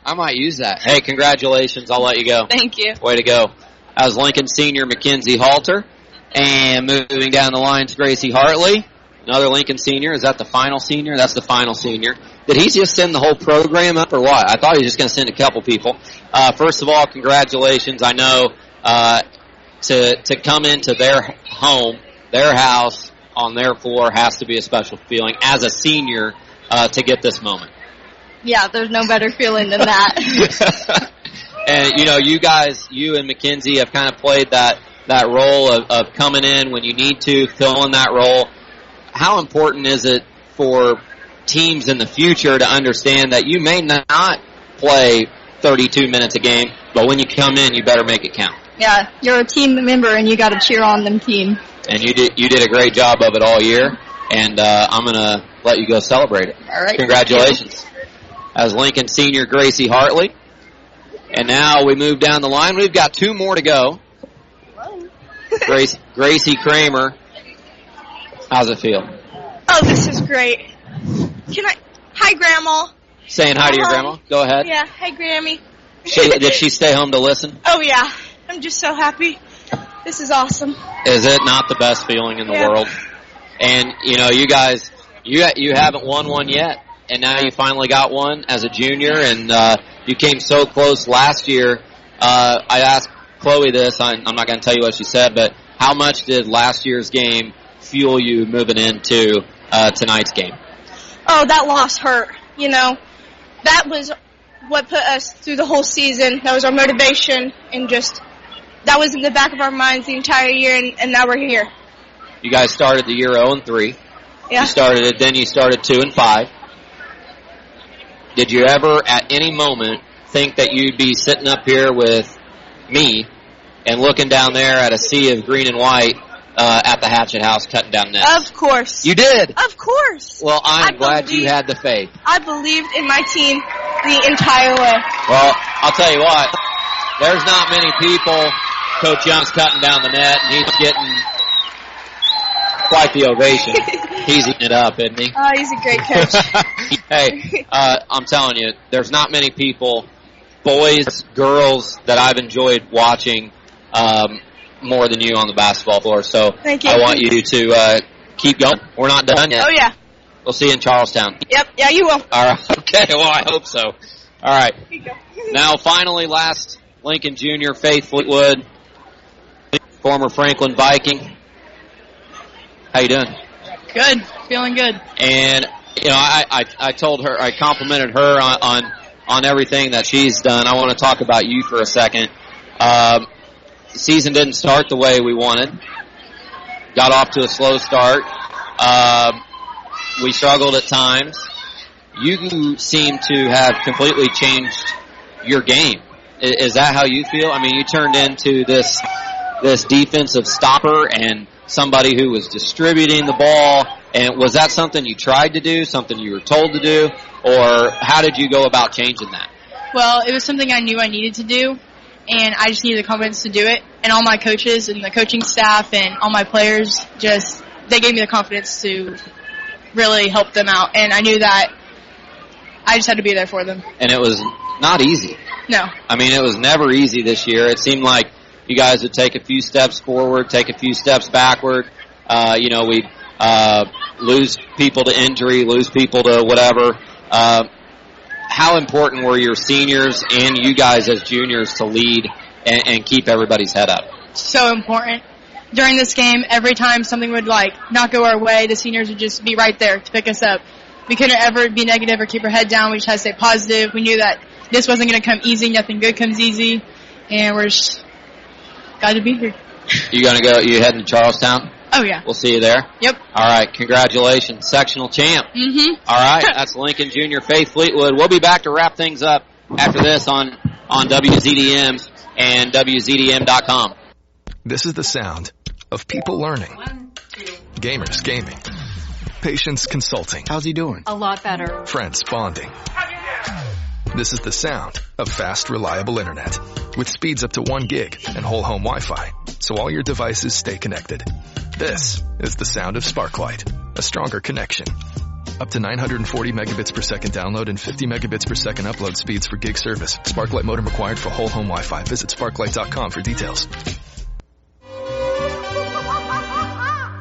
Speaker 1: I might use that. Hey, congratulations. I'll let you go.
Speaker 6: Thank you.
Speaker 1: Way to go. That was Lincoln senior Mackenzie Halter. And moving down the lines, Gracie Hartley. Another Lincoln senior. Is that the final senior? That's the final senior. Did he just send the whole program up or what? I thought he was just going to send a couple people. First of all, congratulations. I know to come into their home, their house, on their floor has to be a special feeling as a senior to get this moment.
Speaker 11: Yeah, there's no better feeling than that.
Speaker 1: And, you know, you guys, you and Mackenzie have kind of played that role of coming in when you need to, filling that role. How important is it for teams in the future to understand that you may not play 32 minutes a game, but when you come in, you better make it count?
Speaker 11: Yeah, you're a team member, and you got to cheer on them team.
Speaker 1: And you did a great job of it all year, and I'm going to let you go celebrate it.
Speaker 11: All right.
Speaker 1: Congratulations. As Lincoln senior Gracie Hartley. And now we move down the line. We've got two more to go. Gracie Kramer. How's it feel?
Speaker 12: Oh, this is great. Hi, Grandma.
Speaker 1: Saying hi to your grandma? Go ahead.
Speaker 12: Yeah, hi, Grammy.
Speaker 1: Did she stay home to listen?
Speaker 12: Oh, yeah. I'm just so happy. This is awesome.
Speaker 1: Is it not the best feeling in the world? And, you know, you guys, you haven't won one yet, and now you finally got one as a junior, and you came so close last year. I asked Chloe this. I'm not going to tell you what she said, but how much did last year's game fuel you moving into tonight's game?
Speaker 12: Oh, that loss hurt. You know, that was what put us through the whole season. That was our motivation, and just that was in the back of our minds the entire year, and now we're here.
Speaker 1: You guys started the year 0-3.
Speaker 12: Yeah.
Speaker 1: You started 2-5. Did you ever, at any moment, think that you'd be sitting up here with me and looking down there at a sea of green and white at the Hatchet House cutting down nets?
Speaker 12: Of course.
Speaker 1: You did?
Speaker 12: Of course.
Speaker 1: Well, I'm glad you had the faith.
Speaker 12: I believed in my team the entire way.
Speaker 1: Well, I'll tell you what, there's not many people. Coach Young's cutting down the net, and he's getting quite the ovation. He's eating it up, isn't he?
Speaker 12: Oh, he's a great coach.
Speaker 1: Hey, I'm telling you, there's not many people, boys, girls, that I've enjoyed watching more than you on the basketball floor. So
Speaker 12: thank you.
Speaker 1: I want you to keep going. We're not done yet.
Speaker 12: Oh, yeah.
Speaker 1: We'll see you in Charlestown.
Speaker 12: Yep. Yeah, you will.
Speaker 1: All right. Okay. Well, I hope so. All right. Now, finally, last Lincoln Junior, Faith Fleetwood, former Franklin Viking. How you doing?
Speaker 6: Good. Feeling good.
Speaker 1: And, you know, I told her, I complimented her on everything that she's done. I want to talk about you for a second. The season didn't start the way we wanted. Got off to a slow start. We struggled at times. You seem to have completely changed your game. Is that how you feel? I mean, you turned into this defensive stopper and somebody who was distributing the ball. And was that something you tried to do, something you were told to do, or how did you go about changing that?
Speaker 6: Well, it was something I knew I needed to do, and I just needed the confidence to do it. And all my coaches and the coaching staff and all my players they gave me the confidence to really help them out. And I knew that I just had to be there for them.
Speaker 1: And it was not easy.
Speaker 6: No.
Speaker 1: I mean, it was never easy this year. It seemed like you guys would take a few steps forward, take a few steps backward. You know, we'd lose people to injury, lose people to whatever. How important were your seniors and you guys as juniors to lead and keep everybody's head up?
Speaker 6: So important. During this game, every time something would not go our way, the seniors would just be right there to pick us up. We couldn't ever be negative or keep our head down. We just had to stay positive. We knew that this wasn't going to come easy. Nothing good comes easy. And we're just glad to be here.
Speaker 1: You heading to Charlestown?
Speaker 6: Oh, yeah.
Speaker 1: We'll see you there.
Speaker 6: Yep.
Speaker 1: All right. Congratulations. Sectional champ.
Speaker 6: Mm-hmm.
Speaker 1: All right. That's Lincoln Junior Faith Fleetwood. We'll be back to wrap things up after this on WZDM and WZDM.com.
Speaker 13: This is the sound of people learning. Gamers gaming. Patients consulting.
Speaker 16: How's he doing?
Speaker 23: A lot better.
Speaker 13: Friends bonding. This is the sound of fast, reliable internet with speeds up to 1 gig and whole home Wi-Fi, so all your devices stay connected. This is the sound of Sparklight, a stronger connection. Up to 940 megabits per second download and 50 megabits per second upload speeds for gig service. Sparklight modem required for whole home Wi-Fi. Visit sparklight.com for details.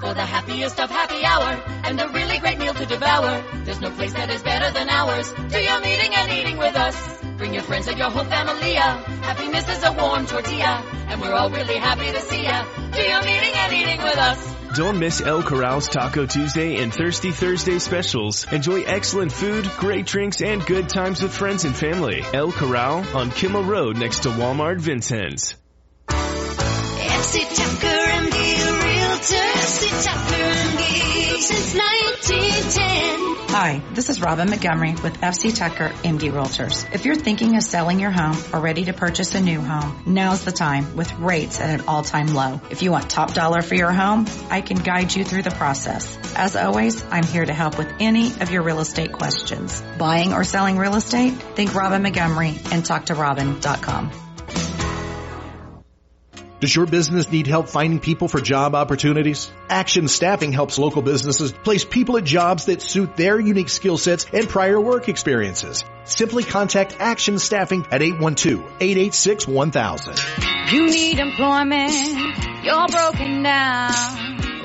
Speaker 18: For the happiest of happy hour and a really great meal to devour, there's no place that is better than ours. Do your meeting and eating with us. Bring your friends and your whole familia. Happiness is a warm tortilla, and we're all really happy to see ya. Do your meeting and eating with us.
Speaker 24: Don't miss El Corral's Taco Tuesday and Thirsty Thursday specials. Enjoy excellent food, great drinks, and good times with friends and family. El Corral on Kimmel Road next to Walmart Vincennes.
Speaker 18: FC Tucker MD Realtor, FC Tucker MD since 1910.
Speaker 19: Hi, this is Robin Montgomery with FC Tucker MD Realtors. If you're thinking of selling your home or ready to purchase a new home, now's the time with rates at an all-time low. If you want top dollar for your home, I can guide you through the process. As always, I'm here to help with any of your real estate questions. Buying or selling real estate? Think Robin Montgomery and talk to Robin.com.
Speaker 25: Does your business need help finding people for job opportunities? Action Staffing helps local businesses place people at jobs that suit their unique skill sets and prior work experiences. Simply contact Action Staffing at 812-886-1000.
Speaker 26: You need employment, you're broken down.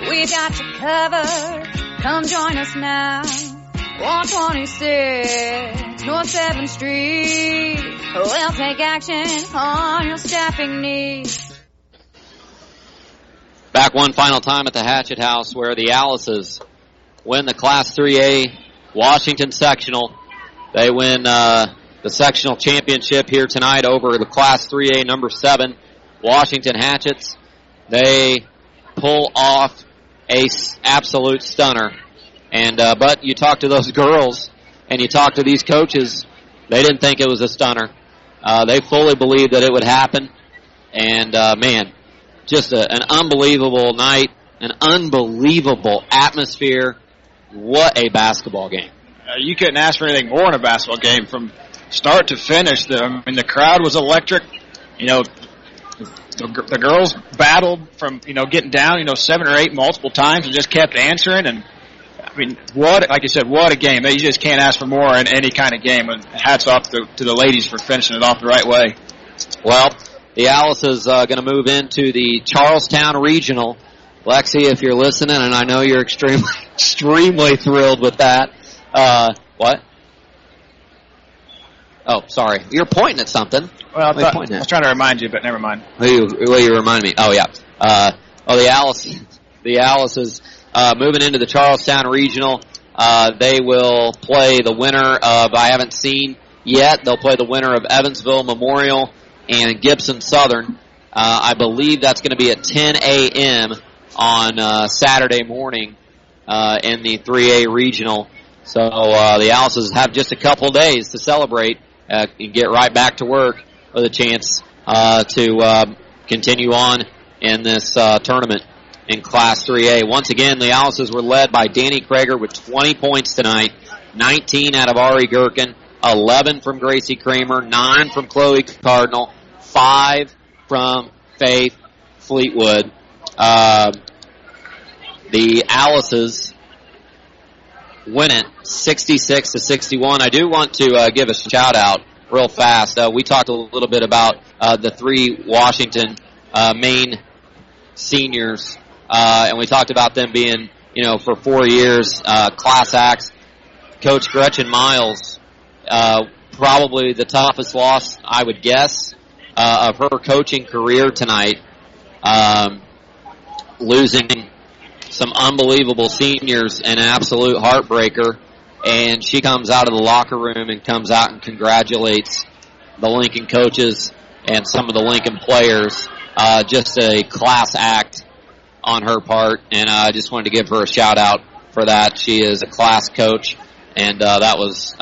Speaker 26: We've got you covered, come join us now. 126 North 7th Street, we'll take action on your staffing needs.
Speaker 1: Back one final time at the Hatchet House where the Alice's win the Class 3A Washington Sectional. They win the sectional championship here tonight over the Class 3A number 7 Washington Hatchets. They pull off a absolute stunner. And but you talk to those girls and you talk to these coaches, they didn't think it was a stunner. They fully believed that it would happen. And man, just an unbelievable night, an unbelievable atmosphere. What a basketball game.
Speaker 2: You couldn't ask for anything more in a basketball game from start to finish. The crowd was electric. You know, the girls battled from, getting down, 7 or 8 multiple times and just kept answering. And, I mean, like you said, what a game. You just can't ask for more in any kind of game. And hats off to the ladies for finishing it off the right way.
Speaker 1: Well, the Alice is going to move into the Charlestown Regional. Lexi, if you're listening, and I know you're extremely thrilled with that. What? Oh, sorry. You're pointing at something.
Speaker 2: Well, I was trying to remind you, but never mind.
Speaker 1: You remind me. Oh, yeah. The Alice is moving into the Charlestown Regional. They will play the winner of, I haven't seen yet, they'll play the winner of Evansville Memorial and Gibson Southern. I believe that's going to be at 10 a.m. on Saturday morning in the 3A Regional. So the Alices have just a couple days to celebrate and get right back to work with a chance to continue on in this tournament in Class 3A. Once again, the Alices were led by Danny Krager with 20 points tonight, 19 out of Ari Gherkin, 11 from Gracie Kramer, 9 from Chloe Cardinal, 5 from Faith Fleetwood. The Alices win it 66-61. I do want to give a shout out real fast. We talked a little bit about the 3 Washington main seniors, and we talked about them being, for 4 years, class acts. Coach Gretchen Miles, probably the toughest loss, I would guess, of her coaching career tonight, losing some unbelievable seniors, an absolute heartbreaker, and she comes out of the locker room and comes out and congratulates the Lincoln coaches and some of the Lincoln players. Just a class act on her part, and I just wanted to give her a shout out for that. She is a class coach, and that was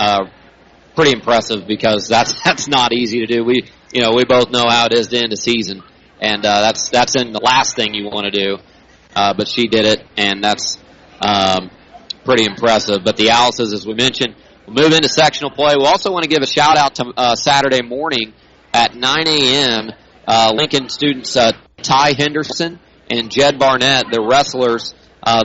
Speaker 1: pretty impressive because that's not easy to do. We both know how it is to end a season, and that's in the last thing you want to do. But she did it, and that's pretty impressive. But the Alices, as we mentioned, will move into sectional play. We also want to give a shout out to Saturday morning at 9 a.m. Lincoln students Ty Henderson and Jed Barnett, the wrestlers,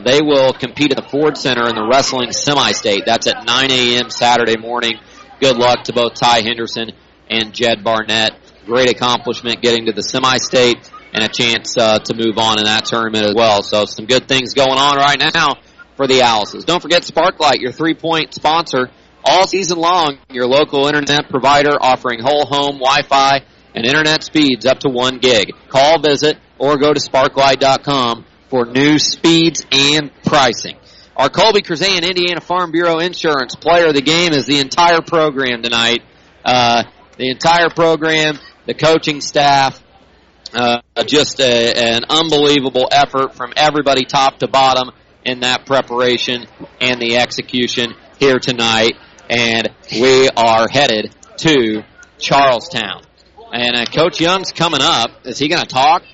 Speaker 1: they will compete at the Ford Center in the wrestling semi-state. That's at 9 a.m. Saturday morning. Good luck to both Ty Henderson and Jed Barnett. Great accomplishment getting to the semi-state and a chance to move on in that tournament as well. So some good things going on right now for the Alices. Don't forget Sparklight, your 3-point sponsor all season long, your local internet provider offering whole home Wi-Fi and internet speeds up to 1 gig. Call, visit, or go to sparklight.com for new speeds and pricing. Our Colby Curzan Indiana Farm Bureau Insurance player of the game is the entire program tonight. The entire program, the coaching staff, just an unbelievable effort from everybody top to bottom in that preparation and the execution here tonight. And we are headed to Charlestown. And Coach Young's coming up. Is he going to talk?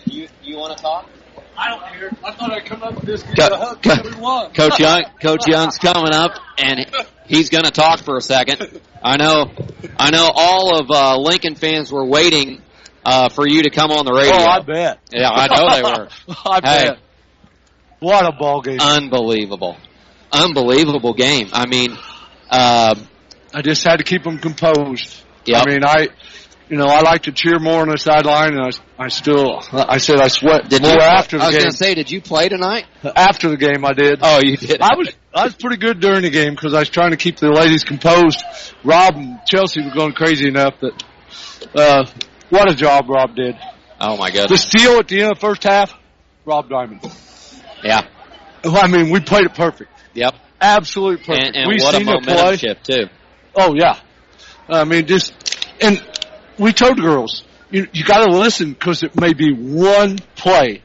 Speaker 1: You want to talk?
Speaker 14: I don't care. I thought I'd come up with this hug.
Speaker 1: Coach Young's coming up, and he's going to talk for a second. I know all of Lincoln fans were waiting for you to come on the radio.
Speaker 14: Oh, I bet.
Speaker 1: Yeah, I know they were.
Speaker 14: I bet. What a ball game.
Speaker 1: Unbelievable game. I mean,
Speaker 14: I just had to keep them composed.
Speaker 1: Yep.
Speaker 14: I mean, I like to cheer more on the sideline, and I said I sweat more after the game.
Speaker 1: I was going to say, did you play tonight?
Speaker 14: After the game, I did.
Speaker 1: Oh, you did.
Speaker 14: I was pretty good during the game because I was trying to keep the ladies composed. Rob and Chelsea were going crazy enough that what a job Rob did.
Speaker 1: Oh my goodness.
Speaker 14: The steal at the end of the first half, Rob Diamond.
Speaker 1: Yeah.
Speaker 14: I mean, we played it perfect.
Speaker 1: Yep.
Speaker 14: Absolutely perfect.
Speaker 1: And what a momentum shift too.
Speaker 14: Oh yeah. I mean, and we told the girls, you got to listen because it may be one play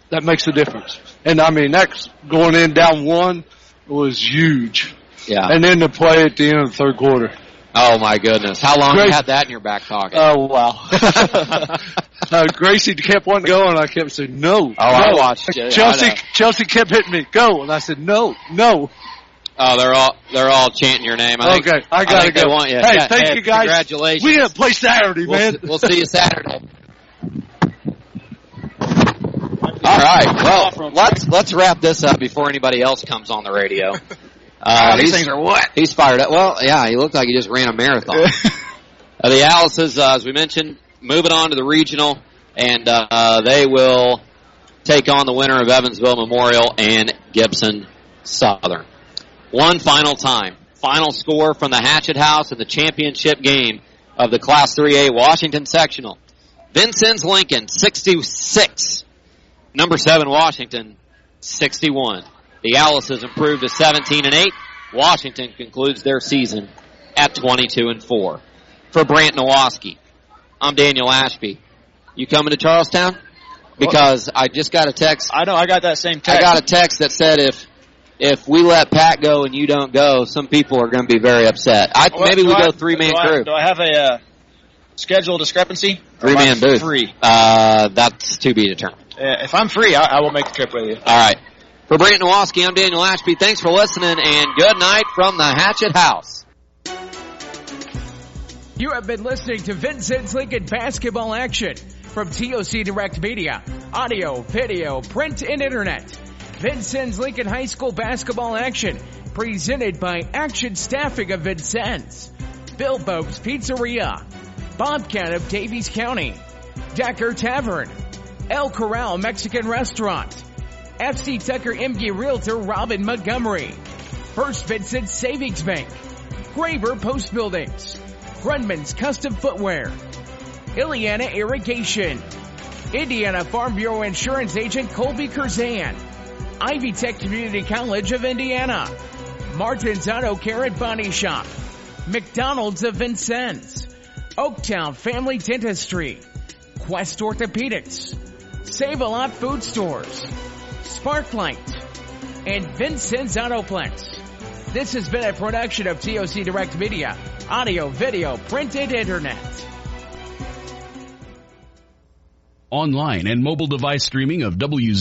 Speaker 14: that makes a difference. And I mean, that's going in down 1 was huge.
Speaker 1: Yeah.
Speaker 14: And then the play at the end of the third quarter.
Speaker 1: Oh my goodness. How long you had that in your back pocket?
Speaker 14: Oh wow. Gracie kept wanting to go and I kept saying no.
Speaker 1: I watched it.
Speaker 14: Chelsea kept hitting me, go, and I said no.
Speaker 1: Oh, they're all chanting your name. I
Speaker 14: think I gotta go.
Speaker 1: They want you.
Speaker 14: Hey, thank you guys.
Speaker 1: Congratulations.
Speaker 14: We gotta play Saturday, man.
Speaker 1: We'll see you Saturday. All right. Well, let's wrap this up before anybody else comes on the radio.
Speaker 14: These things are what?
Speaker 1: He's fired up. Well, yeah, he looked like he just ran a marathon. The Alices, as we mentioned, moving on to the regional, and they will take on the winner of Evansville Memorial and Gibson Southern. One final time. Final score from the Hatchet House in the championship game of the Class 3A Washington Sectional. Vincennes Lincoln, 66. Number 7, Washington, 61. The Alices improved to 17-8. Washington concludes their season at 22-4. For Brant Nowoski, I'm Daniel Ashby. You coming to Charlestown? Because I just got a text.
Speaker 2: I know, I got that same text.
Speaker 1: I got a text that said if we let Pat go and you don't go, some people are going to be very upset. Maybe we go 3-man crew.
Speaker 2: Do I have a schedule discrepancy?
Speaker 1: 3-man booth.
Speaker 2: Free.
Speaker 1: That's to be determined.
Speaker 2: If I'm free, I will make the trip with you.
Speaker 1: All right. For Brant Nowoski, I'm Daniel Ashby. Thanks for listening, and good night from the Hatchet House.
Speaker 15: You have been listening to Vincennes Lincoln basketball action from TOC Direct Media, audio, video, print, and internet. Vincennes Lincoln High School basketball action presented by Action Staffing of Vincennes, Bilbo's Pizzeria, Bobcat of Davies County, Decker Tavern, El Corral Mexican Restaurant, FC Tucker MG Realtor Robin Montgomery, First Vincent Savings Bank, Graver Post Buildings, Grunman's Custom Footwear, Ileana Irrigation, Indiana Farm Bureau Insurance Agent Colby Curzan, Ivy Tech Community College of Indiana, Martin's Auto Care and Body Shop, McDonald's of Vincennes, Oaktown Family Dentistry, Quest Orthopedics, Save-A-Lot Food Stores, Sparklight, and Vincennes Autoplex. This has been a production of TOC Direct Media, audio, video, print, and internet.
Speaker 22: Online and mobile device streaming of WZ